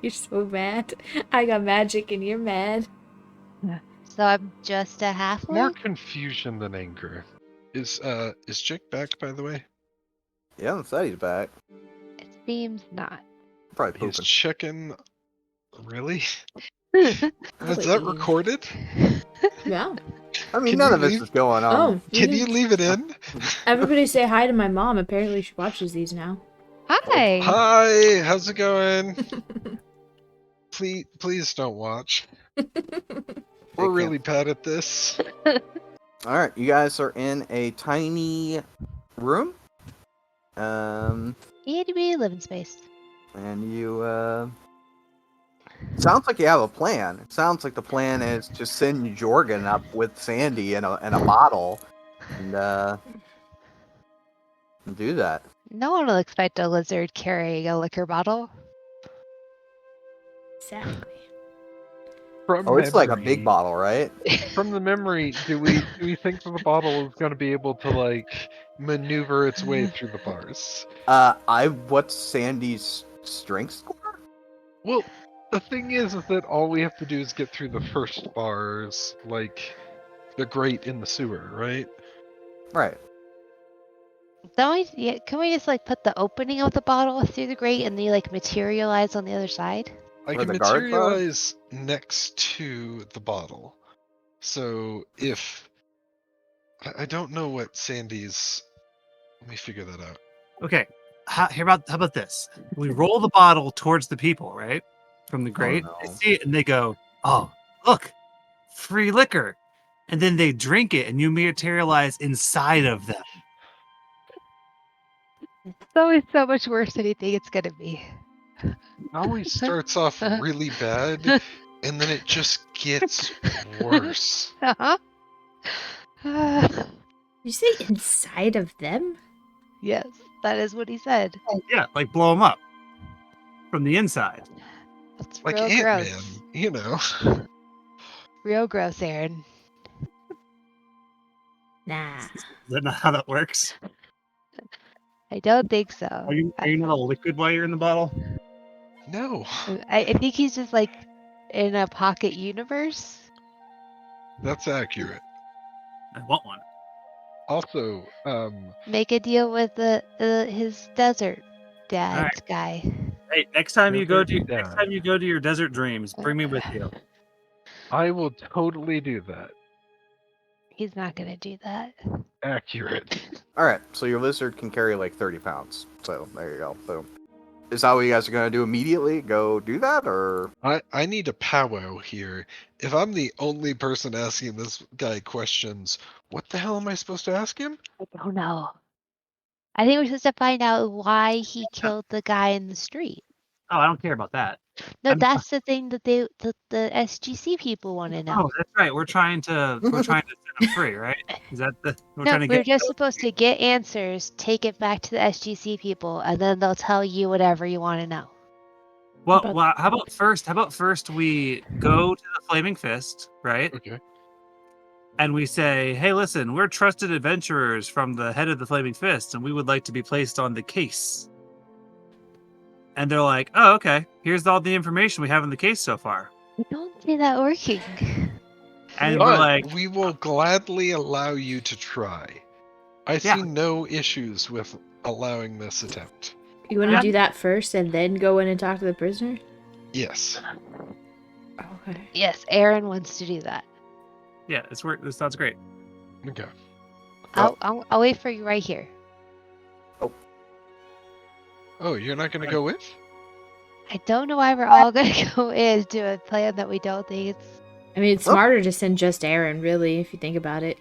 You're so mad. I got magic and you're mad. So I'm just a halfling? More confusion than anger. Is Jake back, by the way? Yeah, I'm said he's back. It seems not. Probably He's pooping. checking. Really? Probably Is that is. recorded? Yeah. I mean, Can none you of this leave- is going on. Oh, Can you leave it in? Everybody say hi to my mom. Apparently she watches these now. Hi. Hi, how's it going? Please don't watch. We're can't. really bad at this. All right, you guys are in a tiny room. Itty bitty living space. And you, sounds like you have a plan. It sounds like the plan is to send Jorgen up with Sandy in a bottle and do that. No one will expect a lizard carrying a liquor bottle. Exactly. From Oh, it's like a memory- big bottle, right? From the memory, do we think that the bottle is going to be able to like maneuver its way through the bars? What's Sandy's strength score? Well, the thing is that all we have to do is get through the first bars, like the grate in the sewer, right? Right. Can we just like put the opening of the bottle through the grate and they like materialize on the other side? I Where can the guards are? materialize next to the bottle. So if I don't know what Sandy's, let me figure that out. Okay. How about this? We roll the bottle towards the people, right? From the grate. no. They see it and they go, "Oh, look, free liquor," and then they drink it, and you materialize inside of them. It's always so much worse than you think it's gonna be. It always starts off really bad, and then it just gets worse. Uh-huh. You say inside of them? Yes, that is what he said. Yeah, like blow them up from the inside. That's Like real Ant-Man, gross. you know. Real gross, Aaron. Nah. Is that not how that works? I don't think so. Are you not a liquid while you're in the bottle? No, I think he's just like in a pocket universe. that's accurate. I want one. Also, Make a deal with his desert dad Alright. guy. Hey, next time you go to Desert your desert dreams, bring me with you. I will totally do that. He's not gonna do that. Accurate. All right, so your lizard can carry like 30 pounds. So there you go. So is that what you guys are going to do immediately? Go do that, or I need a powwow here. If I'm the only person asking this guy questions, what the hell am I supposed to ask him? I don't know. I think we're supposed to find out why he killed the guy in the street. Oh, I don't care about that. No, I'm- that's the thing that the SGC people want to know. Oh, that's right. We're trying to set them free, right? Is that we're No, trying to we're get just supposed to get answers, take it back to the SGC people, and then they'll tell you whatever you want to know. well, how about first we go to the Flaming Fist, right? Okay. And we say, "Hey, listen, we're trusted adventurers from the head of the Flaming Fist, and we would like to be placed on the case." And they're like, "Oh, okay. Here's all the information we have in the case so far." I don't see that working. And But we're like, we will gladly allow you to try. I see no issues with allowing this attempt. You want to do that first and then go in and talk to the prisoner? Yes. Okay. Yes, Aaron wants to do that. "Yeah, it's work. This sounds great." Okay. I'll wait for you right here. Oh, you're not going to go with? I don't know why we're all gonna go into a plan that we don't think it's. I mean, it's smarter to send just Aaron, really, if you think about it.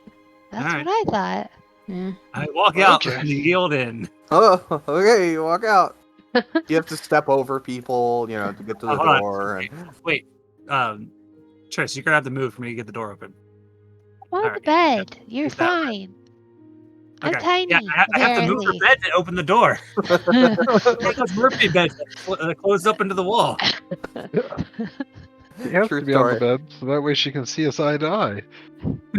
That's Alright. what I thought. Yeah. I walk out Okay. and yield in. Oh, okay, you walk out. You have to step over people, to get to the Hold on. door. Okay, And wait. Trish, you're gonna have to move for me to get the door open. Come on All the right. bed. You're Is that fine. I'm Okay. tiny, Yeah, I have to move her apparently. bed to open the door. One of those Murphy beds that closed up into the wall. She has True to be on the story. bed so that way she can see us eye to eye.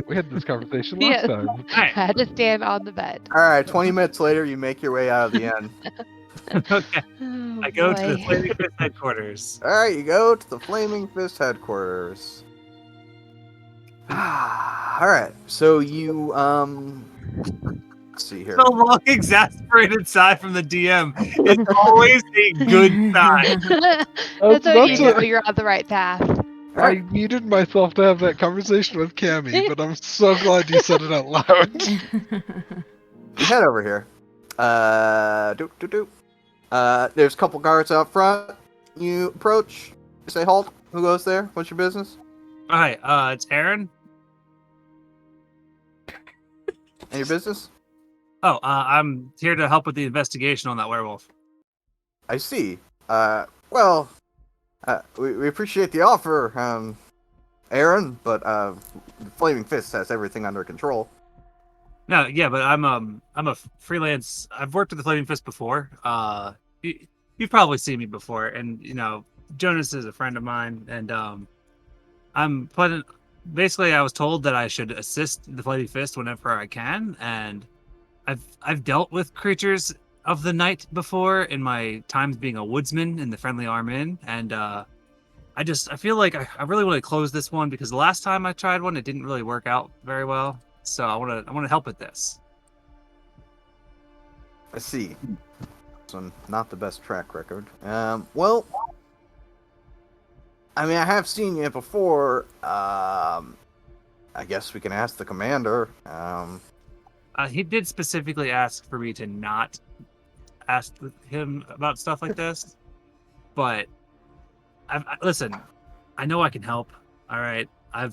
We had this conversation last Yes. time. All right. I had to stand on the bed. All right, 20 minutes later, you make your way out of the inn. Okay. Oh, I go to the boy. Flaming Fist headquarters. All right, you go to the Flaming Fist headquarters. All right, so you let's see here. The long, exasperated sigh from the DM is always a good sign. That's what you That's know a- you're on the right path. All right, I muted myself to have that conversation with Cammy, but I'm so glad you said it out loud. you head over here. There's a couple guards out front. You approach. You say, "Halt." Who goes there? What's your business? All right, it's Aaron. And your business? Oh, I'm here to help with the investigation on that werewolf. I see. We appreciate the offer, Aaron, but the Flaming Fist has everything under control. No, yeah, but I'm a freelance. I've worked with the Flaming Fist before. You've probably seen me before, and Jonas is a friend of mine, and I'm planning. Basically, I was told that I should assist the Flaming Fist whenever I can, and I've dealt with creatures of the night before in my times being a woodsman in the Friendly Arm Inn, and I feel like I really want to close this one because the last time I tried one, it didn't really work out very well. So I want to help with this. I see. So not the best track record. Well, I mean, I have seen you before. I guess we can ask the commander. He did specifically ask for me to not ask him about stuff like this, but listen. I know I can help. All right, I'm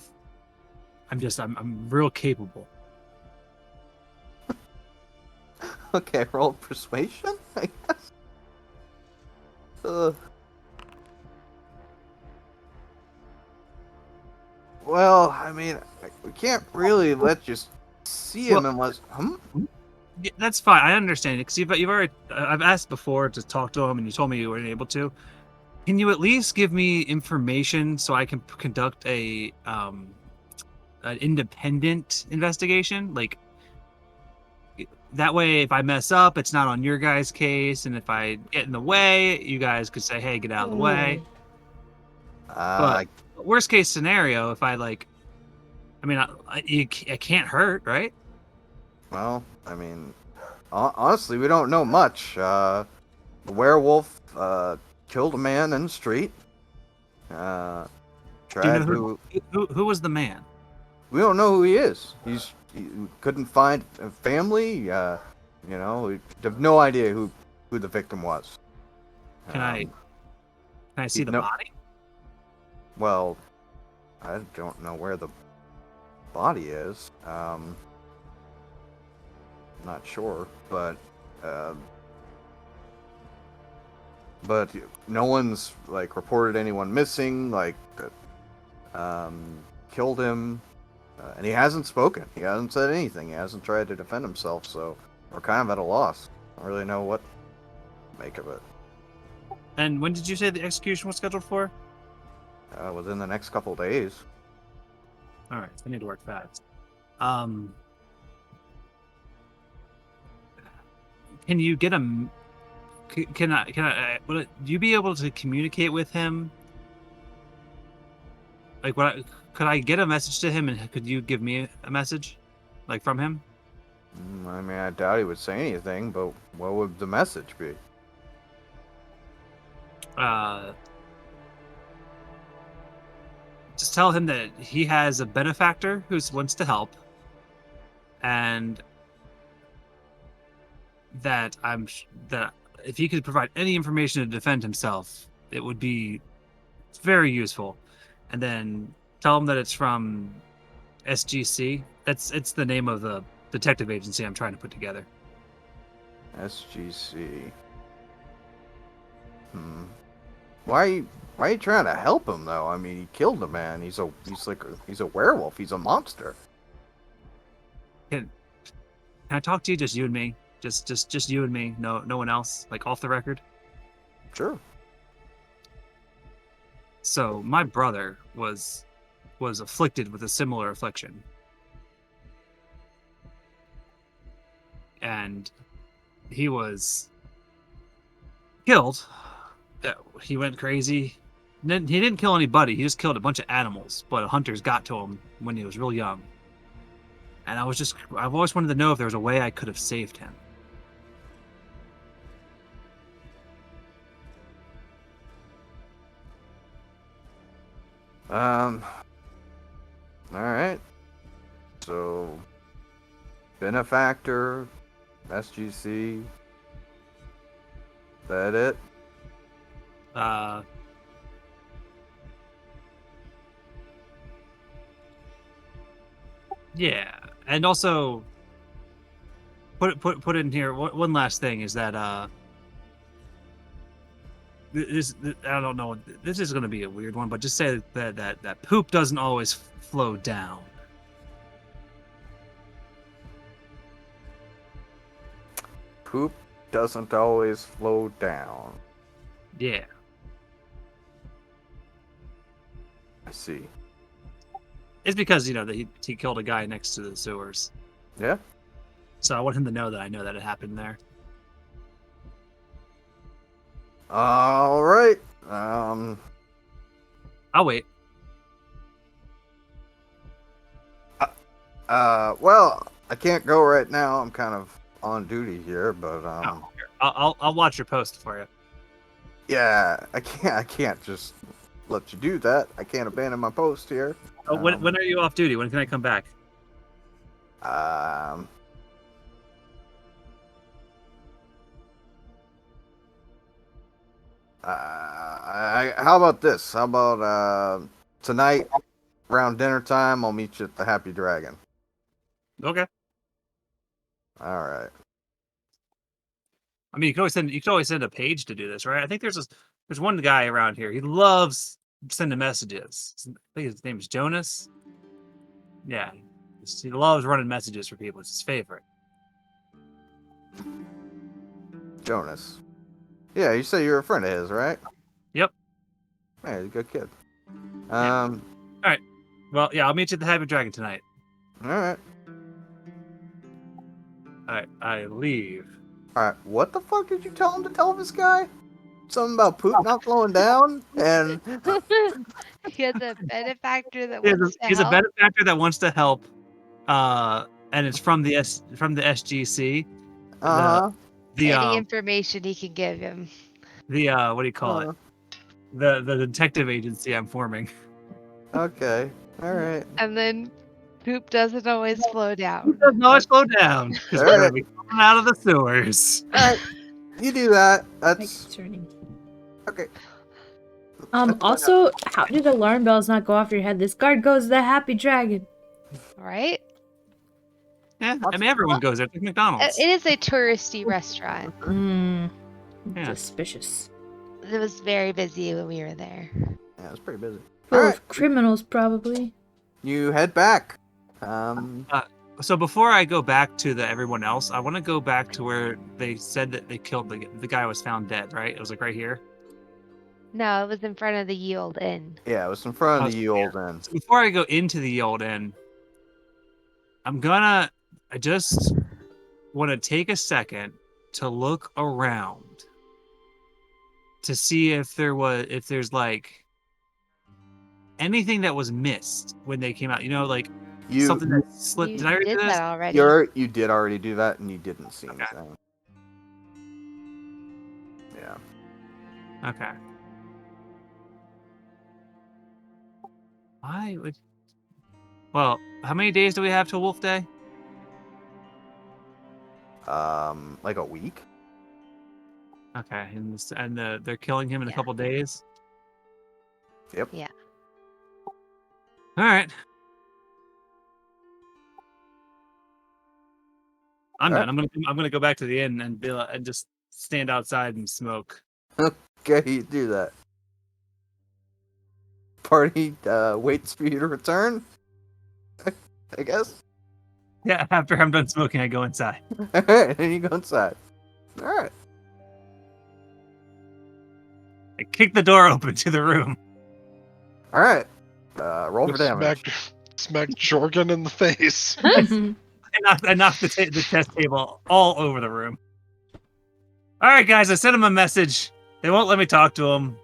real capable. Okay, roll persuasion, I guess. Well, I mean, we can't really let you see him unless. Yeah, that's fine. I understand it because you've already. I've asked before to talk to him, and you told me you weren't able to. Can you at least give me information so I can conduct an independent investigation? Like that way, if I mess up, it's not on your guys' case, and if I get in the way, you guys could say, "Hey, get out of the way." But worst case scenario, if I can't hurt, right? Well, I mean, honestly, we don't know much. The werewolf killed a man in the street. Do Tried you know who was the man? We don't know who he is. He couldn't find a family. We have no idea who the victim was. Can I see the body? Well, I don't know where the body is. Not sure, but no one's reported anyone missing. Killed him, and he hasn't spoken. He hasn't said anything. He hasn't tried to defend himself. So we're kind of at a loss. I don't really know what to make of it. And when did you say the execution was scheduled for? Within the next couple days. All right, I need to work fast. Can you get him? Can I? Would you be able to communicate with him? Could I get a message to him, and could you give me a message, from him? I mean, I doubt he would say anything, but what would the message be? Just tell him that he has a benefactor who wants to help, and that that if he could provide any information to defend himself, it would be very useful. And then tell him that it's from SGC. It's the name of the detective agency I'm trying to put together. SGC. Why are you trying to help him though? I mean, he killed a man. He's a werewolf. He's a monster. Can I talk to you? Just you and me. Just you and me. No one else. Like off the record. Sure. So my brother was afflicted with a similar affliction. And he was killed. He went crazy. He didn't kill anybody. He just killed a bunch of animals. But hunters got to him when he was real young. And I've always wanted to know if there was a way I could have saved him. All right. So, benefactor, SGC. That it? Yeah, and also put in here one last thing is that this I don't know, this is going to be a weird one, but just say that poop doesn't always flow down. Poop doesn't always flow down. Yeah. I see. It's because, that he killed a guy next to the sewers. Yeah. So I want him to know that I know that it happened there. All right. I'll wait. Well, I can't go right now. I'm kind of on duty here, but I'll watch your post for you. Yeah, I can't just let you do that. I can't abandon my post here. Oh, when are you off duty? When can I come back? How about this? How about tonight around dinner time? I'll meet you at the Happy Dragon. Okay. All right. I mean, you can always send a page to do this, right? I think there's one guy around here. He loves sending messages. I think his name is Jonas. Yeah, he loves running messages for people. It's his favorite. Jonas. Yeah, you say you're a friend of his, right? Yep. Yeah, he's a good kid. Yeah. All right. Well, yeah, I'll meet you at the Happy Dragon tonight. All right. All right, I leave. All right. What the fuck did you tell him to tell this guy? Something about poop not flowing down, and He has a benefactor that He's wants to a help. benefactor that wants to help, and it's from the SGC. Any information he can give him. What do you call it? The detective agency I'm forming. Okay. All right. And then poop doesn't always flow down. It doesn't always slow down because All we're right. gonna be coming out of the sewers. All right. You do that. Quite That's concerning. okay. Also, how did alarm bells not go off your head? This guard goes to the Happy Dragon. Right? Yeah, I mean everyone goes there. It's like McDonald's. It is a touristy restaurant. Yeah. Suspicious. It was very busy when we were there. Yeah, it's pretty busy. Full All of right. criminals, probably. You head back. So before I go back to everyone else, I want to go back to where they said that they killed the guy was found dead, right? It was like right here. No, it was in front of the Ye Olde Inn. Yeah, it was in front of the old inn. So before I go into the old inn, I just want to take a second to look around to see if there's like anything that was missed when they came out. Like something that slipped. You Did I already did do this? that already. You did already do that, and you didn't see Okay. anything. Yeah. Okay. Well, how many days do we have till Wolf Day? Like a week. Okay, and they're killing him in a couple days. Yep. Yeah. All right. I'm All done. I'm gonna go back to the inn and and just stand outside and smoke. Okay, you do that. Party waits for you to return. I guess. Yeah, after I'm done smoking, I go inside. All right, and you go inside. All right. I kick the door open to the room. All right. Roll for Just damage. smack Jorgen in the face. I knocked the chess table all over the room. All right, guys, I sent him a message. They won't let me talk to him,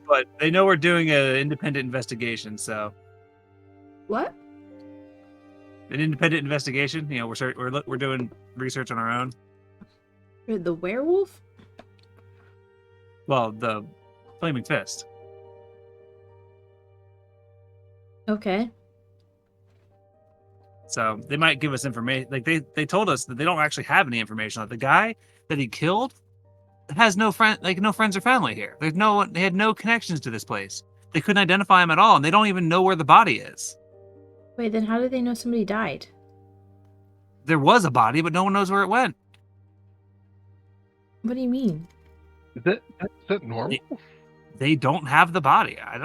but they know we're doing an independent investigation. So, What? an independent investigation. You know, we're doing research on our own. The werewolf? Well, the Flaming Fist. Okay. So they might give us information. Like they told us that they don't actually have any information. Like the guy that he killed has no friends or family here. They had no connections to this place. They couldn't identify him at all, and they don't even know where the body is. Wait, then how did they know somebody died? There was a body, but no one knows where it went. What do you mean? Is that normal? They don't have the body. I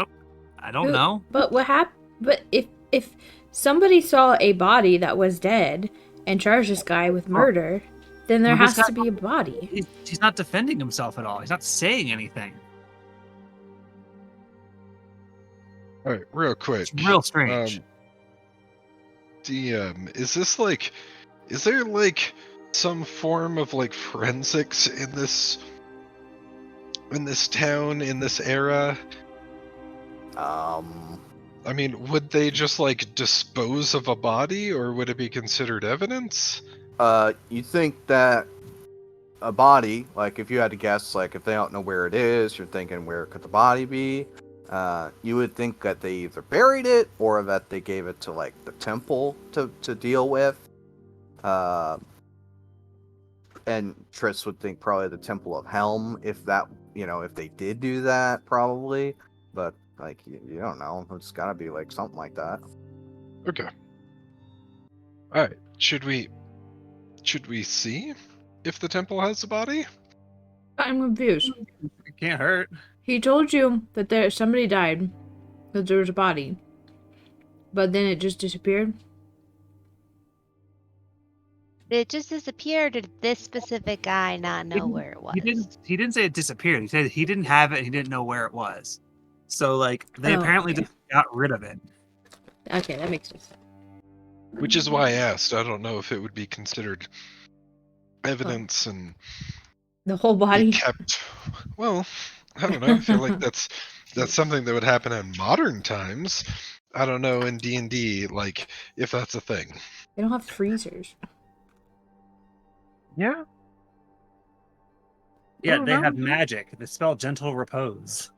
don't know. But what happened? But if somebody saw a body that was dead and charged this guy with murder, then there Well, has this to guy- be a body. He's not defending himself at all. He's not saying anything. All right, real quick. It's real strange. DM, is there like some form of like forensics in this town, in this era? I mean, would they just like dispose of a body, or would it be considered evidence? You think that a body, like if you had to guess, like if they don't know where it is, you're thinking where could the body be? You would think that they either buried it or that they gave it to like the temple to deal with. And Triss would think probably the Temple of Helm, if they did do that, probably. But like you don't know, it's gotta be like something like that. Okay. All right. Should we see if the temple has a body? I'm confused. It can't hurt. He told you that somebody died, that there was a body, but then it just disappeared. It just disappeared, or did this specific guy not know where it was? He didn't say it disappeared. He said he didn't have it. And he didn't know where it was. So like they apparently okay. just got rid of it. Okay, that makes sense. Which is why I asked. I don't know if it would be considered evidence and The whole be body. kept. Well, I don't know. I feel like that's something that would happen in modern times. I don't know in D&D, like if that's a thing. They don't have freezers. Yeah. Yeah, Oh, they no. have magic. The spell Gentle Repose.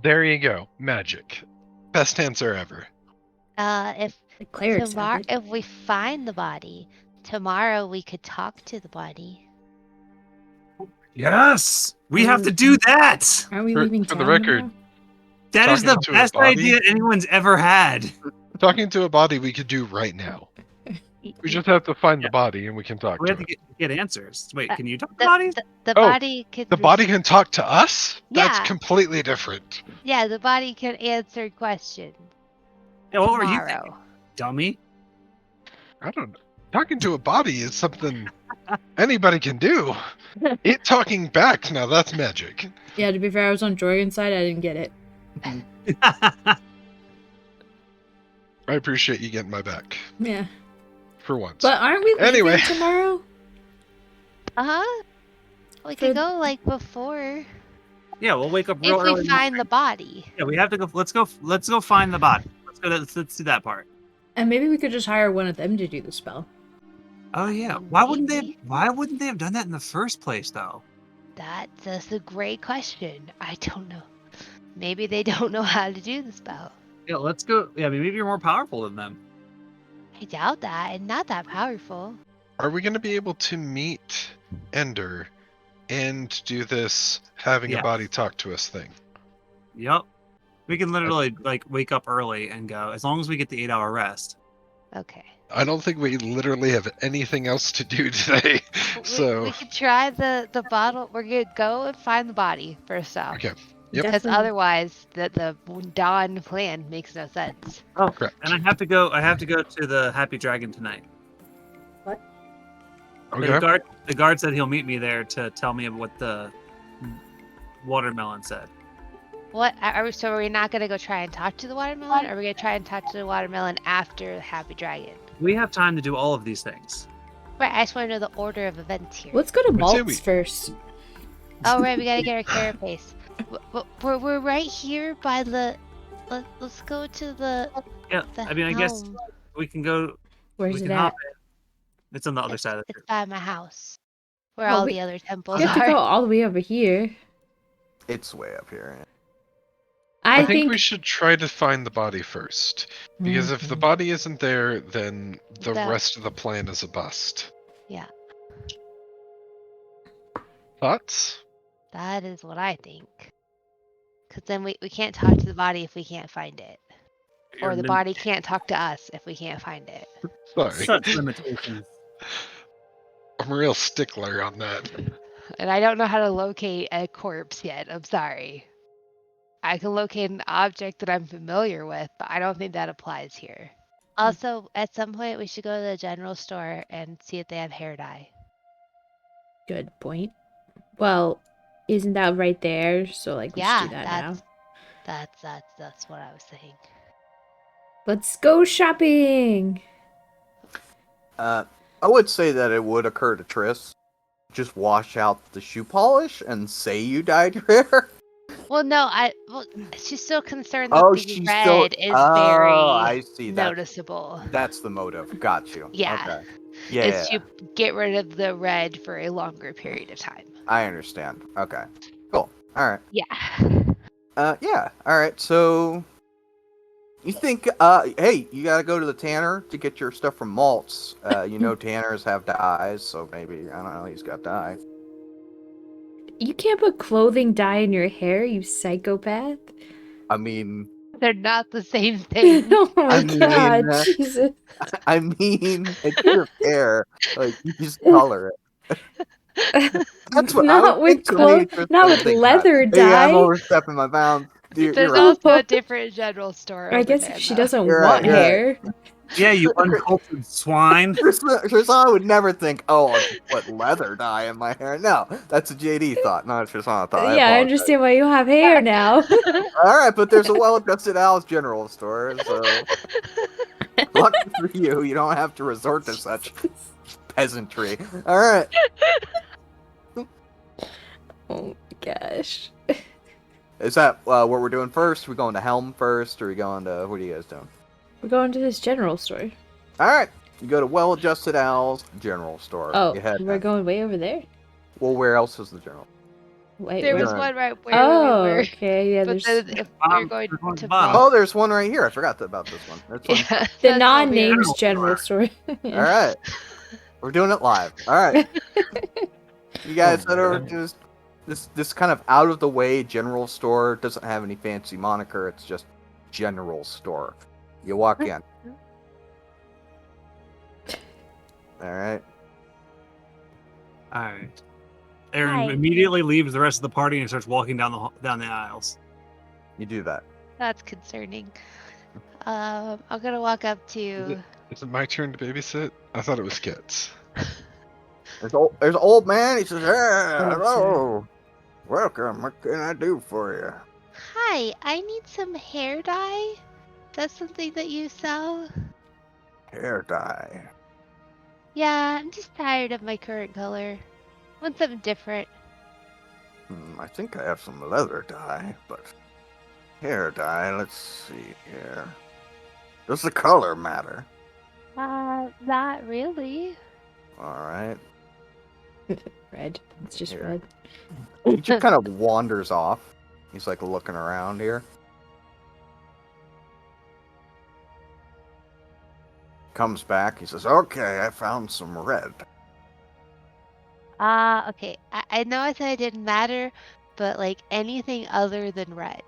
There you go. Magic. Best answer ever. If The clerics have it. if we find the body tomorrow, we could talk to the body. Yes, we have to do that. Aren't we For- leaving for town the record, tomorrow? That is the Talking to a best body? idea anyone's ever had. Talking to a body we could do right now. We just have to find the body and we can talk We to have to it. get answers. Wait, Uh, can you talk to The, bodies? the Oh, body could. The body can talk to us? That's Yeah. completely different. Yeah, the body can answer questions Yeah, what were you thinking, tomorrow. dummy? I don't know. Talking to a body is something anybody can do. It talking back, now that's magic. Yeah, to be fair, I was on Jorgen's side. I didn't get it. I appreciate you getting my back. Yeah. For once. But aren't we leaving Anyway. tomorrow? Uh-huh. We For- could go like before. Yeah, we'll wake up real If early. we find the body. Yeah, we have to go. Let's go find the body. Let's do that part. And maybe we could just hire one of them to do the spell. Oh yeah. Why wouldn't Maybe. they have done that in the first place though? That's a great question. I don't know. Maybe they don't know how to do the spell. Yeah, let's go. Yeah, I mean, maybe you're more powerful than them. I doubt that. And not that powerful. Are we going to be able to meet Ender and do this having Yeah. a body talk to us thing? Yep. We can literally like wake up early and go as long as we get the 8-hour rest. Okay. I don't think we literally have anything else to do today. So We could try the bottle. We're gonna go and find the body first off. okay. Yep. Because Definitely. otherwise, the Dawn plan makes no sense. Oh, Correct. and I have to go to the Happy Dragon tonight. Okay. The guard said he'll meet me there to tell me what the watermelon said. What are we? So are we not gonna go try and talk to the watermelon? Or are we gonna try and talk to the watermelon after the Happy Dragon? We have time to do all of these things. Right. I just want to know the order of events here. Let's go to Would say Maltz we- first. Oh right, we gotta get our carapace. We're right here by the. Let's go to the. Yeah, the I mean, I guess helm. we can go. Where's we it can at? hop in. It's on the other side of the It's by my house, where Oh, all we- the other temples You have to are. go all the way over here. It's way up here. I think we should try to find the body first. Because if the Mhm. body isn't there, then the That- rest of the plan is a bust. Yeah, Thoughts? that is what I think. Because then we can't talk to the body if we can't find it. Or the body can't talk to us if we can't find it. Sorry. Such limitations. I'm a real stickler on that. And I don't know how to locate a corpse yet. I'm sorry. I can locate an object that I'm familiar with, but I don't think that applies here. Also, at some point, we should go to the general store and see if they have hair dye. Good point. Well, isn't that right there? So like we should Yeah, do that now. that's what I was saying. Let's go shopping. I would say that it would occur to Triss. Just wash out the shoe polish and say you dyed your hair. Well, no, she's still concerned that Oh, the she's red still. is Oh, very I see. noticeable. That's the motive. Got you. Yeah. Okay. Yeah, Is to get rid of the red for a longer period of time. I understand. Okay. Cool. All right. Yeah. Yeah. All right. So, you think? Hey, you gotta go to the tanner to get your stuff from Maltz. You know, tanners have dyes, so maybe I don't know. He's got dye. You can't put clothing dye in your hair, you psychopath. I mean, They're not the same thing. Oh my I mean, god, Jesus. I mean, it's your hair. Like you just color it. That's what I Not would with think to me, Triss, not I would with think leather that. Yeah, I'm dye. overstepping my bounds. You're There's right. also a different general store. I over guess there, if she though. doesn't You're want right, you're right. hair. Yeah, you uncultured swine. Trisana would never think, oh, I'll just put leather dye in my hair. No, that's a JD thought, not a Trisana thought. Yeah, I apologize. understand why you have hair now. All right, but there's a well-adjusted Al's general store, so lucky for you, you don't have to resort to such peasantry. All right. Oh my gosh. Is that what we're doing first? We going to Helm first, or we going to what are you guys doing? We're going to this general store. All right, you go to well-adjusted Al's general store. Oh, You head we're back. going way over there. Well, where else is the general? Wait, There where- was Yeah. one right where Oh, we were. okay, yeah. But There's then if we're going there's one to bottom. Oh, there's one right here. I forgot about this one. This one. yeah, the that's what we non-named were- general store. All right, we're doing it live. All right, you guys head over to this kind of out of the way general store. Doesn't have any fancy moniker. It's just general store. You walk in. All right. All right. Aaron Hi. immediately leaves the rest of the party and starts walking down the aisles. You do that. That's concerning. I'm gonna walk up to. Is it my turn to babysit? I thought it was Kit's. There's an old man. He says, "Hey, Oh, hello, welcome. What can I do for you?" Hi, I need some hair dye. That's something that you sell. Hair dye. Yeah, I'm just tired of my current color. Want something different. I think I have some leather dye, but hair dye. Let's see here. Does the color matter? Not really. All right. Red. It's just Here. red. He just kind of wanders off. He's like looking around here. Comes back. He says, "Okay, I found some red." Okay. I know I said it didn't matter, but like anything other than red.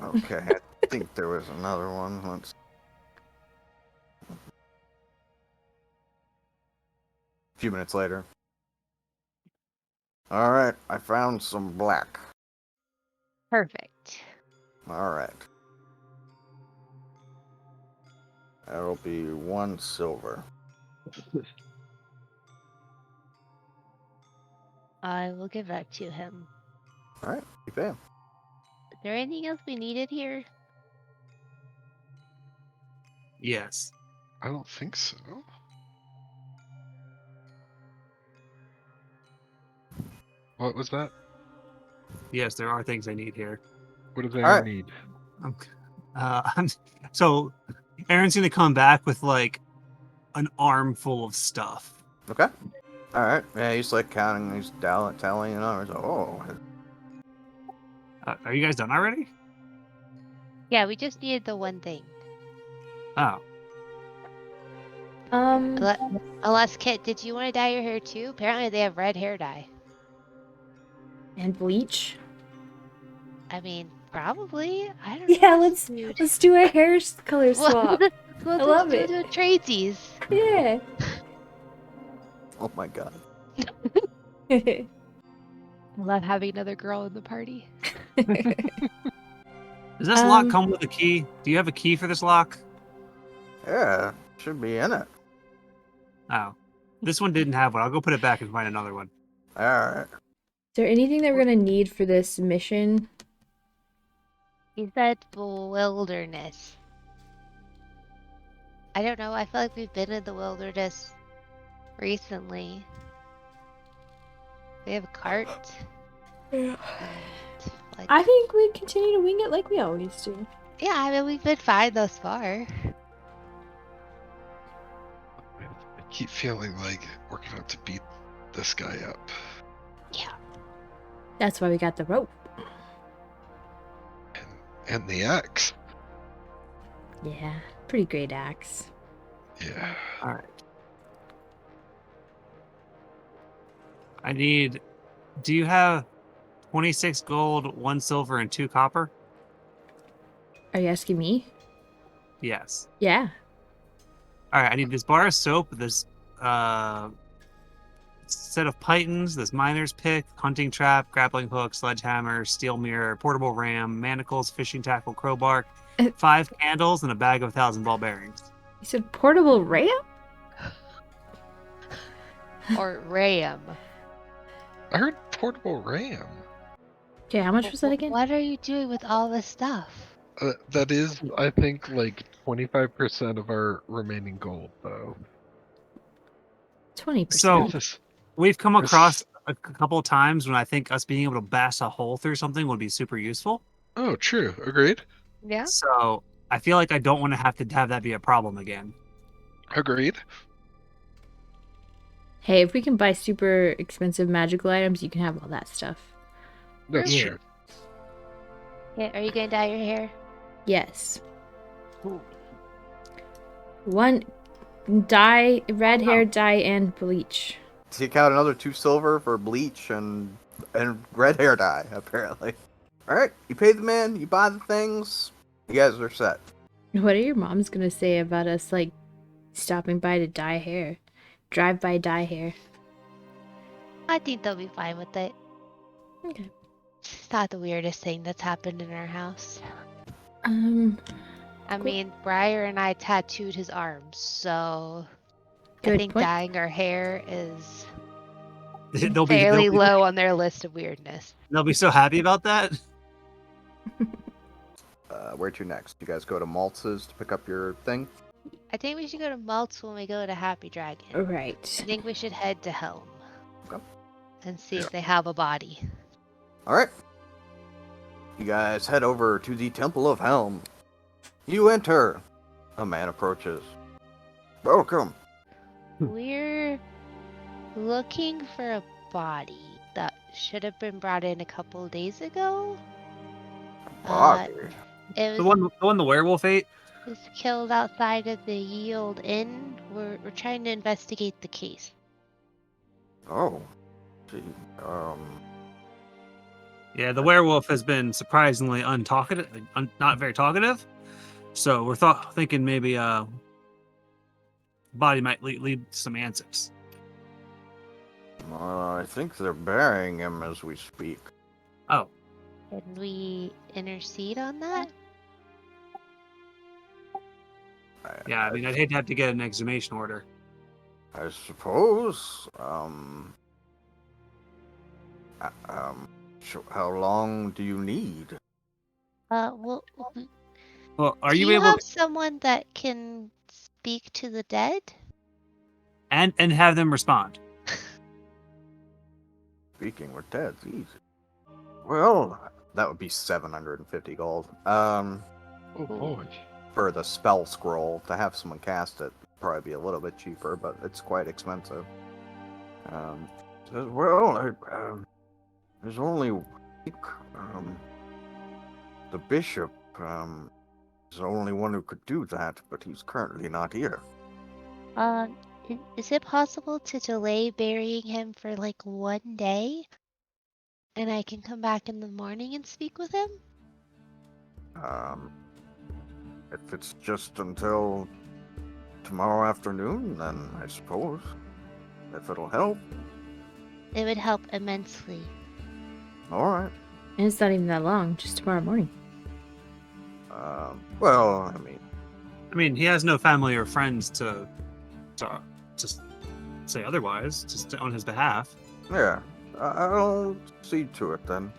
Okay, I think there was another one. A few minutes later. All right, I found some black. Perfect. All right. That'll be 1 silver. I will give that to him. All right, you pay him. Is there anything else we needed here? Yes. I don't think so. What was that? Yes, there are things I need here. What does All Aaron right. need? So Aaron's gonna come back with like an armful of stuff. Okay. All right. Yeah, he's like counting, he's tallying it on. Oh, Are you guys done already? Yeah, we just needed the one thing. Oh, Unless, Kit, did you want to dye your hair too? Apparently they have red hair dye. And bleach. I mean, probably. I don't Yeah, know. let's do a hair color swap. We'll I love do it. tradesies. Yeah. oh my god. I love having another girl in the party. does this lock come with a key? Do you have a key for this lock? Yeah, should be in it. Oh, this one didn't have one. I'll go put it back and find another one. All right. Is there anything that we're gonna need for this mission? He said wilderness. I don't know. I feel like we've been in the wilderness recently. We have a cart. Yeah. And, like, I think we continue to wing it like we always do. yeah, I mean, we've been fine thus far. I keep feeling like we're gonna have to beat this guy up. Yeah. That's why we got the rope. And the axe. Yeah, pretty great axe. Yeah. All right. I need. Do you have 26 gold, 1 silver, and 2 copper? Are you asking me? Yes. Yeah. All right. I need this bar of soap, this set of pythons, this miner's pick, hunting trap, grappling hook, sledgehammer, steel mirror, portable ram, manacles, fishing tackle, crowbar, 5 candles, and a bag of 1,000 ball bearings. You said portable ram? Or ram. I heard portable ram. Okay, how much was that again? What are you doing with all this stuff? That is, I think, like 25% of our remaining gold, though. 20%. So we've come This- across a couple of times when I think us being able to bash a hole through something would be super useful. Oh, true. Agreed. Yeah. So I feel like I don't want to have that be a problem again. Agreed. Hey, if we can buy super expensive magical items, you can have all that stuff. That's Yeah. true. Yeah, are you gonna dye your hair? Yes. One dye, red hair dye, and bleach. Take out another 2 silver for bleach and red hair dye, apparently. All right, you pay the man, you buy the things, you guys are set. What are your moms gonna say about us, like, stopping by to dye hair? Drive by dye hair. I think they'll be fine with it. Okay. It's not the weirdest thing that's happened in our house. I Cool. mean, Briar and I tattooed his arms, so I Good think point. dyeing our hair is They'll fairly be low on their list of weirdness. they'll be so happy about that. Where to next? You guys go to Maltz's to pick up your thing? I think we should go to Maltz when we go to Happy Dragon. Right. I think we should head to Helm. Okay. And see if they have a body. All right. You guys head over to the Temple of Helm. You enter. A man approaches. Welcome. We're looking for a body that should have been brought in a couple of days ago. Body. It The was, one the werewolf ate. was killed outside of the Yield Inn. We're trying to investigate the case. Oh. Gee. Yeah, the werewolf has been surprisingly untalkative, not very talkative. So we're thinking maybe body might lead some answers. I think they're burying him as we speak. Oh, Can we intercede on that? yeah. I mean, I'd hate to have to get an exhumation order. I suppose. How long do you need? Well, Well, are do you you able have to someone that can speak to the dead? and have them respond? Speaking with Ted's easy. Well, that would be 750 gold. Oh boy. For the spell scroll to have someone cast it, probably be a little bit cheaper, but it's quite expensive. There's only, I think, the bishop is the only one who could do that, but he's currently not here. Is it possible to delay burying him for like 1 day? And I can come back in the morning and speak with him? If it's just until tomorrow afternoon, then I suppose. If it'll help. It would help immensely. Alright. And it's not even that long, just tomorrow morning. Well, I mean, he has no family or friends to just say otherwise, just on his behalf. yeah. I'll see to it then.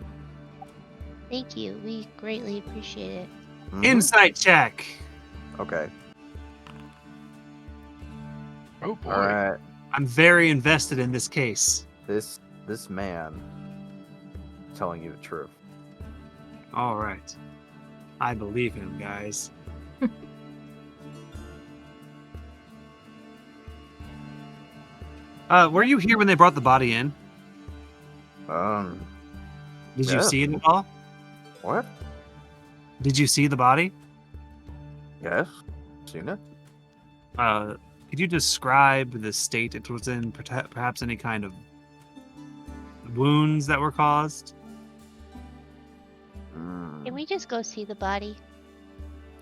Thank you. We greatly appreciate it. Mhm. Insight check. Okay. Oh boy. Alright. I'm very invested in this case. This man is telling you the truth. All right. I believe him, guys. Were you here when they brought the body in? Did you Yeah. see it at all? What? Did you see the body? Yes. Seen it? Could you describe the state it was in? Perhaps any kind of wounds that were caused? Can we just go see the body?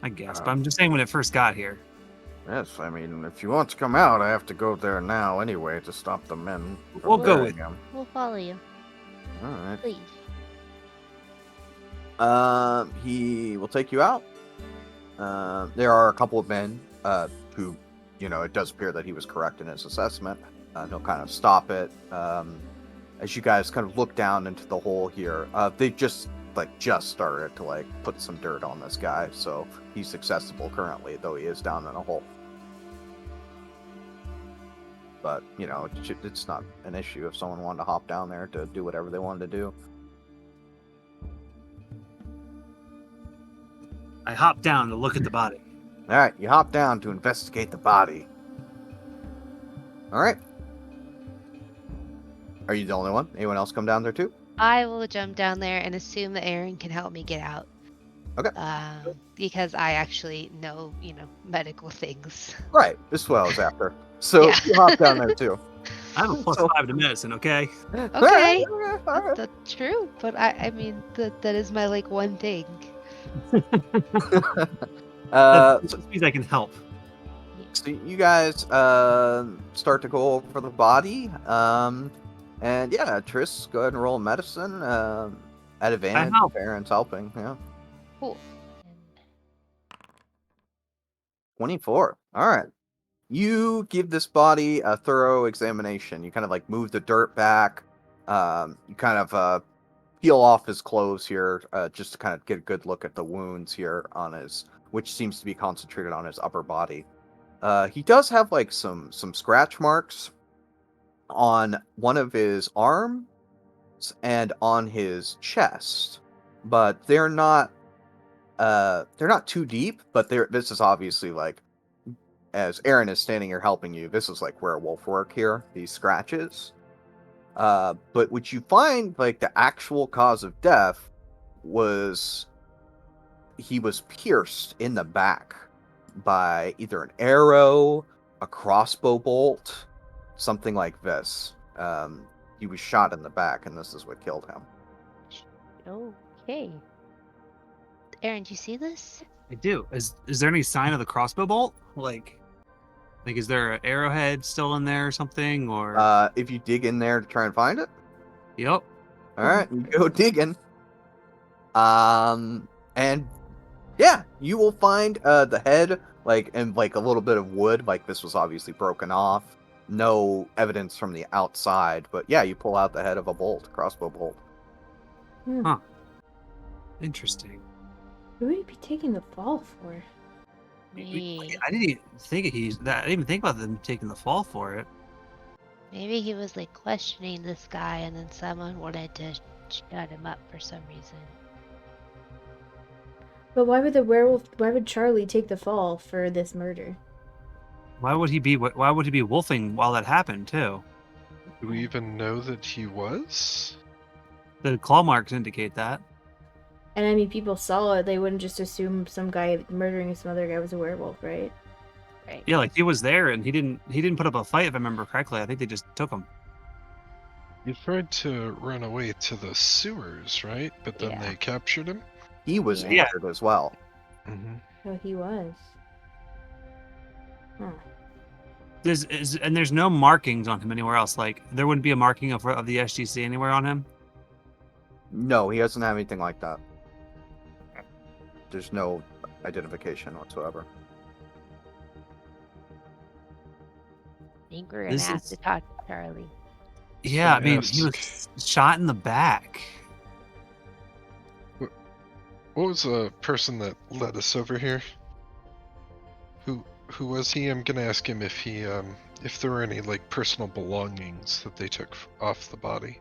I guess, but I'm just saying when it first got here. Yes, I mean, if you want to come out, I have to go there now anyway to stop the men from We'll go burying with him. We'll follow you, Alright. please. He will take you out. There are a couple of men who, it does appear that he was correct in his assessment. He'll kind of stop it. As you guys kind of look down into the hole here, they just started to put some dirt on this guy, so he's accessible currently, though he is down in a hole. But it's not an issue if someone wanted to hop down there to do whatever they wanted to do. I hopped down to look at the body. All right, you hop down to investigate the body. All right. Are you the only one? Anyone else come down there too? I will jump down there and assume that Aaron can help me get out. Okay. Because I actually know, medical things. Right. This is what I was after. So Yeah. you hop down there too. I have a +5 to medicine, okay? Okay. All right. That's true, but I mean, that is my one thing. So That means I can help. you guys start to go over the body. And yeah, Triss, go ahead and roll medicine. At advantage, help. Aaron's helping. Yeah. Cool. 24. All right. You give this body a thorough examination. You kind of move the dirt back. You kind of peel off his clothes here, just to kind of get a good look at the wounds here on which seems to be concentrated on his upper body. He does have some scratch marks on one of his arms and on his chest, but they're not too deep. But this is obviously as Aaron is standing here helping you, this is werewolf work here, these scratches. But what you find, the actual cause of death was he was pierced in the back by either an arrow, a crossbow bolt, something like this. He was shot in the back, and this is what killed him. Okay. Aaron, do you see this? I do. Is there any sign of the crossbow bolt? Like, is there an arrowhead still in there or something? Or If you dig in there to try and find it, yep. all right, you go digging. And yeah, you will find the head, like, and like a little bit of wood. Like, this was obviously broken off. No evidence from the outside, but yeah, you pull out the head of a bolt, crossbow bolt. Huh. Interesting. Who would he be taking the fall for? Me. I didn't even think I didn't even think about them taking the fall for it. Maybe he was like questioning this guy and then someone wanted to shut him up for some reason. But why would Charlie take the fall for this murder? Why would he be wolfing while that happened too? Do we even know that he was? The claw marks indicate that. And I mean, people saw it. They wouldn't just assume some guy murdering some other guy was a werewolf, right? Right. Yeah, like he was there and he didn't put up a fight if I remember correctly. I think they just took him. He tried to run away to the sewers, right? But then Yeah. they captured him. He was Yeah. injured as well. Mm-hmm. Oh, he was. Huh. There's no markings on him anywhere else. Like there wouldn't be a marking of the SGC anywhere on him. No, he doesn't have anything like that. There's no identification whatsoever. I think we're gonna This have is- to talk to Charlie. Yeah, I mean Yes. he was shot in the back. What was the person that led us over here? Who was he? I'm gonna ask him if he if there were any like personal belongings that they took off the body.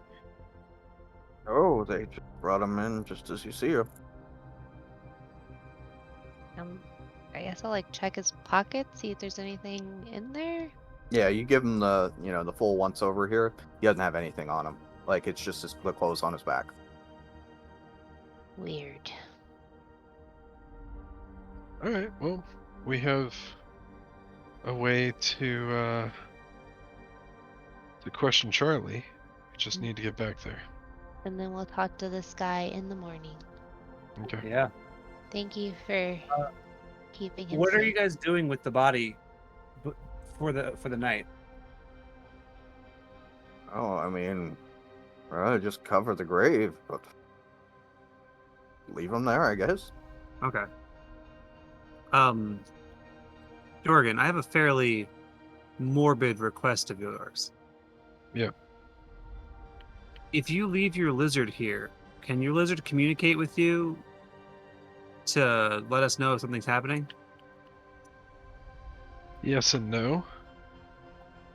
Oh, they just brought him in just as you see him. I guess I'll like check his pockets, see if there's anything in there. Yeah, you give him the the full once over here. He doesn't have anything on him. Like, it's just the clothes on his back. Weird. All right. Well, we have a way to question Charlie. We just need to get back there. And then we'll talk to this guy in the morning. Okay. Yeah. Thank you for keeping him What are safe. you guys doing with the body for the night? Oh, I mean, just cover the grave, but leave him there, I guess. Okay. Jorgen, I have a fairly morbid request of yours. Yeah. If you leave your lizard here, can your lizard communicate with you to let us know if something's happening? Yes and no.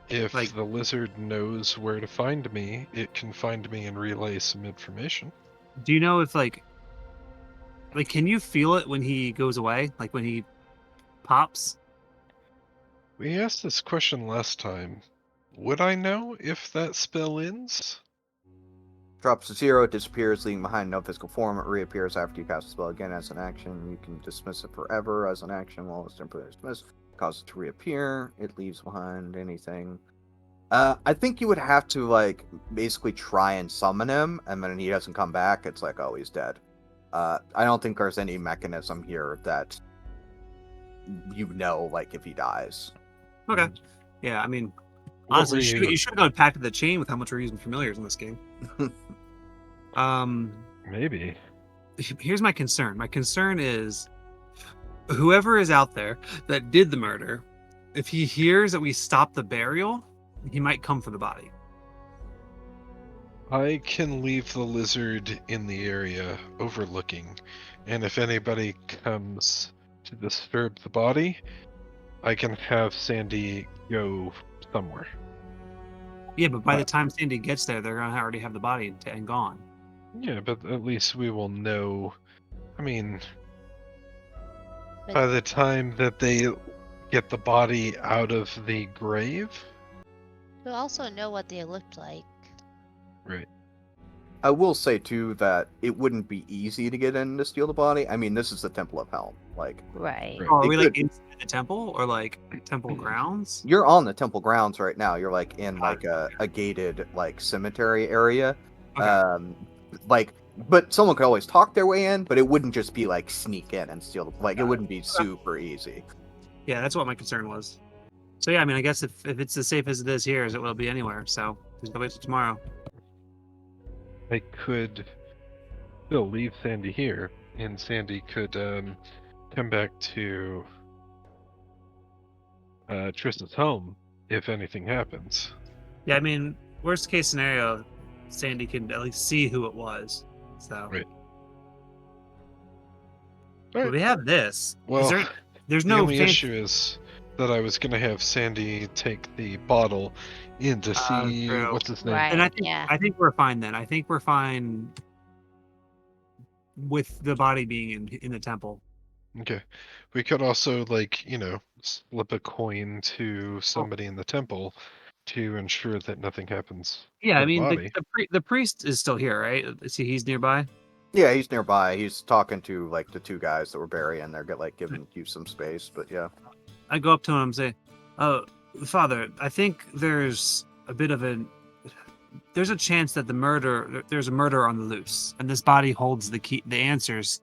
If Like- the lizard knows where to find me, it can find me and relay some information. Do you know if like can you feel it when he goes away? Like when he pops? We asked this question last time. Would I know if that spell ends? Drops to 0, it disappears, leaving behind no physical form. It reappears after you cast the spell again as an action. You can dismiss it forever as an action while it's temporarily dismissed. Cause it to reappear. It leaves behind anything. I think you would have to, like, basically try and summon him, and then he doesn't come back. It's like, oh, he's dead. I don't think there's any mechanism here that like, if he dies. Okay. Yeah, I mean, What honestly, were you should have gone Pact of the Chain with how much we're using familiars in this game. Maybe. Here's my concern. My concern is whoever is out there that did the murder, if he hears that we stop the burial, he might come for the body. I can leave the lizard in the area overlooking, and if anybody comes to disturb the body, I can have Sandy go somewhere. Yeah, but by the Right. time Sandy gets there, they're gonna already have the body and gone. Yeah, but at least we will know. I mean, But- by the time that they get the body out of the grave, We'll also know what they looked like. right? I will say, too, that it wouldn't be easy to get in to steal the body. I mean, this is the Temple of Helm. Like, Right. Right. Oh, are They we like could- inside the temple or like temple grounds? you're on the temple grounds right now. You're, like, in, like, a gated, like, cemetery area. Okay. But someone could always talk their way in, but it wouldn't just be, like, sneak in and steal the... Like, it wouldn't be super easy. Yeah, that's what my concern was. So yeah, I mean, I guess if it's as safe as it is here as it will be anywhere, so just wait till tomorrow. I could still leave Sandy here, and Sandy could come back to Trista's home if anything happens. Yeah, I mean, worst case scenario, Sandy can at least see who it was. So Right. But Alright. we have this. Well, There's the no only fancy. issue is that I was gonna have Sandy take the bottle in to see True. what's his name. Right. Then Yeah. I think we're fine then. I think we're fine with the body being in the temple. Okay. We could also, like, slip a coin to somebody in the temple to ensure that nothing happens Yeah, to I the mean body. the priest is still here, right? See, he's nearby. Yeah, he's nearby. He's talking to like the two guys that were burying there, giving you some space. But yeah, I go up to him and say, "Oh, Father, I think there's a bit of there's a chance that there's a murder on the loose, and this body holds the answers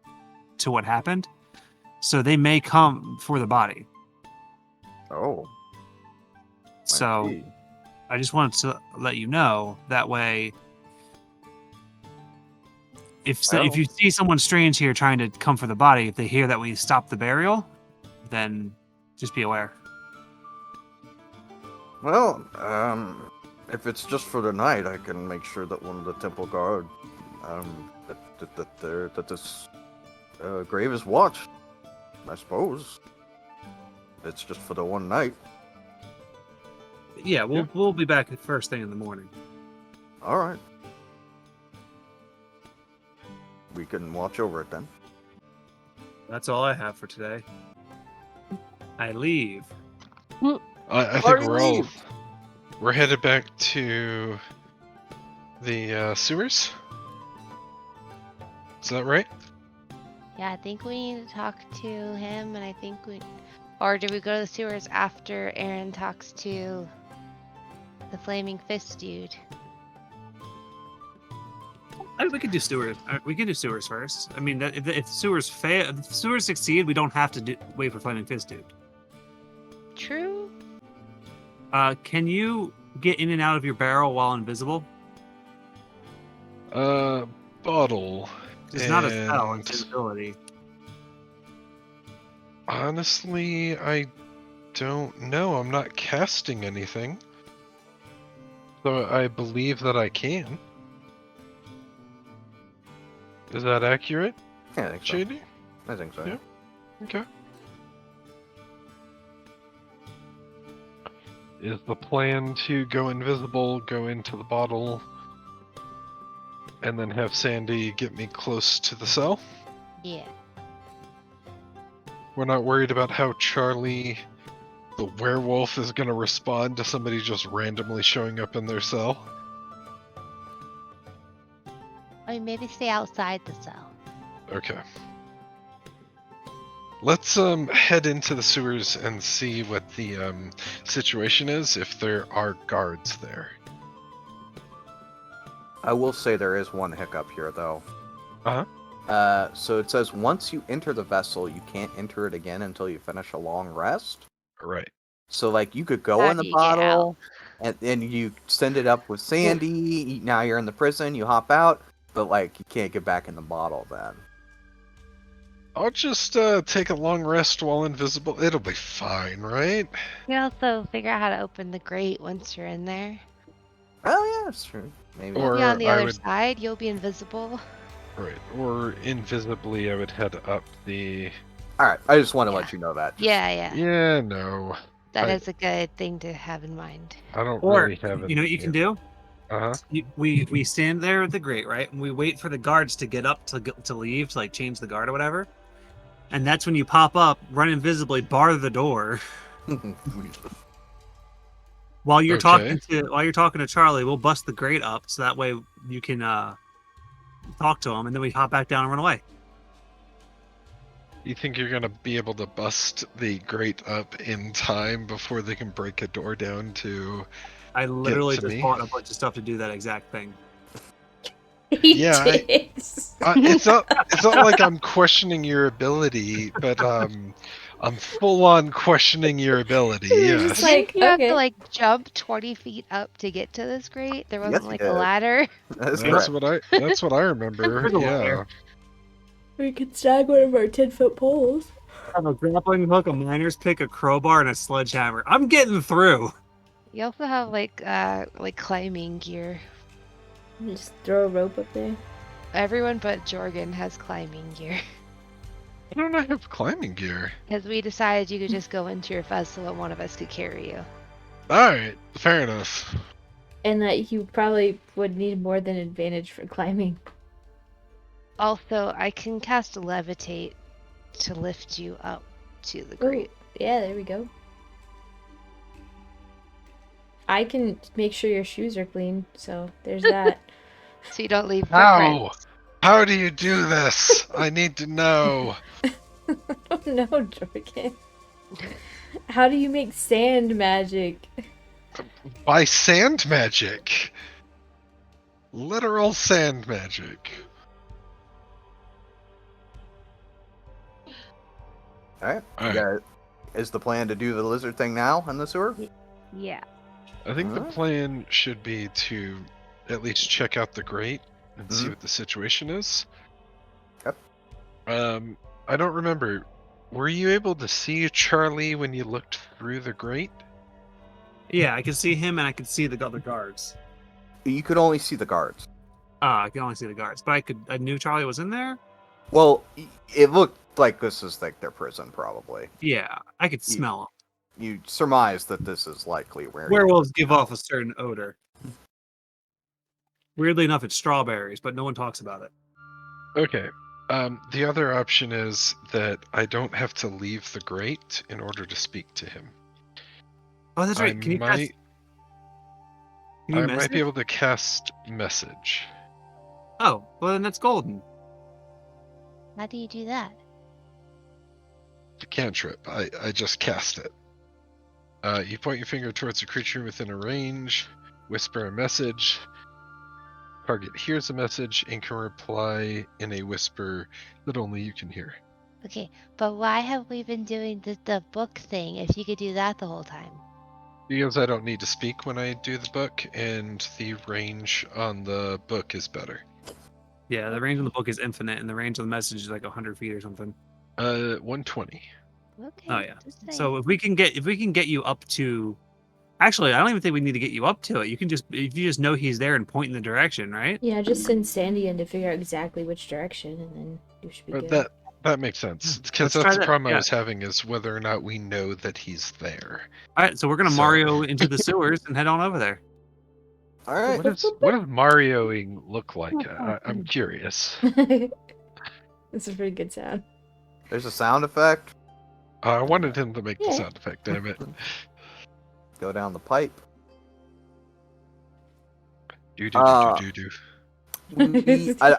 to what happened. So they may come for the body. oh, So see. I just wanted to let you know that way. If you see someone strange here trying to come for the body, if they hear that we stopped the burial, then just be aware. Well, if it's just for the night, I can make sure that one of the temple guard, that this grave is watched. I suppose it's just for the one night. Yeah, we'll be back at first thing in the morning. All right, we can watch over it then. That's all I have for today. I leave. I think we're headed back to the sewers. Is that right? Yeah, I think we need to talk to him, and I think or do we go to the sewers after Aaron talks to the Flaming Fist dude? We could do sewers. We can do sewers first. I mean, if sewers fail, if sewers succeed, we don't have to wait for Flaming Fist dude. True. Can you get in and out of your barrel while invisible? Bottle. It's not a spell; and it's an ability. Honestly, I don't know. I'm not casting anything. So I believe that I can. Is that accurate, Yeah, I think so. JD? I think so. Yeah. Okay. Is the plan to go invisible, go into the bottle, and then have Sandy get me close to the cell? Yeah. We're not worried about how Charlie, the werewolf, is going to respond to somebody just randomly showing up in their cell? I mean, maybe stay outside the cell. Okay. Let's head into the sewers and see what the situation is, if there are guards there. I will say there is one hiccup here, though. Uh-huh. So it says once you enter the vessel, you can't enter it again until you finish a long rest. Right. So, like, you could go How in do the you get bottle, and you send it up with Sandy. Now you're in the prison, you hop out, but, like, you can't get back in the bottle then. I'll just take a long rest while invisible. It'll be fine, right? You can also figure out how to open the grate once you're in there. Oh, yeah, that's true. Maybe. We'll Or be on the I other would- side. You'll be invisible. Right. Or invisibly, I would head up the... Alright, I just want to Yeah. let you know that. Yeah. Yeah, no. That I- is a good thing to have in mind. I don't Or really have it. you know what you can do? Uh-huh. We stand there at the grate, right? And we wait for the guards to get up to leave, to like change the guard or whatever. And that's when you pop up, run invisibly, bar the door. While you're talking to Charlie, we'll bust the grate up so that way you can talk to him, and then we hop back down and run away. You think you're gonna be able to bust the grate up in time before they can break a door down to... I literally to just me? bought a bunch of stuff to do that exact thing. He Yeah, did. it's not like I'm questioning your ability, but I'm full on questioning your ability. We were just Yes. like, Didn't you have to okay. like jump 20 feet up to get to this grate? There Yes, wasn't you like did. a ladder. That's Yep. correct. That's what I remember. There's a Yeah. ladder. We could snag one of our 10-foot poles. I have a grappling hook, a miner's pick, a crowbar, and a sledgehammer. I'm getting through. You also have like climbing gear. Just throw a rope up there. Everyone but Jorgen has climbing gear. Why don't I have climbing gear? Because we decided you could just go into your fuzz so that one of us could carry you. Alright, fair enough. And that you probably would need more than advantage for climbing. Also, I can cast levitate to lift you up to the Ooh, grate. yeah, there we go. I can make sure your shoes are clean, so there's that. So you don't leave How? footprints. How do you do this? I need to know. Oh no, Jorgen. How do you make sand magic? By sand magic. Literal sand magic. All right. All right. Yeah. Is the plan to do the lizard thing now in the sewer? Yeah. I think the Alright. plan should be to at least check out the grate and see Mhm. what the situation is. Yep. I don't remember. Were you able to see Charlie when you looked through the grate? Yeah, I can see him and I can see the other guards. You could only see the guards. I can only see the guards, but I knew Charlie was in there. Well, it looked like this is like their prison, probably. Yeah, I could smell him. You surmise that this is likely where Werewolves give off a certain odor. Weirdly enough, it's strawberries, but no one talks about it. Okay. The other option is that I don't have to leave the grate in order to speak to him. Oh, that's right. Can you might message? be able to cast message. Oh, well then that's golden. How do you do that? The cantrip. I just cast it. You point your finger towards a creature within a range, whisper a message. Target hears a message and can reply in a whisper that only you can hear. Okay, but why have we been doing the book thing if you could do that the whole time? Because I don't need to speak when I do the book, and the range on the book is better. Yeah, the range on the book is infinite, and the range on the message is like 100 feet or something. 120. Okay. Oh yeah. Just saying. So if we can get you up to, actually, I don't even think we need to get you up to it. You can just, if you just know he's there and point in the direction, right? Yeah, just send Sandy in to figure out exactly which direction, and then you should be good. That makes sense. Because Let's that's try the that, problem I yeah. was having is whether or not we know that he's there. All right, so we're gonna So- Mario into the sewers and head on over there. All right. What does Marioing look like? I'm curious. That's a pretty good sound. There's a sound effect. I wanted him to make the Yeah. sound effect, damn it. Go down the pipe. Do do do do do. I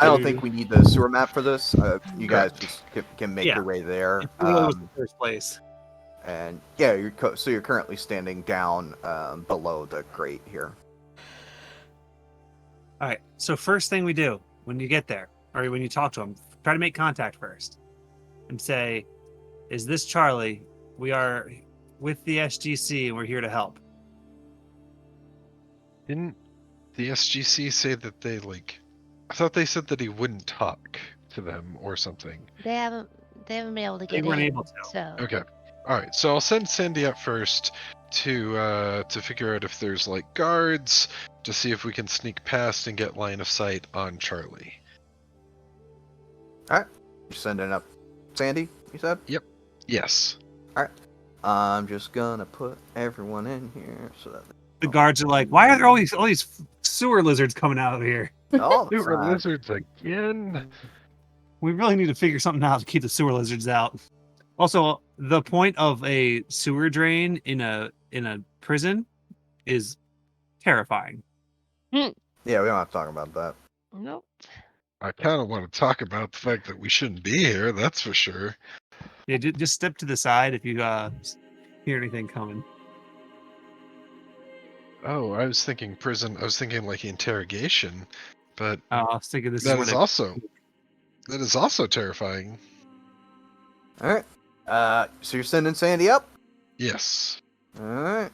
don't think we need the sewer map for this. You guys just can make Yeah. your way there. It really was the first place. And yeah, you're currently standing down below the grate here. All right. So first thing we do when you get there, or when you talk to him, try to make contact first, and say, "Is this Charlie? We are with the SGC, and we're here to help." Didn't the SGC say that they I thought they said that he wouldn't talk to them or something. They haven't been able to They get weren't in. able to. So Okay. All right. So I'll send Sandy up first to figure out if there's guards, to see if we can sneak past and get line of sight on Charlie. You're sending up Sandy, you said? Yes. I'm just gonna put everyone in here so that The guards are like, "Why are there all these sewer lizards coming out of here? all the Sewer time. lizards again. We really need to figure something out to keep the sewer lizards out." Also, the point of a sewer drain in a prison is terrifying. Yeah, we don't have to talk about that. nope. I kind of want to talk about the fact that we shouldn't be here. That's for sure. Yeah, just step to the side if you hear anything coming. Oh, I was thinking prison. I was thinking interrogation, but I was thinking this is that where is they. also terrifying. All right. So you're sending Sandy up. Yes. All right.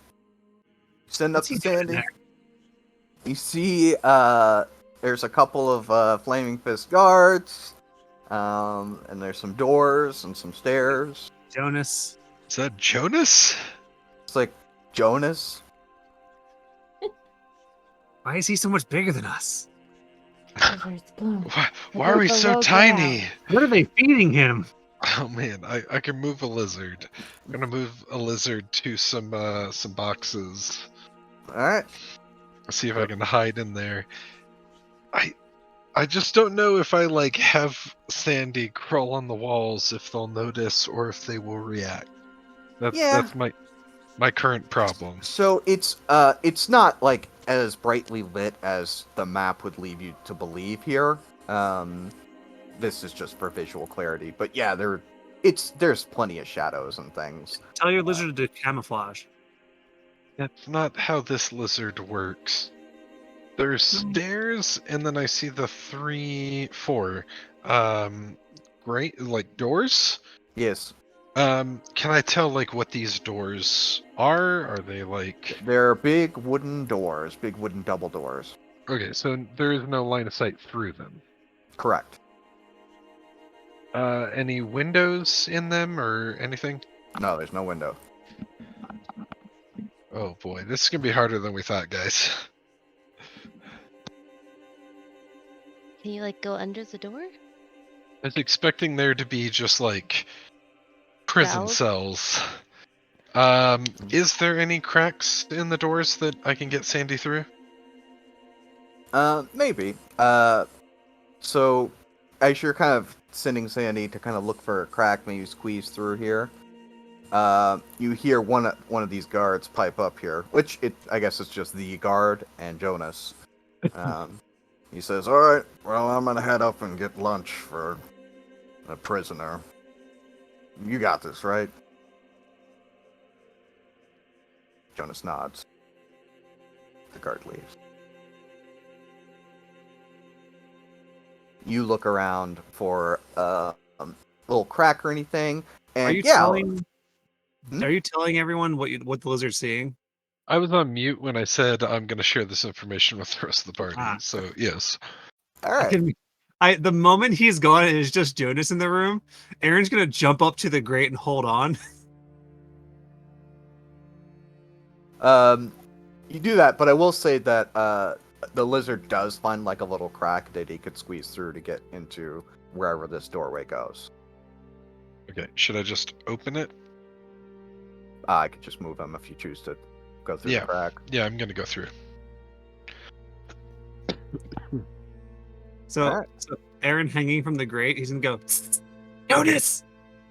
Send up What's to he doing in Sandy. there? You see, there's a couple of flaming fist guards, and there's some doors and some stairs. Jonas. Is that Jonas? It's like Jonas. Why is he so much bigger than us? Lizards bloom. Why are we so Below tiny? ground. What are they feeding him? Oh man, I can move a lizard. I'm gonna move a lizard to some boxes. All right. See if I can hide in there. I just don't know if I like have Sandy crawl on the walls, if they'll notice or if they will react. Yeah. That's my current problem. So it's not like as brightly lit as the map would lead you to believe here. This is just for visual clarity. But yeah, there's plenty of shadows and things. Tell your lizard to camouflage. That's not how this lizard works. There's stairs, and then I see the 4 great like doors. Yes, Can I tell like what these doors are? Are they like they're big wooden doors, big wooden double doors. okay? So there is no line of sight through them. Correct. Any windows in them or anything? No, there's no window. Oh boy, this is gonna be harder than we thought, guys. Can you like go under the door? I was expecting there to be just like prison Cells? cells. Is there any cracks in the doors that I can get Sandy through? Maybe. So as you're kind of sending Sandy to kind of look for a crack, maybe squeeze through here, you hear one of these guards pipe up here, which I guess it's just the guard and Jonas. He says, "All right, well, I'm gonna head up and get lunch for a prisoner. You got this, right?" Jonas nods. The guard leaves. You look around for a little crack or anything, and Are you telling everyone what the lizard's seeing? I was on mute when I said I'm going to share this information with the rest of the party. Ah. So yes. all right. The moment he's gone and it's just Jonas in the room, Aaron's gonna jump up to the grate and hold on. You do that, but I will say that the lizard does find like a little crack that he could squeeze through to get into wherever this doorway goes. Okay. Should I just open it? I could just move him if you choose to go through Yeah. the crack. Yeah, I'm going to go through. So, Alright. so Aaron hanging from the grate, he's gonna go, Jonas!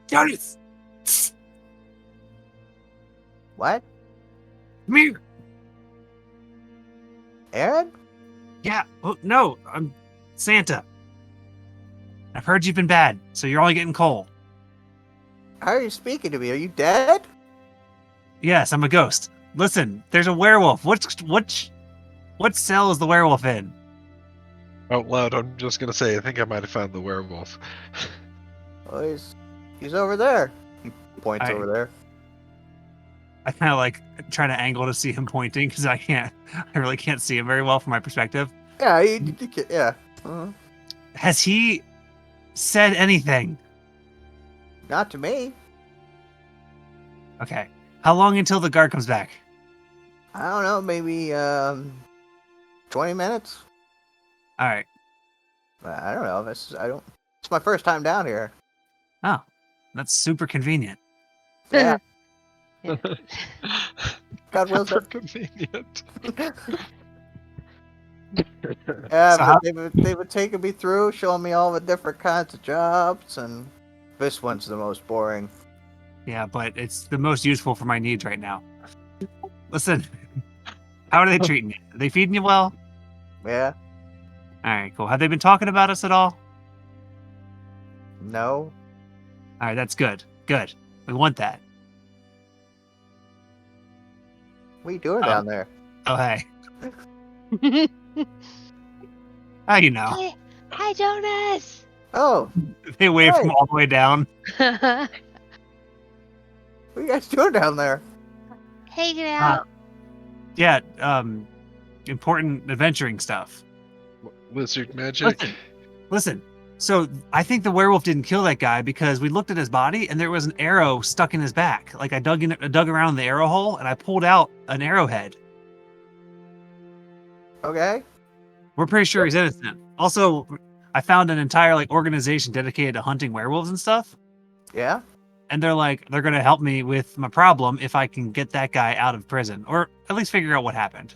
Jonas! What? Come here! Aaron? Yeah, well, no, I'm Santa. I've heard you've been bad, so you're only getting cold. How are you speaking to me? Are you dead? Yes, I'm a ghost. Listen, there's a werewolf. What cell is the werewolf in? Out loud, I'm just going to say I think I might have found the werewolf. Oh, he's over there. He points over there. I kind of like trying to angle to see him pointing because I really can't see him very well from my perspective. Yeah, yeah. Uh-huh. Has he said anything? Not to me. Okay. How long until the guard comes back? I don't know, maybe 20 minutes. All right. I don't know. It's my first time down here. Oh, that's super convenient. Yeah. God wills For it. convenient. Yeah, So but they would taking me through, showing me all the different kinds of jobs, and this one's the most boring. Yeah, but it's the most useful for my needs right now. Listen, how are they treating you? Are they feeding you well? Yeah. All right, cool. Have they been talking about us at all? No. All right, that's good. Good. We want that. What are you doing down there? Oh, hey. How you know? Hey, hi, Jonas. Oh, They wave Hey. from all the way down. what are you guys doing down there? Hanging out. Yeah, important adventuring stuff. Lizard magic. Listen. So I think the werewolf didn't kill that guy because we looked at his body and there was an arrow stuck in his back. Like I dug around the arrow hole and I pulled out an arrowhead. Okay. We're pretty sure he's innocent. Also, I found an entire like organization dedicated to hunting werewolves and stuff. Yeah. And they're gonna help me with my problem if I can get that guy out of prison, or at least figure out what happened.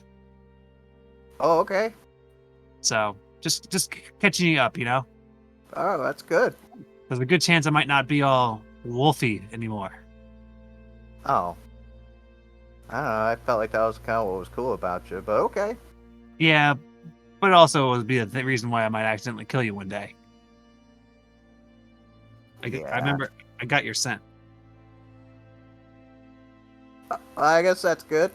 Oh, okay. So just catching you up, you know. Oh, that's good. There's a good chance I might not be all wolfy anymore. Oh. I don't know. I felt like that was kind of what was cool about you, but okay. Yeah, but it also would be the reason why I might accidentally kill you one day. I Yeah. remember I got your scent. I guess that's good.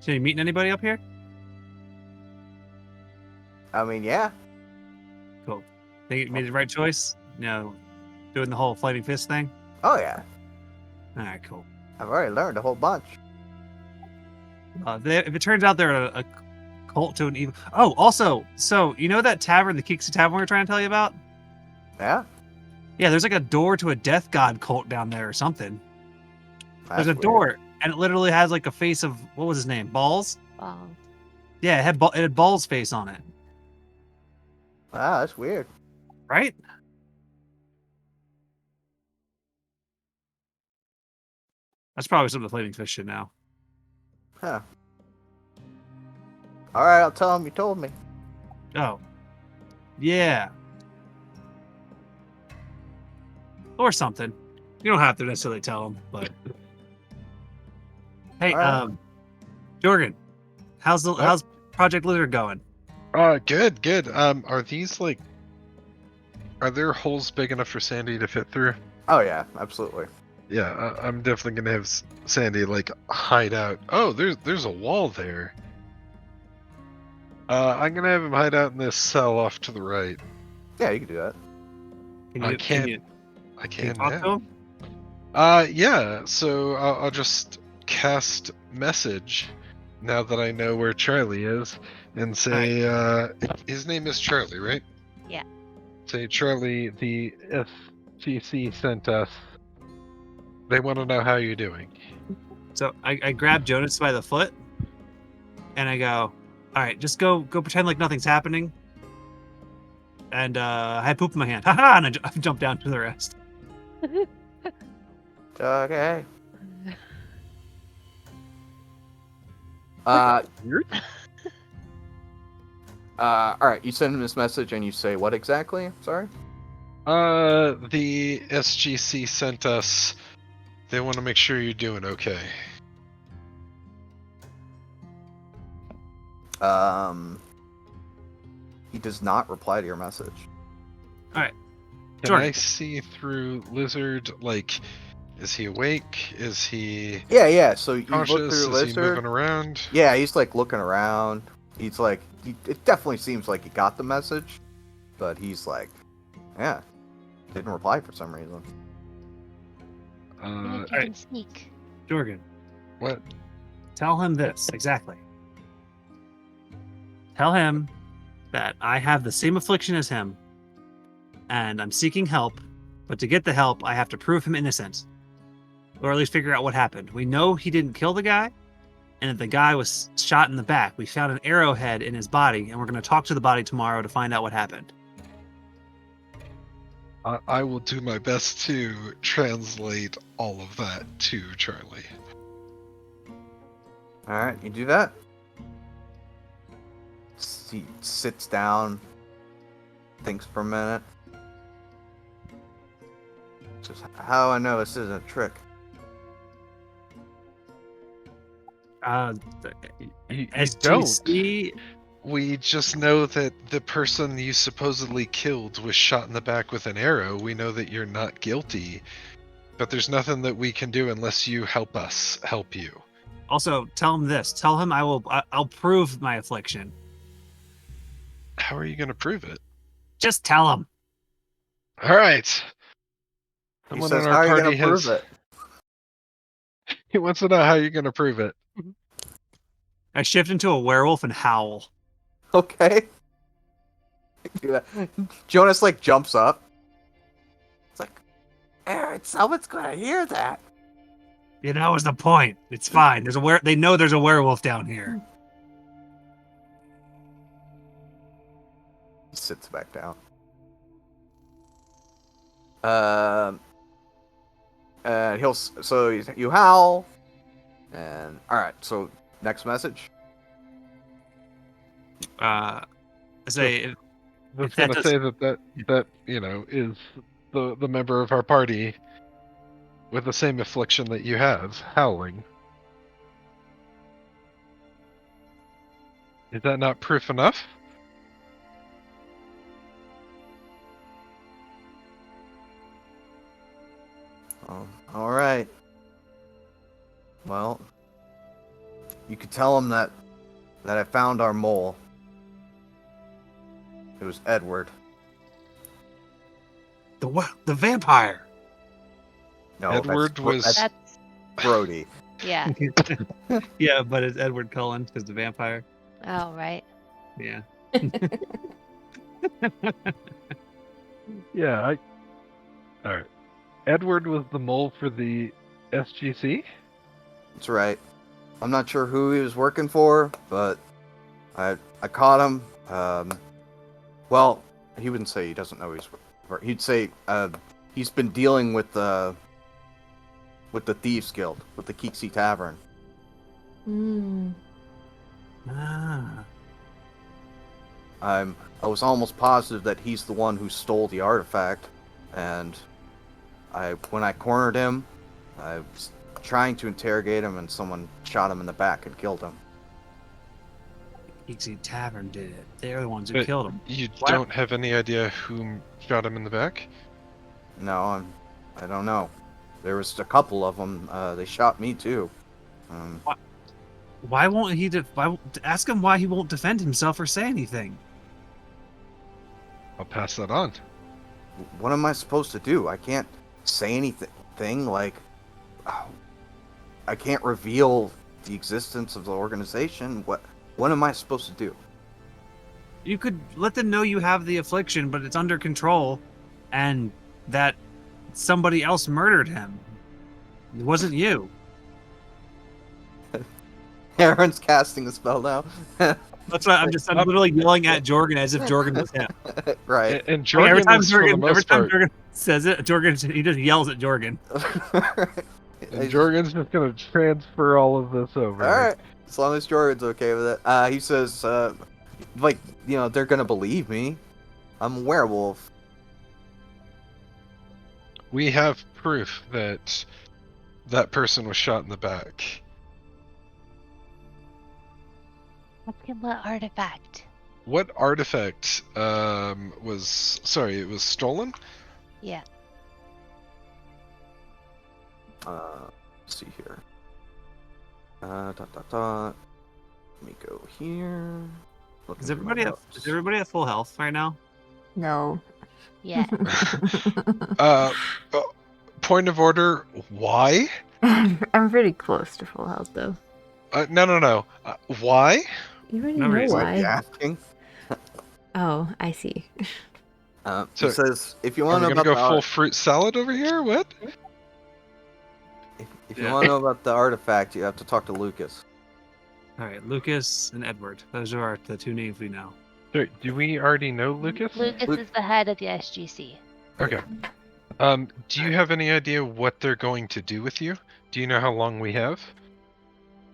So you meeting anybody up here? I mean, yeah. Cool. Think you made the right choice? You know, doing the whole fighting fist thing? Oh, yeah. Alright, cool. I've already learned a whole bunch. If it turns out they're a cult to an evil... Oh, also, so, you know that tavern, the Keexie Tavern we were trying to tell you about? Yeah. Yeah, there's like a door to a death god cult down there or something. That's There's a weird. door, and it literally has like a face of... What was his name? Balls? Wow. Yeah, it had Balls' face on it. Wow, that's weird. Right? That's probably some of the flaming fish shit now. Huh. Alright, I'll tell him you told me. Oh. Yeah. Or something. You don't have to necessarily tell them, but... Hey, Alright. Jorgen, how's Project Lizard going? Good. Are these like, are there holes big enough for Sandy to fit through? Oh, yeah, absolutely. Yeah, I'm definitely gonna have Sandy like hide out. Oh, there's a wall there. I'm gonna have him hide out in this cell off to the right. Yeah, you can do that. I Can can you talk yeah. to him? Yeah. So I'll just cast message now that I know where Charlie is, and say, his name is Charlie, right? Yeah. Say, Charlie, the FCC sent us. They want to know how you're doing. So I grab Jonas by the foot, and I go, all right, just go pretend like nothing's happening. And I had poop in my hand. Haha! And I jump down to the rest. Okay. Weird. Alright, you send him this message and you say what exactly? Sorry? The SGC sent us. They want to make sure you're doing okay. He does not reply to your message. Can Jordan. I see through Lizard? Like, is he awake? Is he Yeah, so you look conscious? through Is he moving Lizard. around? Yeah, he's like looking around. He's like, it definitely seems like he got the message, but he's like, yeah, didn't reply for some reason. Maybe you alright. can sneak. Jorgen, What? tell him this exactly. Tell him that I have the same affliction as him, and I'm seeking help. But to get the help, I have to prove him innocent, or at least figure out what happened. We know he didn't kill the guy, and that the guy was shot in the back. We found an arrowhead in his body, and we're going to talk to the body tomorrow to find out what happened. I will do my best to translate all of that to Charlie. Alright, you do that. He sits down, thinks for a minute. Just how I know this isn't a trick. You SGC, We just know that the person you supposedly killed was shot in the back with an arrow. We know that you're not guilty, but there's nothing that we can do unless you help us help you. Also, tell him this. Tell him I'll prove my affliction. How are you going to prove it? Just tell him. All right. He Someone says, in "How our are you party gonna prove it?" He wants to know how you're going to prove it. I shift into a werewolf and howl. Okay. Jonas like jumps up. It's like, Aaron, someone's gonna hear that. You know, is the point. It's fine. They know there's a werewolf down here. He sits back down. And you howl, and all right. So next message. I say, That's that going to say that is the member of our party with the same affliction that you have, howling. Is that not proof enough? Oh, all right. Well, you could tell him that I found our mole. It was Edward. the vampire. No, Edward was. That's Brody. yeah. Yeah, but it's Edward Cullen because the vampire. Oh right. Yeah. Yeah, all right. Edward was the mole for the SGC? That's right. I'm not sure who he was working for, but I caught him. Well, he wouldn't say he doesn't know he'd say he's been dealing with the Thieves Guild, with the Keexie Tavern. Hmm. Ah. I was almost positive that he's the one who stole the artifact, and when I cornered him, I was trying to interrogate him, and someone shot him in the back and killed him. Keexie Tavern did it. They're the ones who But killed him. You Why- don't have any idea who shot him in the back? No, I don't know. There was a couple of them. They shot me too. Why won't he? Ask him why he won't defend himself or say anything. I'll pass that on. What am I supposed to do? I can't say anything. Like, I can't reveal the existence of the organization. What am I supposed to do? You could let them know you have the affliction, but it's under control, and that somebody else murdered him. It wasn't you. Aaron's casting a spell now. That's why I'm literally yelling at Jorgen as if Jorgen was him. Right. And Like, Jorgen every time is, for the most part, Jorgen says it, he just yells at Jorgen. and Jorgen's just going to transfer all of this over. All right. As long as Jordan's okay with it. He says, they're gonna believe me. I'm a werewolf. We have proof that that person was shot in the back. Ask him what artifact. What artifact was... Sorry, it was stolen? Yeah. Let's see here. Let me go here. Is everybody at full health right now? No. Yeah. Point of order, why? I'm pretty close to full health though. No. Why? You already No know reason. What are you why. asking? Oh, I see. So, He says, if you Are want we to know gonna about go full fruit salad over here? What? if you want to know about the artifact, you have to talk to Lucas. All right, Lucas and Edward. Those are the two names we know. Sorry, do we already know Lucas? Lucas is the head of the SGC. Okay. Do you have any idea what they're going to do with you? Do you know how long we have?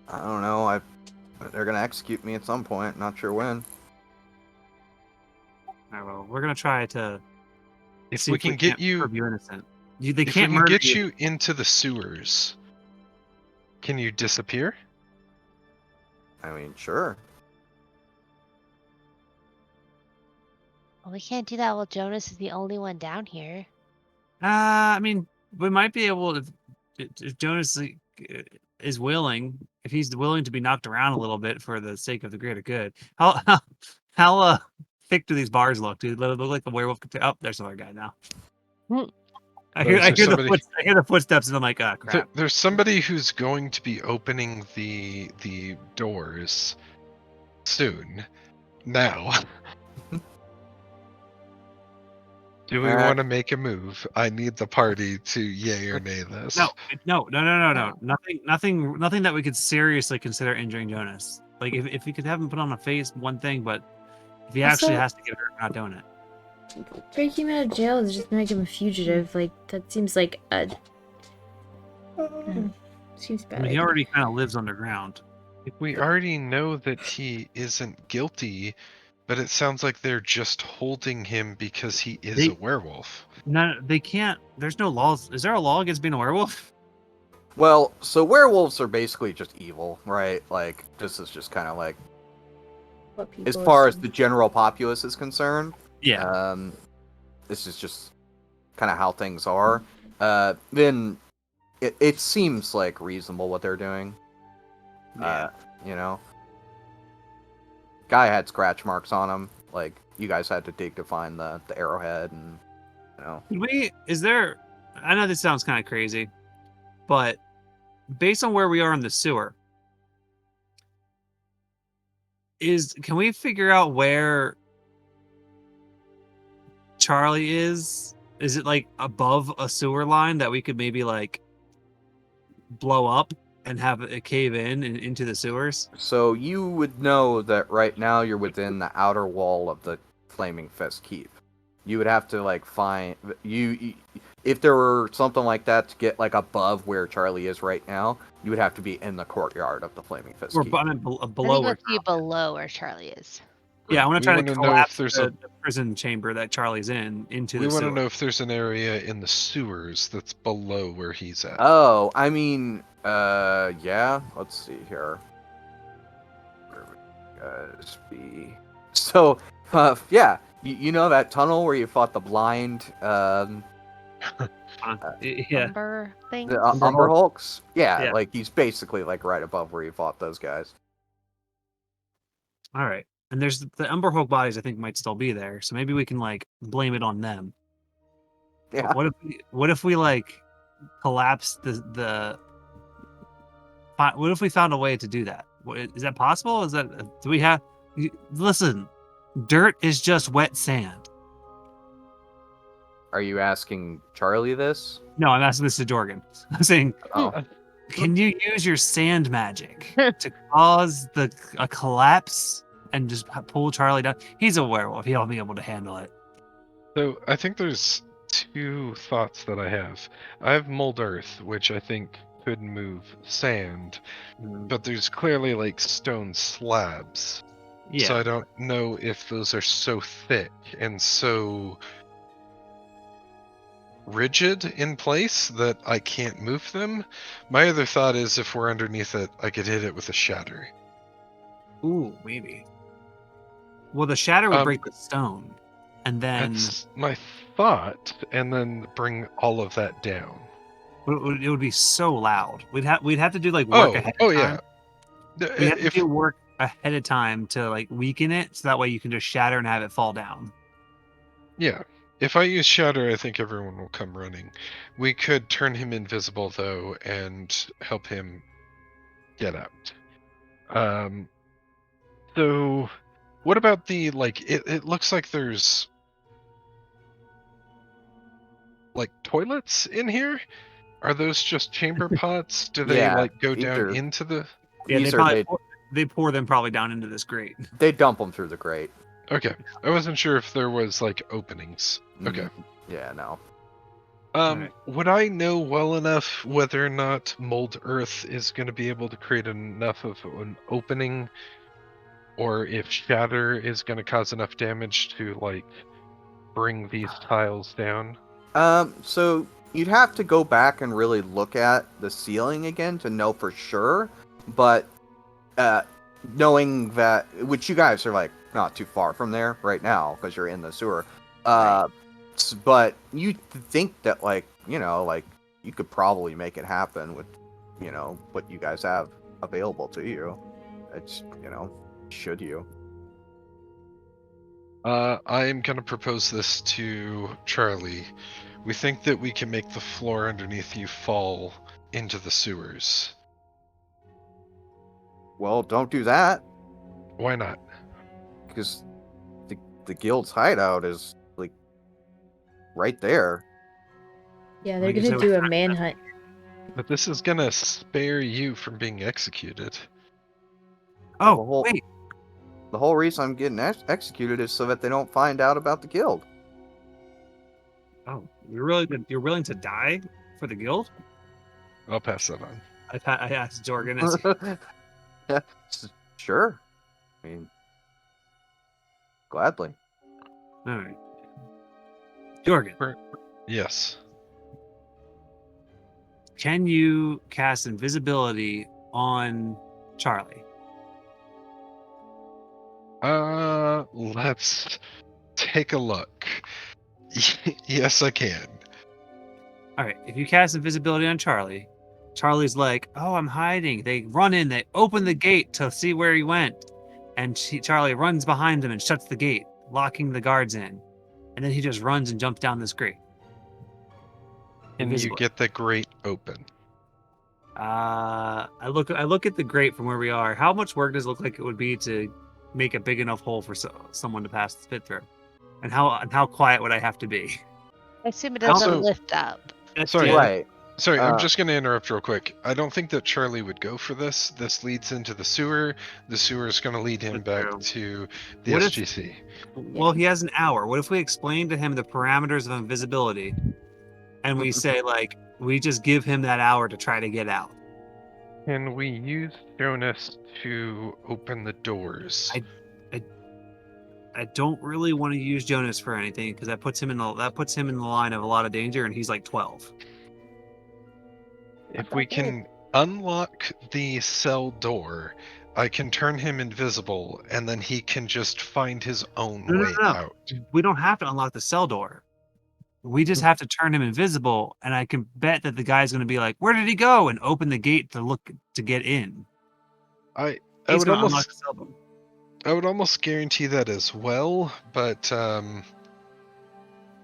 I don't know. They're gonna execute me at some point. Not sure when. All right, well, we're gonna try to If see we if can we get can't you, prove you innocent. They if we can't can murder get you into the sewers, can you disappear? I mean, sure. Well, we can't do that while Jonas is the only one down here. I mean, we might be able to if Jonas is willing. If he's willing to be knocked around a little bit for the sake of the greater good. How thick do these bars look, dude? They look like the werewolf. Oh, there's another guy now. I Is there somebody- hear the footsteps, and I'm like, ah, crap. There's somebody who's going to be opening the doors soon. Now. Do we want to make a move? I need the party to yay or nay this. No. Nothing that we could seriously consider injuring Jonas. Like, if we could have him put on a face, one thing, but if he actually Also- has to get hurt, we're not doing it. Breaking him out of jail is just make him a fugitive. Like, that seems like a... seems bad. I mean, he already kind of lives underground. We already know that he isn't guilty, but it sounds like they're just holding him because he is a werewolf. No, they can't. There's no laws. Is there a law against being a werewolf? Well, so werewolves are basically just evil, right? Like, this is just kind of like, What people as far as assume. the general populace is concerned, Yeah. this is just kind of how things are. Then it seems like reasonable what they're doing. Yeah. You know, guy had scratch marks on him. Like, you guys had to dig to find the arrowhead, and you know. Is there? I know this sounds kind of crazy, but based on where we are in the sewer, can we figure out where Charlie is? Is it like above a sewer line that we could maybe like blow up and have it cave in and into the sewers? So you would know that right now you're within the outer wall of the Flaming Fist Keep. You would have to like find you if there were something like that to get like above where Charlie is right now. You would have to be in the courtyard of the Flaming Fist Or Keep. I below think where? let's be below where Charlie is. Yeah, I want We to try to wanna know if collapse there's the prison chamber that Charlie's in into We the want sewer. to know if there's an area in the sewers that's below where he's at. Oh, I mean, yeah. Let's see here. Where would you guys be? So, yeah, you know that tunnel where you fought the blind, Yeah. Umber thing. the Umber Umber Hulk. Hulks? Yeah, Yeah. like he's basically like right above where you fought those guys. All right. And there's the Umber Hulk bodies. I think might still be there, so maybe we can like blame it on them. Yeah. What if we like collapse the what if we found a way to do that? Is that possible? Is that do we have? Listen, dirt is just wet sand. Are you asking Charlie this? No, I'm asking this to Jorgen. I'm saying, Oh, can you use your sand magic to cause a collapse and just pull Charlie down? He's a werewolf. He'll be able to handle it. So I think there's two thoughts that I have. I have mold earth, which I think could move sand, but there's clearly like stone slabs. Yeah. So I don't know if those are so thick and so rigid in place that I can't move them. My other thought is if we're underneath it, I could hit it with a shatter. Ooh, maybe. Well, the shatter would Um, break the stone, and then That's my thought, and then bring all of that down. it would be so loud. We'd have to do like work ahead of time. Yeah. We have to If do work ahead of time to like weaken it, so that way you can just shatter and have it fall down. Yeah. If I use shatter, I think everyone will come running. We could turn him invisible though and help him get out. So what about the like it looks like there's like toilets in here? Are those just chamber pots? Do they Yeah, like go these down are- into the Yeah, These they are probably they, they pour them probably down into this grate. they dump them through the grate. Okay. I wasn't sure if there was like openings. Okay. Mhm. Yeah, no. Alright. Would I know well enough whether or not mold earth is going to be able to create enough of an opening, or if shatter is going to cause enough damage to like bring these tiles down? So you'd have to go back and really look at the ceiling again to know for sure, but knowing that, which you guys are like not too far from there right now because you're in the sewer, but you think that like you could probably make it happen with what you guys have available to you. It's should you? I am going to propose this to Charlie. We think that we can make the floor underneath you fall into the sewers. Well, don't do that, Why not? because the guild's hideout is like right there. Yeah, I they're think gonna so. do a manhunt. But this is going to spare you from being executed. Oh, the whole wait. the whole reason I'm getting executed is so that they don't find out about the guild. Oh, you're willing to die for the guild? I'll pass that on. I asked Jorgen. Is Yeah, sure. I mean, gladly. all right. Jorgen, Yes. can you cast invisibility on Charlie? Let's take a look. Yes, I can. All right. If you cast invisibility on Charlie, Charlie's like, "Oh, I'm hiding." They run in. They open the gate to see where he went, and Charlie runs behind him and shuts the gate, locking the guards in. And then he just runs and jumps down this grate. Can you Invisible. get the grate open? I look at the grate from where we are. How much work does it look like it would be to make a big enough hole for someone to pass the fit through? And how quiet would I have to be? I assume it How- doesn't So- lift up. Sorry. Yeah, Right. Sorry, I'm Uh, just going to interrupt real quick. I don't think that Charlie would go for this. This leads into the sewer. The sewer is going to lead him That's back true. to the What if- SGC. Well, he has an hour. What if we explain to him the parameters of invisibility, and we say like we just give him that hour to try to get out? Can we use Jonas to open the doors? I don't really want to use Jonas for anything because that puts him in the line of a lot of danger, and he's like 12. If we can unlock the cell door, I can turn him invisible, and then he can just find his own No. way out. We don't have to unlock the cell door. We just have to turn him invisible, and I can bet that the guy's going to be like, "Where did he go?" and open the gate to get in. I He's would going to unlock almost the cell door. I would almost guarantee that as well, but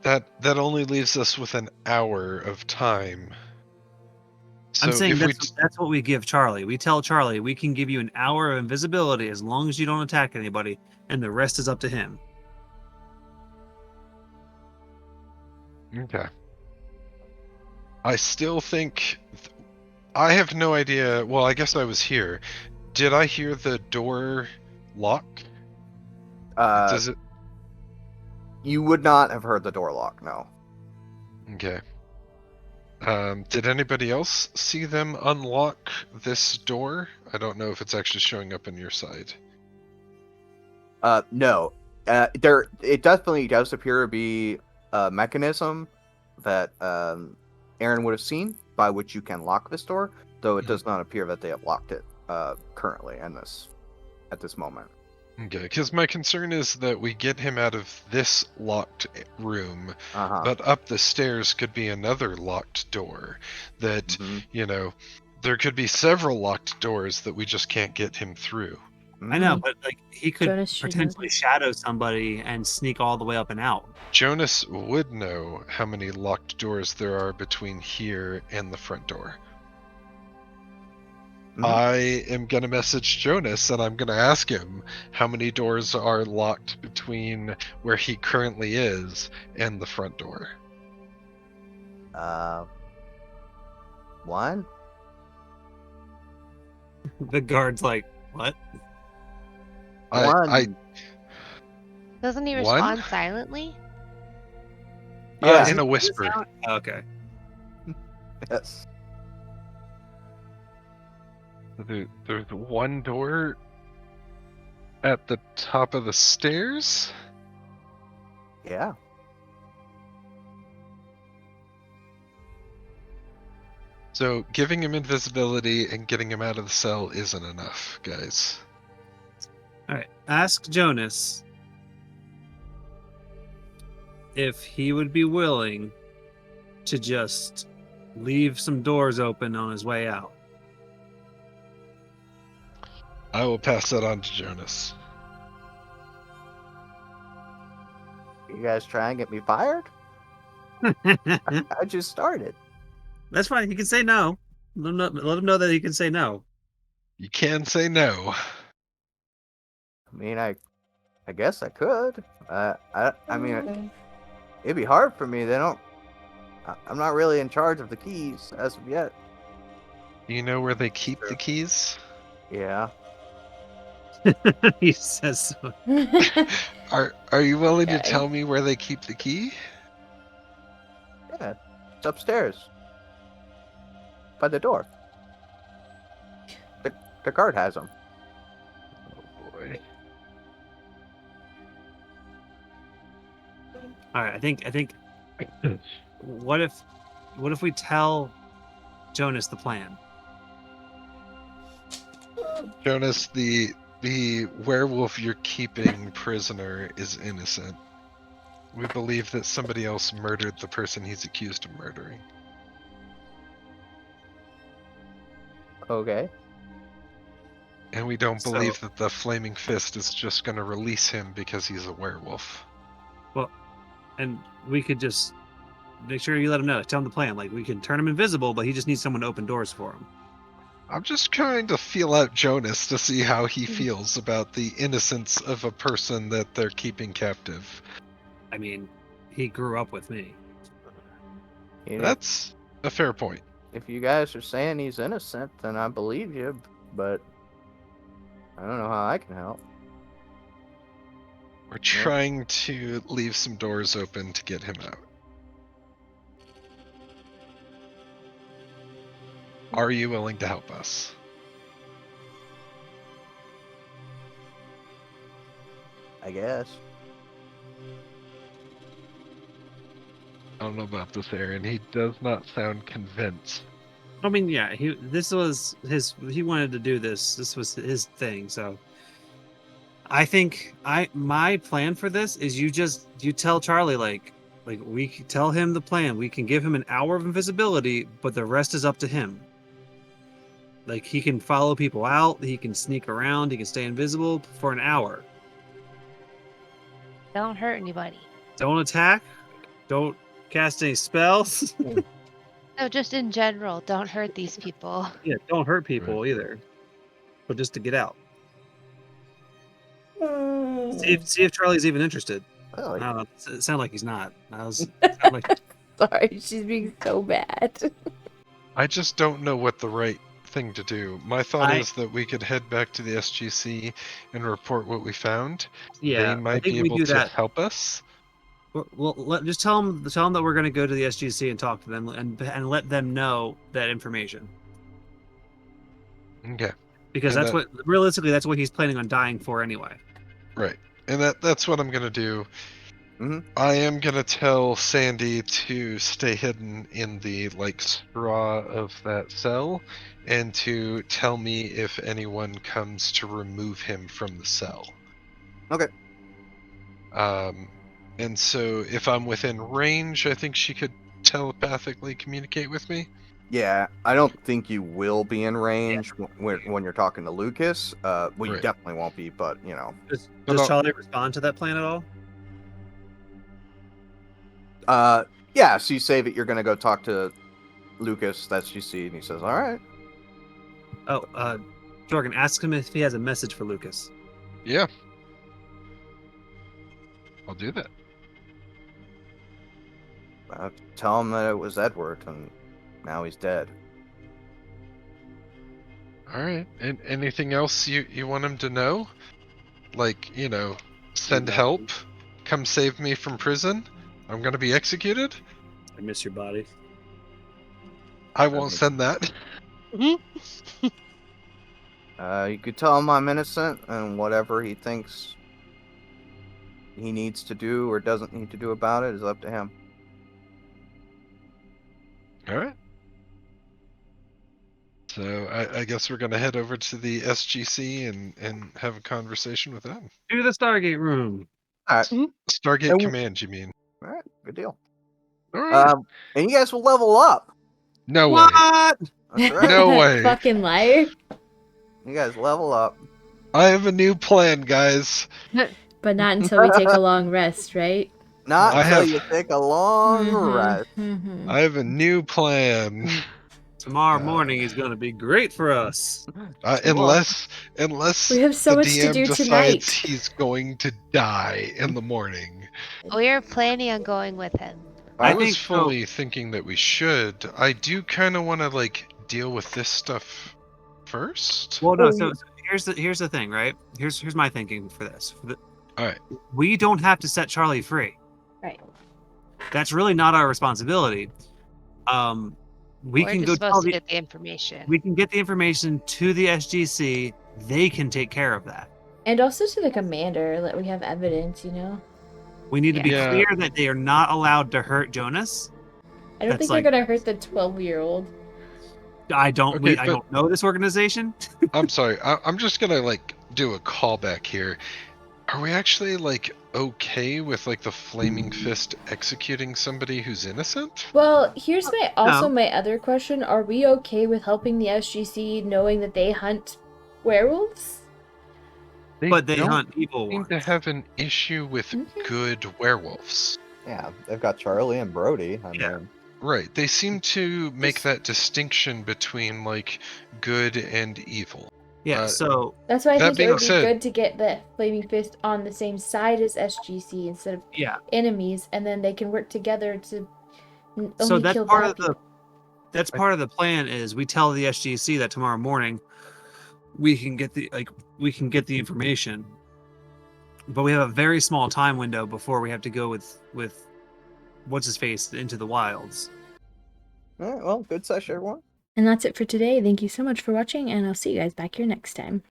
that only leaves us with an hour of time. So I'm saying if we that's what we give Charlie. We tell Charlie we can give you an hour of invisibility as long as you don't attack anybody, and the rest is up to him. Okay. I still think I have no idea. Well, I guess I was here. Did I hear the door lock? Does it? You would not have heard the door lock, no. Okay. Did anybody else see them unlock this door? I don't know if it's actually showing up on your side. No. It definitely does appear to be a mechanism that Aaron would have seen by which you can lock this door, though it does not appear that they have locked it currently at this moment. Okay, because my concern is that we get him out of this locked room, Uh-huh. but up the stairs could be another locked door. That, Mhm. there could be several locked doors that we just can't get him through. I know, but like he could Jonas should know potentially this. shadow somebody and sneak all the way up and out. Jonas would know how many locked doors there are between here and the front door. Mhm. I am going to message Jonas and I'm going to ask him how many doors are locked between where he currently is and the front door. One? The guard's like, "What?" I Doesn't he One? respond silently? Yeah. in a whisper. Okay. Yes. There's one door at the top of the stairs. Yeah. So giving him invisibility and getting him out of the cell isn't enough, guys. All right. Ask Jonas if he would be willing to just leave some doors open on his way out. I will pass that on to Jonas. You guys try and get me fired? I just started. That's fine. He can say no. Let him know that he can say no. You can say no. I mean, I guess I could. I mean, it'd be hard for me. I'm not really in charge of the keys as of yet. Do you know where they keep the keys? Yeah. He says so. Are you willing to Okay. tell me where they keep the key? Yeah. It's upstairs. By the door. The guard has them. Oh boy. All right, I think. What if we tell Jonas the plan? Jonas, the werewolf you're keeping prisoner is innocent. We believe that somebody else murdered the person he's accused of murdering. Okay. And we don't So- believe that the Flaming Fist is just going to release him because he's a werewolf. Well, and we could just make sure you let him know. Tell him the plan. Like, we can turn him invisible, but he just needs someone to open doors for him. I'm just trying to feel out Jonas to see how he feels about the innocence of a person that they're keeping captive. I mean, he grew up with me. You know, That's a fair point. if you guys are saying he's innocent, then I believe you, but I don't know how I can help. We're trying to leave some doors open to get him out. Are you willing to help us? I guess. I don't know about this, Aaron. He does not sound convinced. I mean, yeah, he wanted to do this. This was his thing. So I think my plan for this is you tell Charlie like we tell him the plan. We can give him an hour of invisibility, but the rest is up to him. Like, he can follow people out, he can sneak around, he can stay invisible for an hour. Don't hurt anybody. Don't attack, don't cast any spells. No, just in general, don't hurt these people. Yeah, don't hurt people either. But just to get out. See if Charlie's even interested. Well, I don't know. It sounded like he's not. Sound like Sorry, she's being so bad. I just don't know what the right thing to do. My thought I- is that we could head back to the SGC and report what we found. yeah, They I might think be we able do to that. help us. Well, just tell them that we're going to go to the SGC and talk to them and let them know that information. Okay. Because And that's what realistically that's what he's planning on dying for anyway. Right. And that's what I'm going to do. Mhm. I am going to tell Sandy to stay hidden in the straw of that cell and to tell me if anyone comes to remove him from the cell. Okay. And so if I'm within range, I think she could telepathically communicate with me. Yeah, I don't think you will be in range when you're talking to Lucas. Well, you Right. definitely won't be, but you know. Does But I'll- Charlie respond to that plan at all? Yeah. So you say that you're gonna go talk to Lucas. That's you see, and he says, "All right." Oh, Jorgen, ask him if he has a message for Lucas. Yeah. I'll do that. Tell him that it was Edward, and now he's dead. All right. And anything else you want him to know? Send Exactly. help, come save me from prison. I'm going to be executed. I miss your body. I won't send that. You could tell him I'm innocent, and whatever he thinks he needs to do or doesn't need to do about it is up to him. All right. So I guess we're going to head over to the SGC and have a conversation with them. To the Stargate room. All right. Stargate And- Command, you mean? All right. Good deal. All right. And you guys will level up. No way. What? That's right. No way. Fucking liar. You guys level up. I have a new plan, guys. But not until we take a long rest, right? Not I till have- you take a long rest. I have a new plan. Tomorrow morning is going to be great for us. Unless We have so the much to DM do decides tonight. he's going to die in the morning. We're planning on going with him. I I was think so. fully thinking that we should. I do kind of want to like deal with this stuff first. Well, no. Oh, So here's the thing, right? Here's my thinking for this. All right. We don't have to set Charlie free. Right. That's really not our responsibility. We We're can just go supposed tell to the get the information. we can get the information to the SGC. They can take care of that. And also to the commander, that we have evidence, you know? We need to be Yeah. clear that they are not allowed to hurt Jonas. I don't That's think they're gonna hurt the 12-year-old. I don't. Okay, I but- don't know this organization. I'm sorry. I'm just gonna like do a callback here. Are we actually like okay with like the flaming fist executing somebody who's innocent? Well, here's my No. my other question. Are we okay with helping the SGC knowing that they hunt werewolves? But they don't hunt evil seem ones. to have an issue with good werewolves. Yeah, they've got Charlie and Brody. I Yeah. mean, Right. They seem to make Just- that distinction between like good and evil. Yeah. So That's why I That think it being would be said- good to get the Flaming Fist on the same side as SGC instead of yeah. enemies, and then they can work together to only So that's kill part bad of the people. that's part of the plan. Is we tell the SGC that tomorrow morning we can get the information, but we have a very small time window before we have to go with what's his face into the wilds. all right, well, good session, everyone. And that's it for today. Thank you so much for watching, and I'll see you guys back here next time.